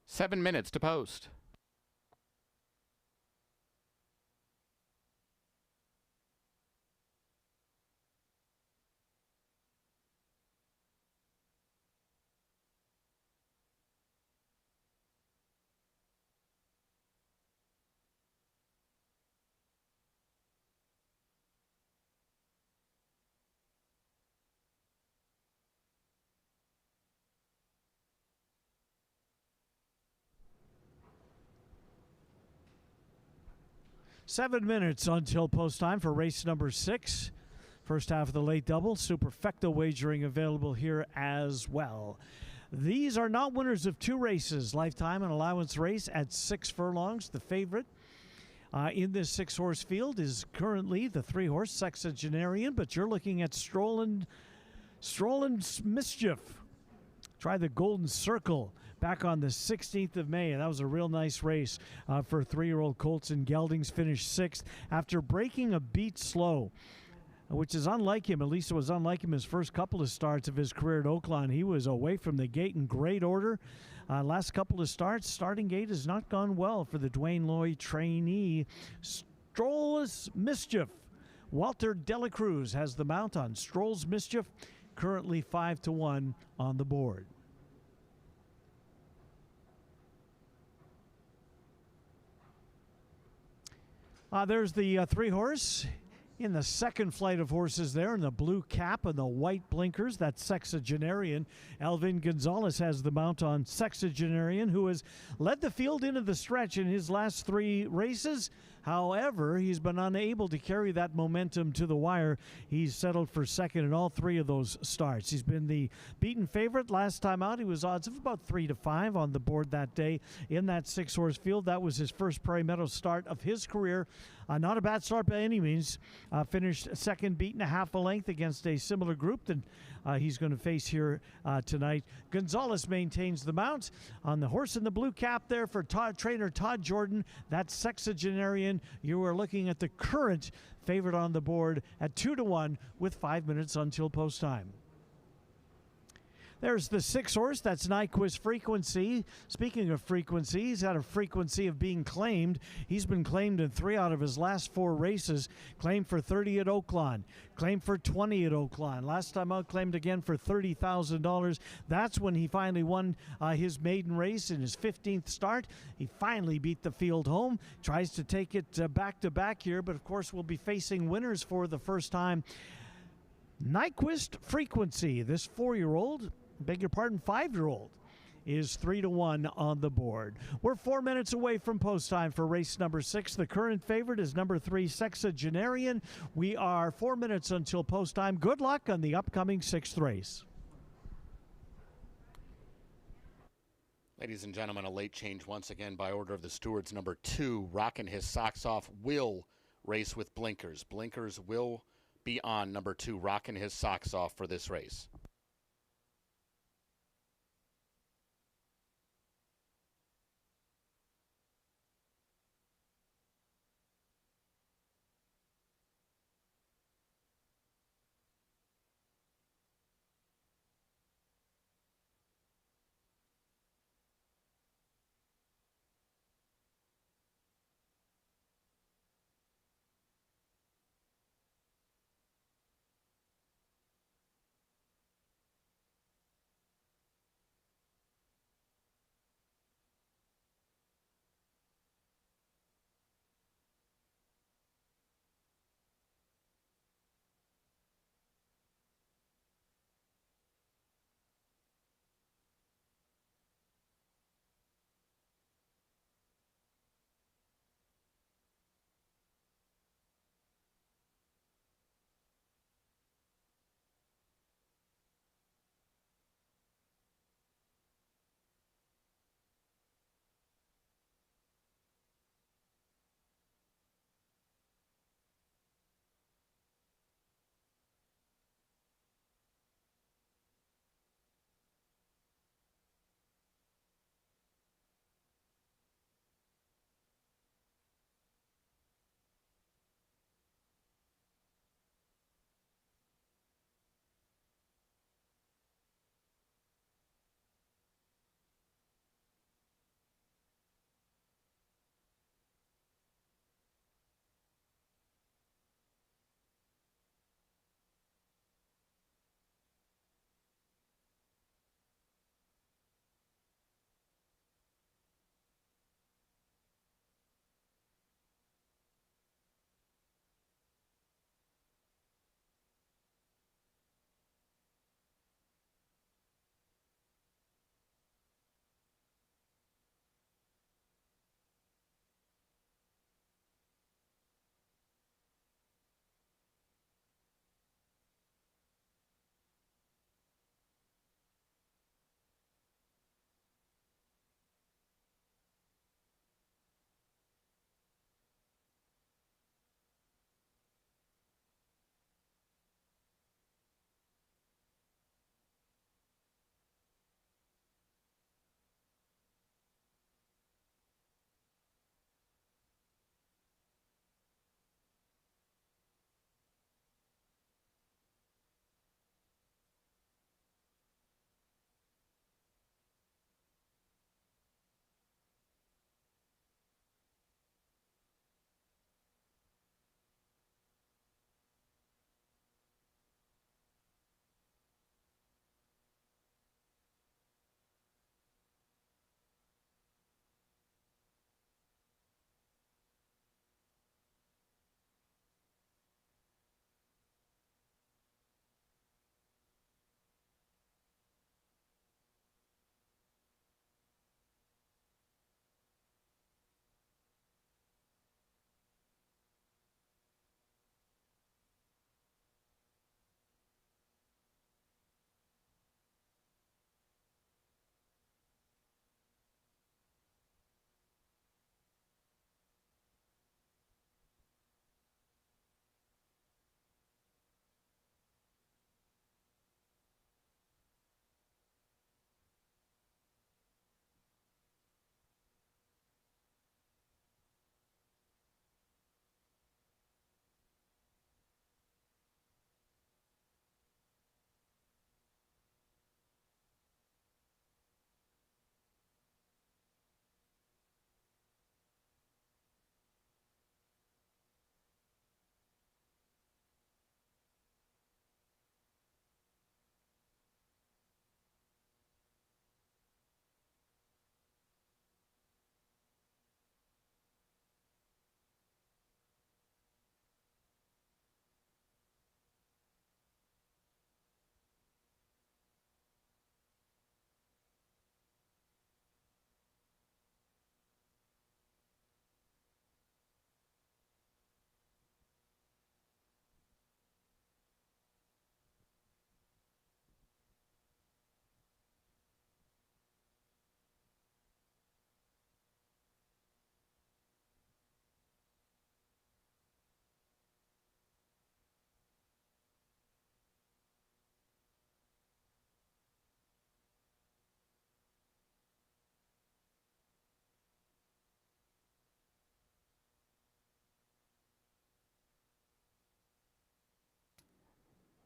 7 minutes to post. Seven minutes until post time for race number 6. First half of the late double. Superfecta wagering available here as well. These are not winners of 2 races. Lifetime and allowance race at 6 furlongs. The favorite in this 6-horse field is currently the 3-horse Sexagenarian, but you're looking at Strollin' Mischief. Try the Golden Circle back on the 16th of May, and that was a real nice race for 3-year-old Colton Geldings. Finished 6th after breaking a beat slow, which is unlike him. At least it was unlike him his first couple of starts of his career at Oakland. He was away from the gate in great order. Last couple of starts, starting gate has not gone well for the Dwayne Lloyd trainee. Stroll's Mischief. Walter Dela Cruz has the mount on Stroll's Mischief, currently 5-1 on the board. There's the 3-horse in the second flight of horses there in the blue cap and the white blinkers. That's Sexagenarian. Elvin Gonzalez has the mount on Sexagenarian, who has led the field into the stretch in his last 3 races. However, he's been unable to carry that momentum to the wire. He's settled for second in all 3 of those starts. He's been the beaten favorite. Last time out, he was odds of about 3-5 on the board that day in that 6-horse field. That was his first Prairie Meadows start of his career. Not a bad start by any means. Finished second, beaten a half a length against a similar group that he's going to face here tonight. Gonzalez maintains the mount on the horse in the blue cap there for trainer Todd Jordan. That's Sexagenarian. You are looking at the current favorite on the board at 2-1 with 5 minutes until post time. There's the 6-horse. That's Nyquist Frequency. Speaking of frequency, he's had a frequency of being claimed. He's been claimed in 3 out of his last 4 races. Claimed for 30 at Oakland. Claimed for 20 at Oakland. Last time out, claimed again for $30,000. That's when he finally won his maiden race in his 15th start. He finally beat the field home. Tries to take it back-to-back here, but of course we'll be facing winners for the first time. Nyquist Frequency, this 4-year-old, beg your pardon, 5-year-old, is 3-1 on the board. We're 4 minutes away from post time for race number 6. The current favorite is number 3, Sexagenarian. We are 4 minutes until post time. Good luck on the upcoming 6th race. Ladies and gentlemen, a late change once again by order of the stewards. Number 2, Rockin' His Socks Off, will race with blinkers. Blinkers will be on number 2, rocking his socks off for this race.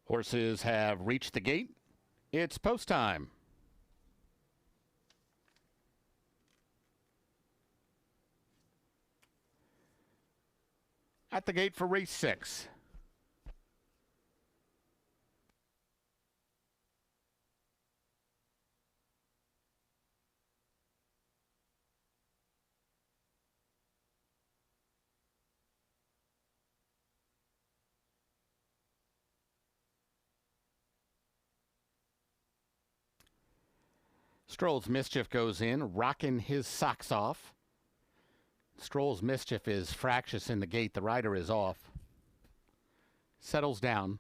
Horses have reached the gate. It's post time. At the gate for race 6. Stroll's Mischief goes in, rocking his socks off. Stroll's Mischief is fractious in the gate. The rider is off. Settles down.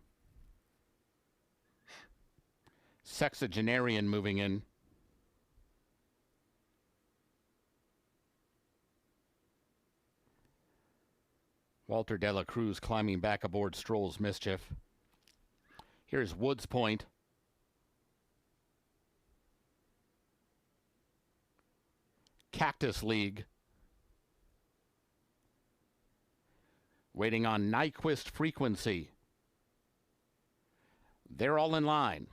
Sexagenarian moving in. Walter De La Cruz climbing back aboard Stroll's Mischief. Here's Woods Point. Cactus League. Waiting on Nyquist Frequency. They're all in line.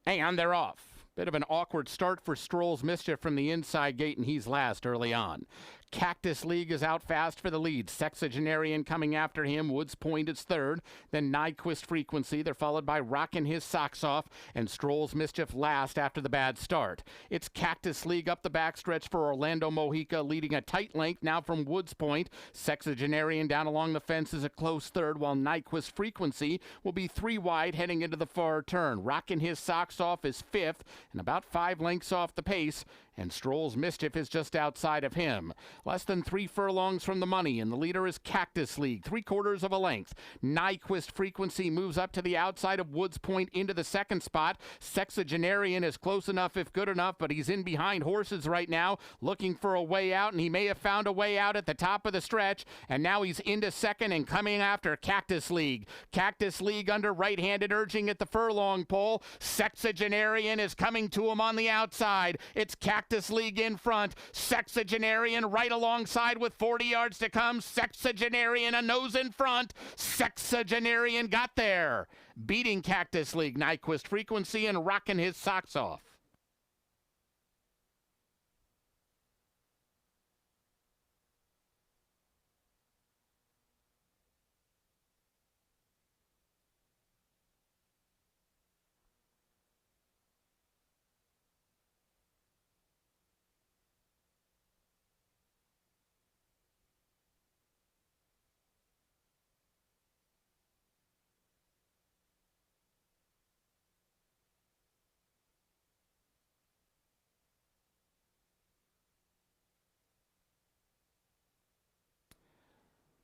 And they're off. Bit of an awkward start for Stroll's Mischief from the inside gate, and he's last early on. Cactus League is out fast for the lead. Sexagenarian coming after him. Woods Point is third. Then Nyquist Frequency. They're followed by Rockin' His Socks Off. And Stroll's Mischief last after the bad start. It's Cactus League up the backstretch for Orlando Mojica, leading a tight length now from Woods Point. Sexagenarian down along the fence is a close third, while Nyquist Frequency will be 3 wide heading into the far turn. Rockin' His Socks Off is 5th and about 5 lengths off the pace. And Stroll's Mischief is just outside of him. Less than 3 furlongs from the money, and the leader is Cactus League, 3/4 of a length. Nyquist Frequency moves up to the outside of Woods Point into the second spot. Sexagenarian is close enough, if good enough, but he's in behind horses right now, looking for a way out, and he may have found a way out at the top of the stretch, and now he's into second and coming after Cactus League. Cactus League under right-handed urging at the furlong pole. Sexagenarian is coming to him on the outside. It's Cactus League in front. Sexagenarian right alongside with 40 yards to come. Sexagenarian a nose in front. Sexagenarian got there, beating Cactus League, Nyquist Frequency, and Rockin' His Socks Off.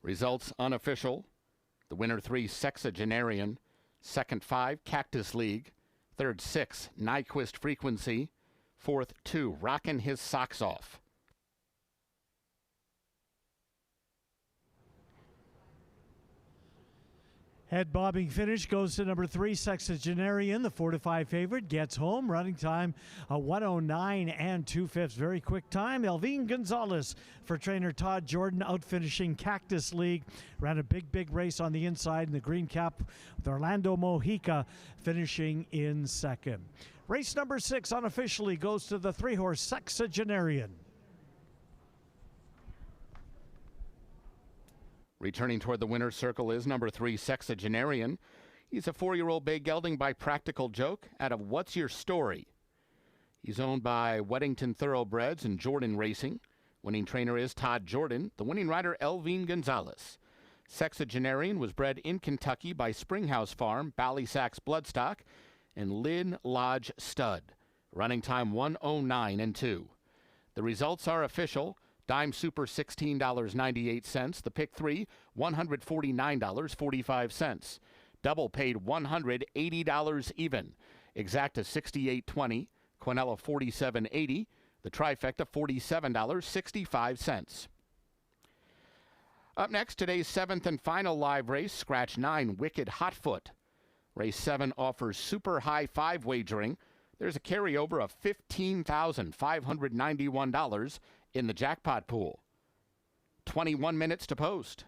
Results unofficial. The winner 3, Sexagenarian. Second 5, Cactus League. Third 6, Nyquist Frequency. Fourth 2, Rockin' His Socks Off. Head bobbing finish goes to number 3, Sexagenarian, the 4-5 favorite, gets home. Running time, 1:09 and 2/5. Very quick time. Elvin Gonzalez for trainer Todd Jordan, out finishing Cactus League. Ran a big race on the inside in the green cap with Orlando Mojica finishing in second. Race number 6 unofficially goes to the 3-horse Sexagenarian. Returning toward the winner's circle is number 3, Sexagenarian. He's a 4-year-old bay gelding by Practical Joke out of What's Your Story. He's owned by Weddington Thoroughbreds and Jordan Racing. Winning trainer is Todd Jordan. The winning rider, Elvin Gonzalez. Sexagenarian was bred in Kentucky by Springhouse Farm, Ballysacks Bloodstock, and Lynn Lodge Stud. Running time 1:09 and 2. The results are official. Dime Super $16.98. The pick 3, $149.45. Double paid $180 even. Exacta $68.20. Quinella $47.80. The trifecta $47.65. Up next, today's 7th and final live race, Scratch 9, Wicked Hotfoot. Race 7 offers super high 5 wagering. There's a carryover of $15,591 in the jackpot pool. 21 minutes to post.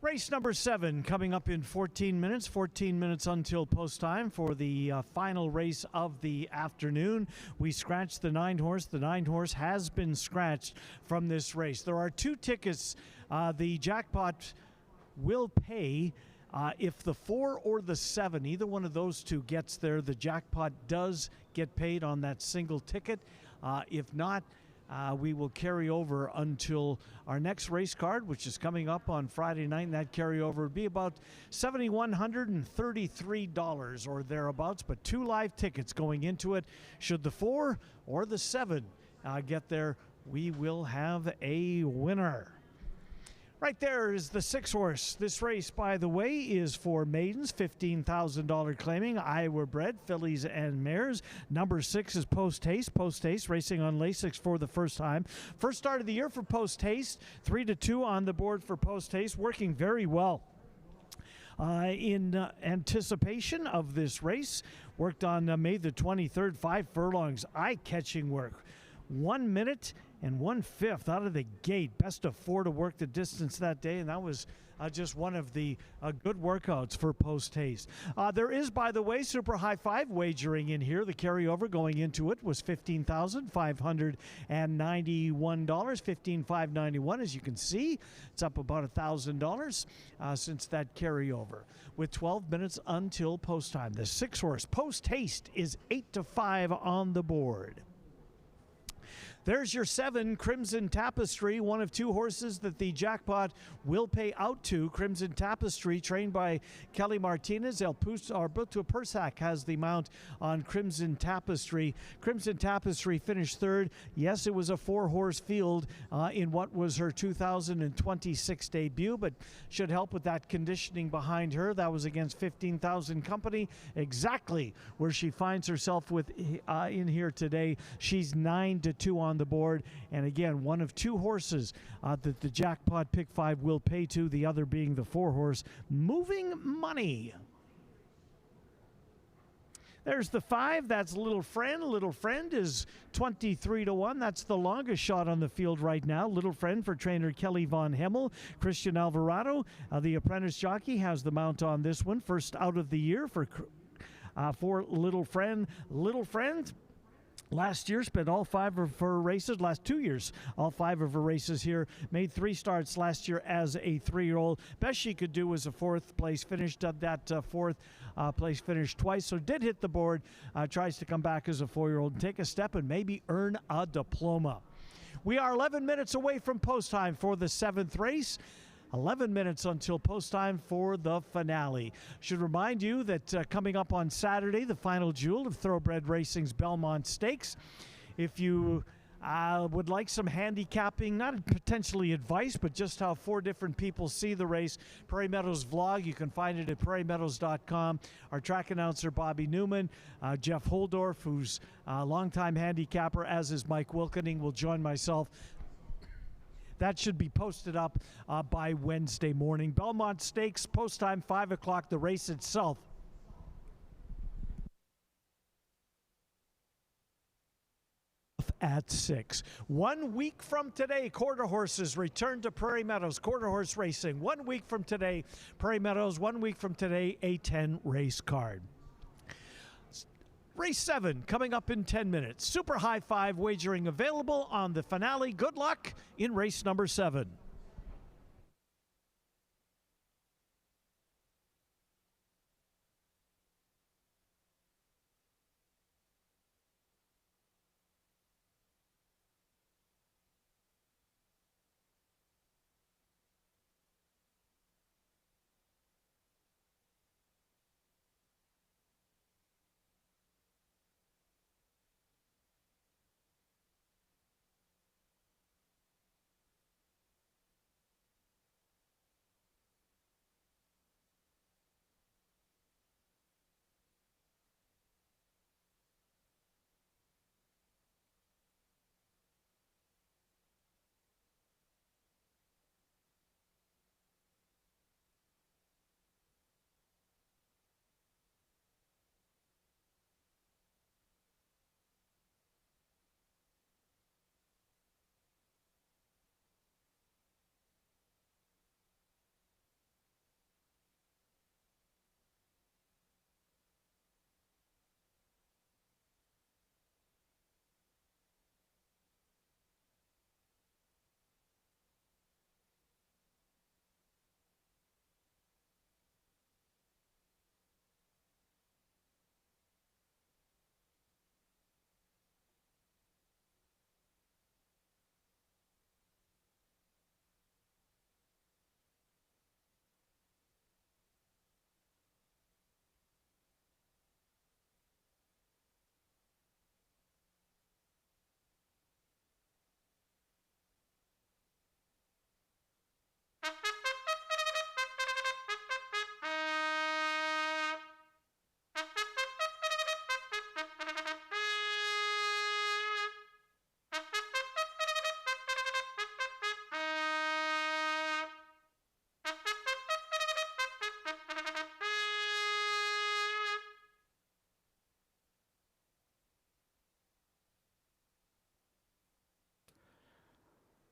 Race number 7 coming up in 14 minutes. 14 minutes until post time for the final race of the afternoon. We scratched the 9-horse. The 9-horse has been scratched from this race. There are 2 tickets. The jackpot will pay if the 4 or the 7, either one of those 2 gets there. The jackpot does get paid on that single ticket. If not, we will carry over until our next race card, which is coming up on Friday night. And that carryover would be about $7,133 or thereabouts, but 2 live tickets going into it. Should the 4 or the 7 get there, we will have a winner. Right there is the 6-horse. This race, by the way, is for maidens, $15,000 claiming, Iowa bred, fillies and mares. Number 6 is Post Haste. Post Haste racing on Lasix for the first time. First start of the year for Post Haste. 3-2 on the board for Post Haste, working very well. In anticipation of this race, worked on May the 23rd, 5 furlongs, eye-catching work. 1 minute and 1/5 out of the gate. Best of 4 to work the distance that day, and that was just one of the good workouts for Post Haste. There is, by the way, super high 5 wagering in here. The carryover going into it was $15,591, $15,591. As you can see, it's up about $1,000 since that carryover. With 12 minutes until post time, the 6-horse Post Haste is 8-5 on the board. There's your 7, Crimson Tapestry, one of 2 horses that the jackpot will pay out to. Crimson Tapestry, trained by Kelly Martinez. Alberto Persac has the mount on Crimson Tapestry. Crimson Tapestry finished 3rd. Yes, it was a 4-horse field in what was her 2026 debut, but should help with that conditioning behind her. That was against 15,000 Company, exactly where she finds herself with in here today. She's 9-2 on the board, and again, one of 2 horses that the jackpot pick 5 will pay to, the other being the 4-horse Moving Money. There's the 5. That's Little Friend. Little Friend is 23-1. That's the longest shot on the field right now. Little Friend for trainer Kelly Von Hemmel. Christian Alvarado, the apprentice jockey, has the mount on this one. First out of the year for Little Friend. Little Friend, last year, spent all 5 of her races, last 2 years, all 5 of her races here. Made 3 starts last year as a 3-year-old. Best she could do was a 4th place finish. Did that 4th place finish twice, so did hit the board. Tries to come back as a 4-year-old and take a step and maybe earn a diploma. We are 11 minutes away from post time for the 7th race. 11 minutes until post time for the finale. Should remind you that coming up on Saturday, the final jewel of Thoroughbred Racing's Belmont Stakes. If you would like some handicapping, not potentially advice, but just how 4 different people see the race, Prairie Meadows vlog, you can find it at prairiemeadows.com. Our track announcer, Bobby Newman, Jeff Holdorf, who's a longtime handicapper, as is Mike Wilkening, will join myself. That should be posted up by Wednesday morning. Belmont Stakes, post time 5 o'clock, the race itself. At 6. 1 week from today, quarter horses return to Prairie Meadows. Quarter horse racing. 1 week from today, Prairie Meadows. 1 week from today, a 10 race card. Race 7 coming up in 10 minutes. Super high 5 wagering available on the finale. Good luck in race number 7.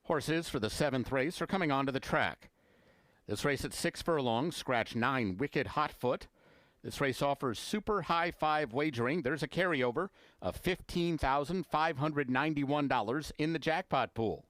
Horses for the 7th race are coming onto the track. This race at 6 furlongs, scratch 9, Wicked Hotfoot. This race offers super high five wagering. There's a carryover of $15,591 in the jackpot pool.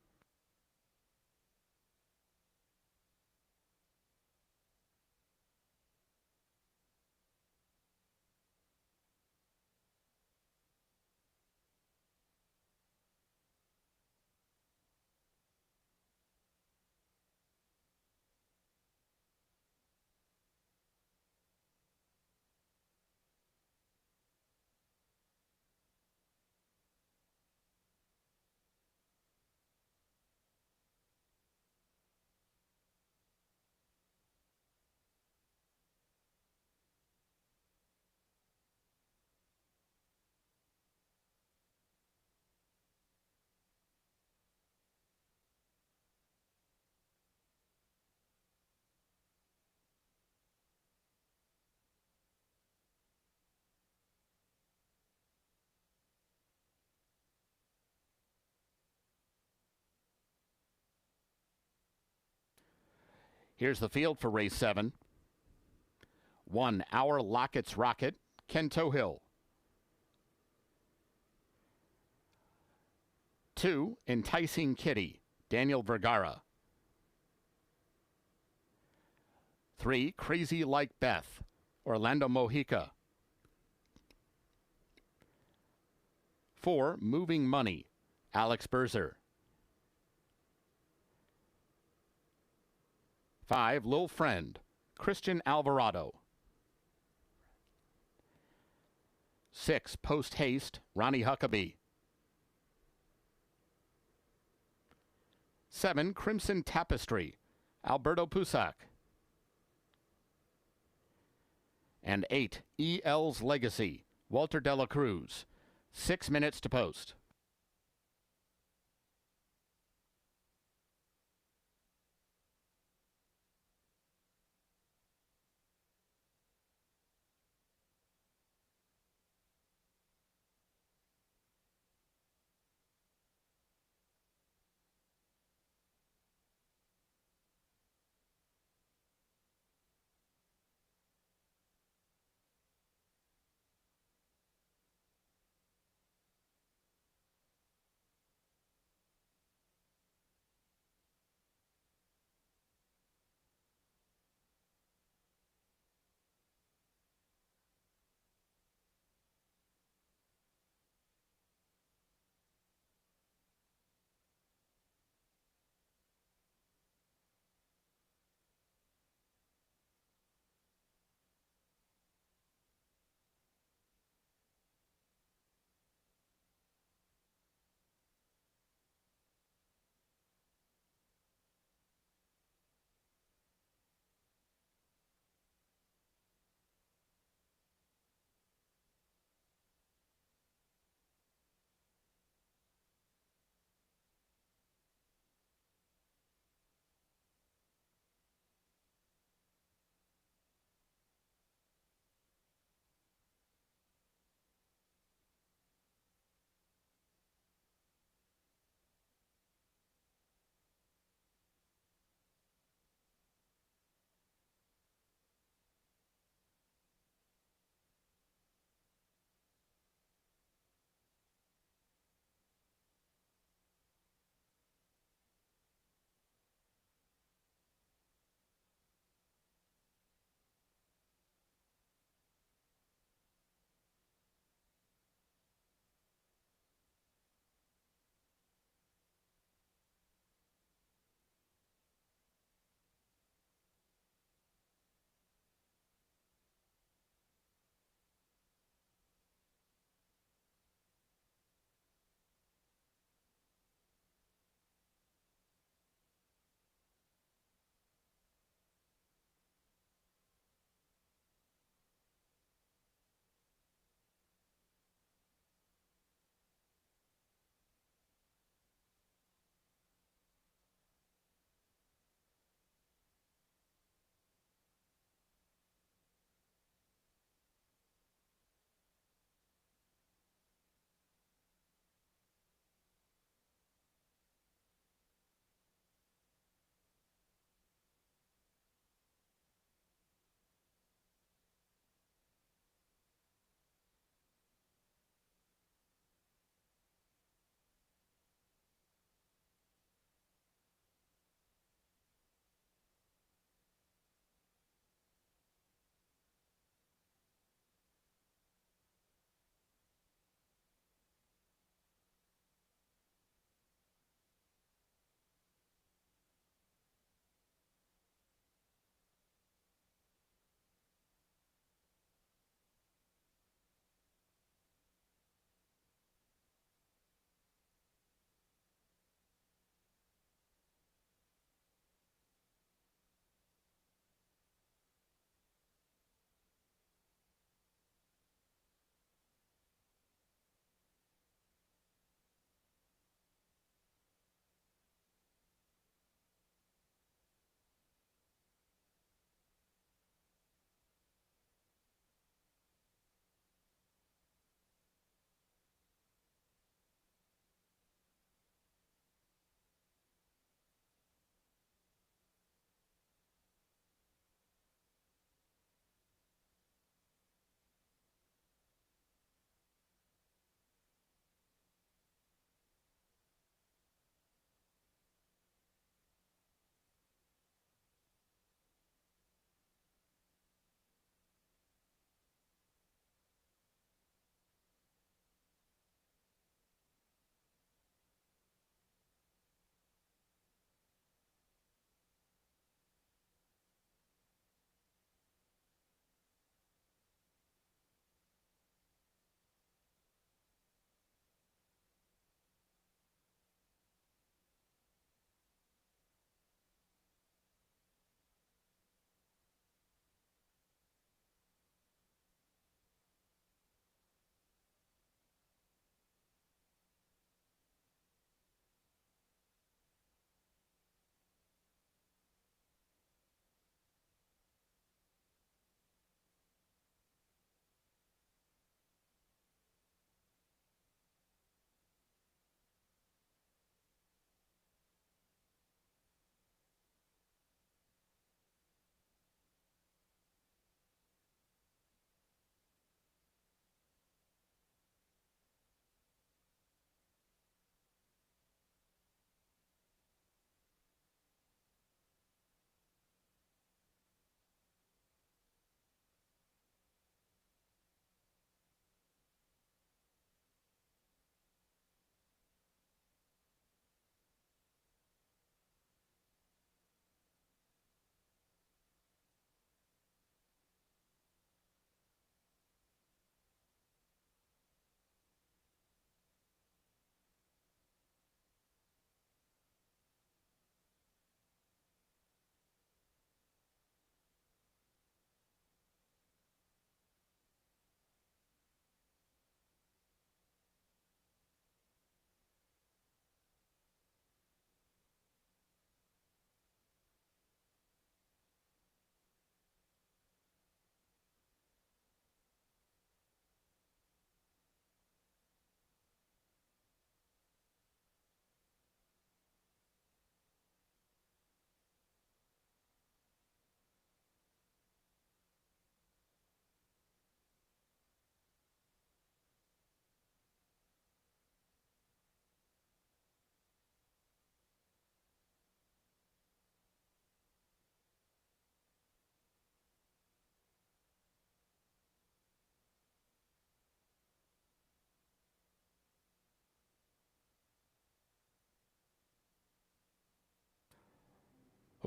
Here's the field for race 7. 1, Our Locket's Rocket, Ken Tohill. 2, Enticing Kitty, Daniel Vergara. 3, Crazy Like Beth, Orlando Mojica. 4, Moving Money, Alex Berzer. 5, Lil Friend, Christian Alvarado. 6, Post Haste, Ronnie Huckabee. 7, Crimson Tapestry, Alberto Pusac. And 8, E.L.'s Legacy, Walter de la Cruz. 6 minutes to post.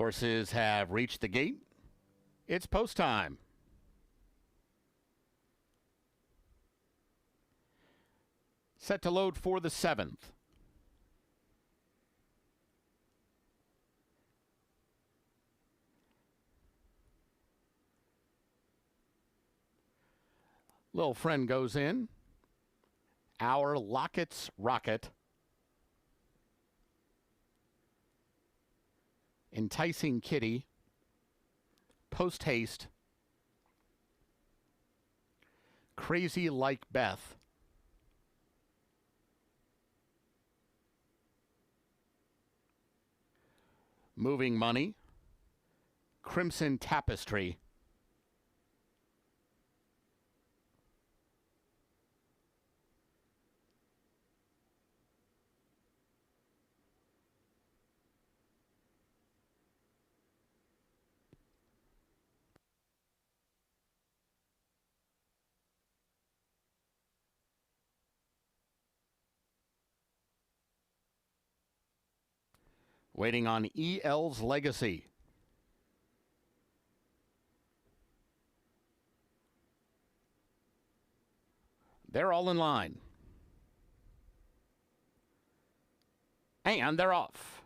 Horses have reached the gate. It's post time. Set to load for the 7th. Little friend goes in. Our Lockets Rocket. Enticing Kitty. Post Haste. Crazy Like Beth. Moving Money. Crimson Tapestry. Waiting on EL's Legacy. They're all in line. And they're off.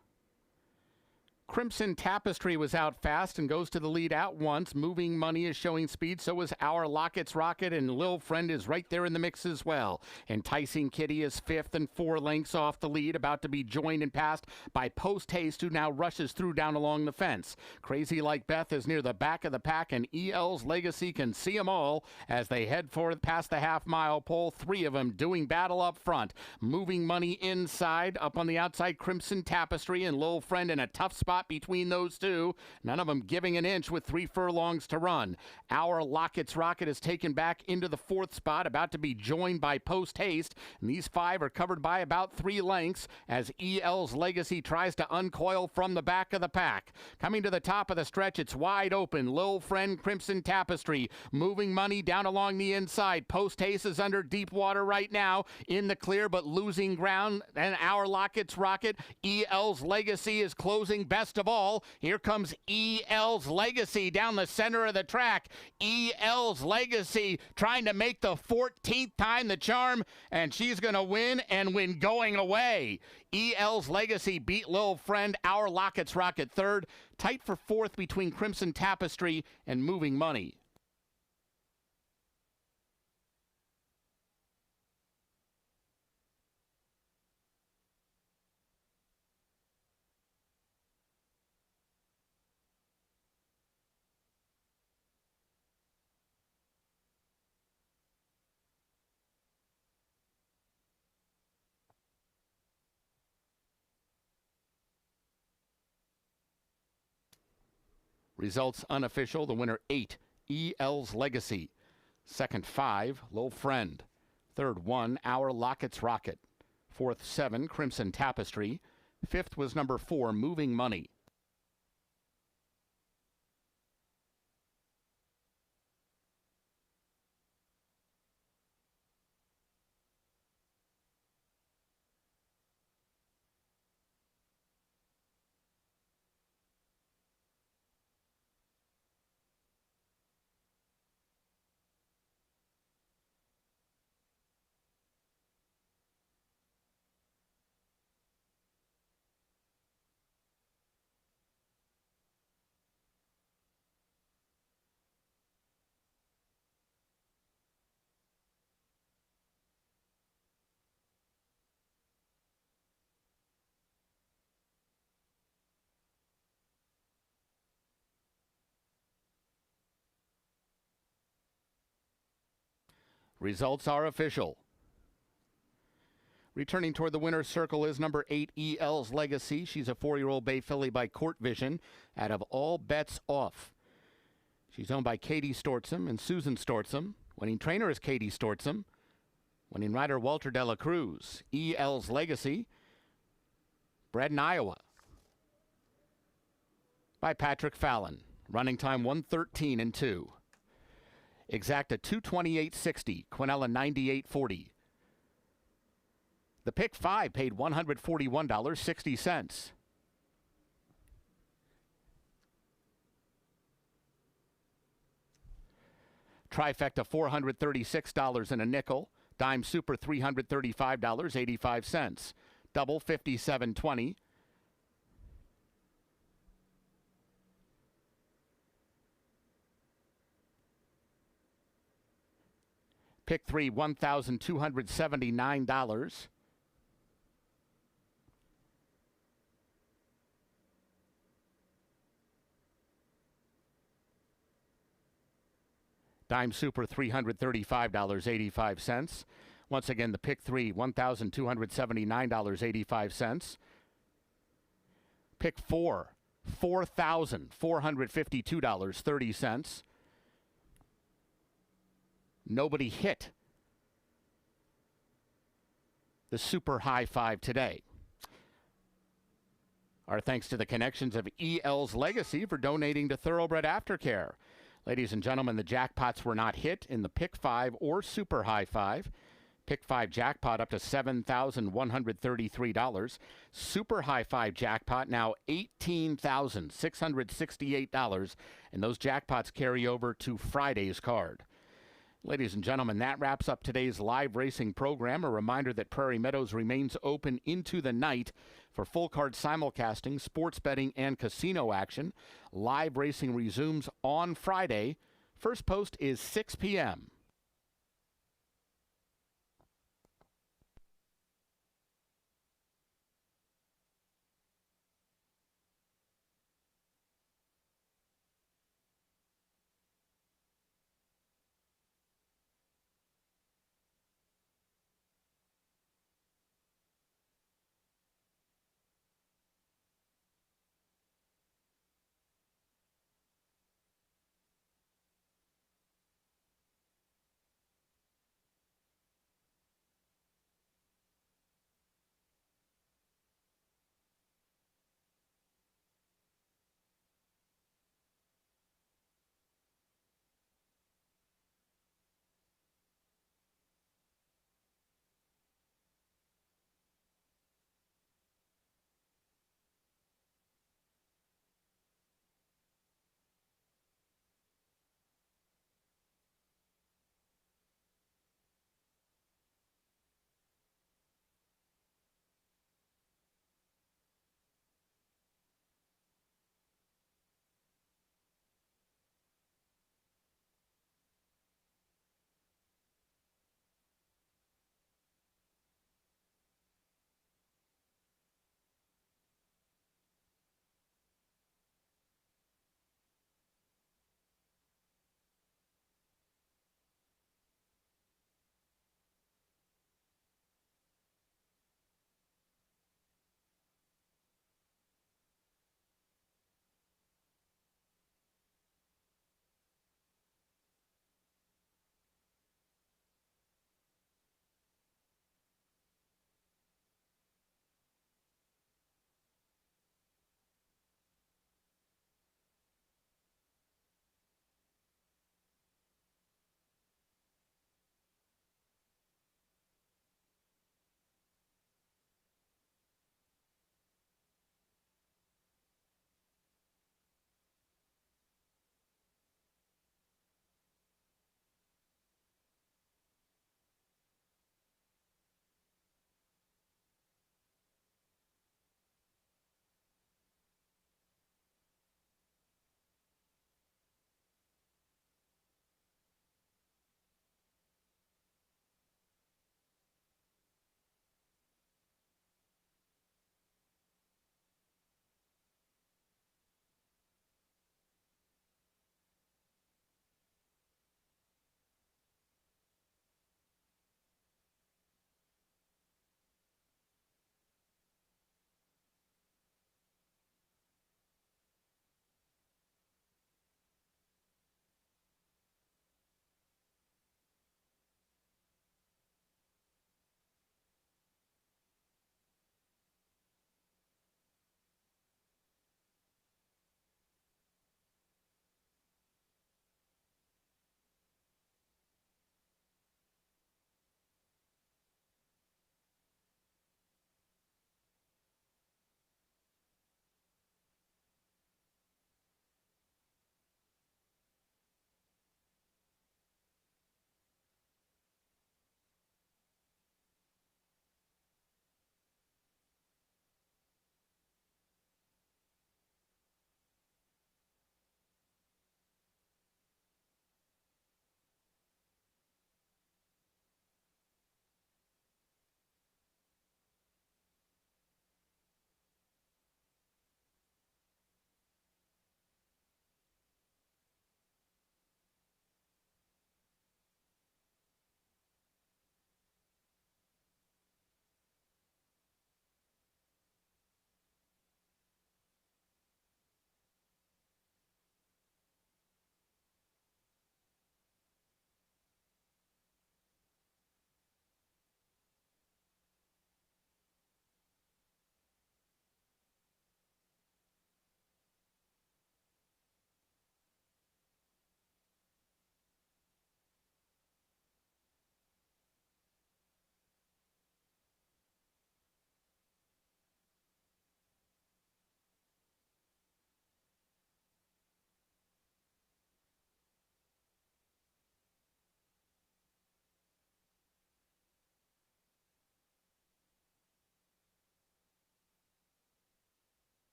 Crimson Tapestry was out fast and goes to the lead out once. Moving Money is showing speed. So is Our Lockets Rocket, and Lil Friend is right there in the mix as well. Enticing Kitty is 5th and 4 lengths off the lead, about to be joined and passed by Post Haste, who now rushes through down along the fence. Crazy Like Beth is near the back of the pack, and EL's Legacy can see them all as they head for past the half-mile pole. 3 of them doing battle up front. Moving Money inside, up on the outside, Crimson Tapestry and Lil Friend in a tough spot between those two. None of them giving an inch with 3 furlongs to run. Our Lockets Rocket is taken back into the 4th spot, about to be joined by Post Haste. And these 5 are covered by about 3 lengths as EL's Legacy tries to uncoil from the back of the pack. Coming to the top of the stretch, it's wide open. Lil Friend, Crimson Tapestry. Moving Money down along the inside. Post Haste is under deep water right now, in the clear but losing ground. And Our Lockets Rocket, EL's Legacy is closing best of all. Here comes EL's Legacy down the center of the track. EL's Legacy trying to make the 14th time the charm, and she's going to win and win going away. EL's Legacy beat Lil Friend. Our Lockets Rocket 3rd. Tight for 4th between Crimson Tapestry and Moving Money. Results unofficial. The winner 8, EL's Legacy. 2nd 5, Lil Friend. 3rd 1, Our Lockets Rocket. 4th 7, Crimson Tapestry. 5th was number 4, Moving Money. Results are official. Returning toward the winner's circle is number 8, EL's Legacy. She's a 4-year-old bay filly by Court Vision out of All Bets Off. She's owned by Katie Stortzum and Susan Stortzum. Winning trainer is Katie Stortzum. Winning rider Walter De La Cruz. EL's Legacy, bred in Iowa by Patrick Fallon. Running time 1:13 and 2. Exacta 228.60. Quinella 98.40. The pick 5 paid $141.60. Trifecta, $436 and a nickel. Dime Super, $335.85. Double, $57.20. Pick 3, $1,279. Dime Super, $335.85. Once again, the pick 3, $1,279.85. Pick 4, $4,452.30. Nobody hit the Super High Five today. Our thanks to the connections of EL's Legacy for donating to Thoroughbred Aftercare. Ladies and gentlemen, the jackpots were not hit in the Pick 5 or Super High Five. Pick 5 jackpot up to $7,133. Super High Five jackpot now $18,668. And those jackpots carry over to Friday's card. Ladies and gentlemen, that wraps up today's live racing program. A reminder that Prairie Meadows remains open into the night for full card simulcasting, sports betting, and casino action. Live racing resumes on Friday. First post is 6 p.m.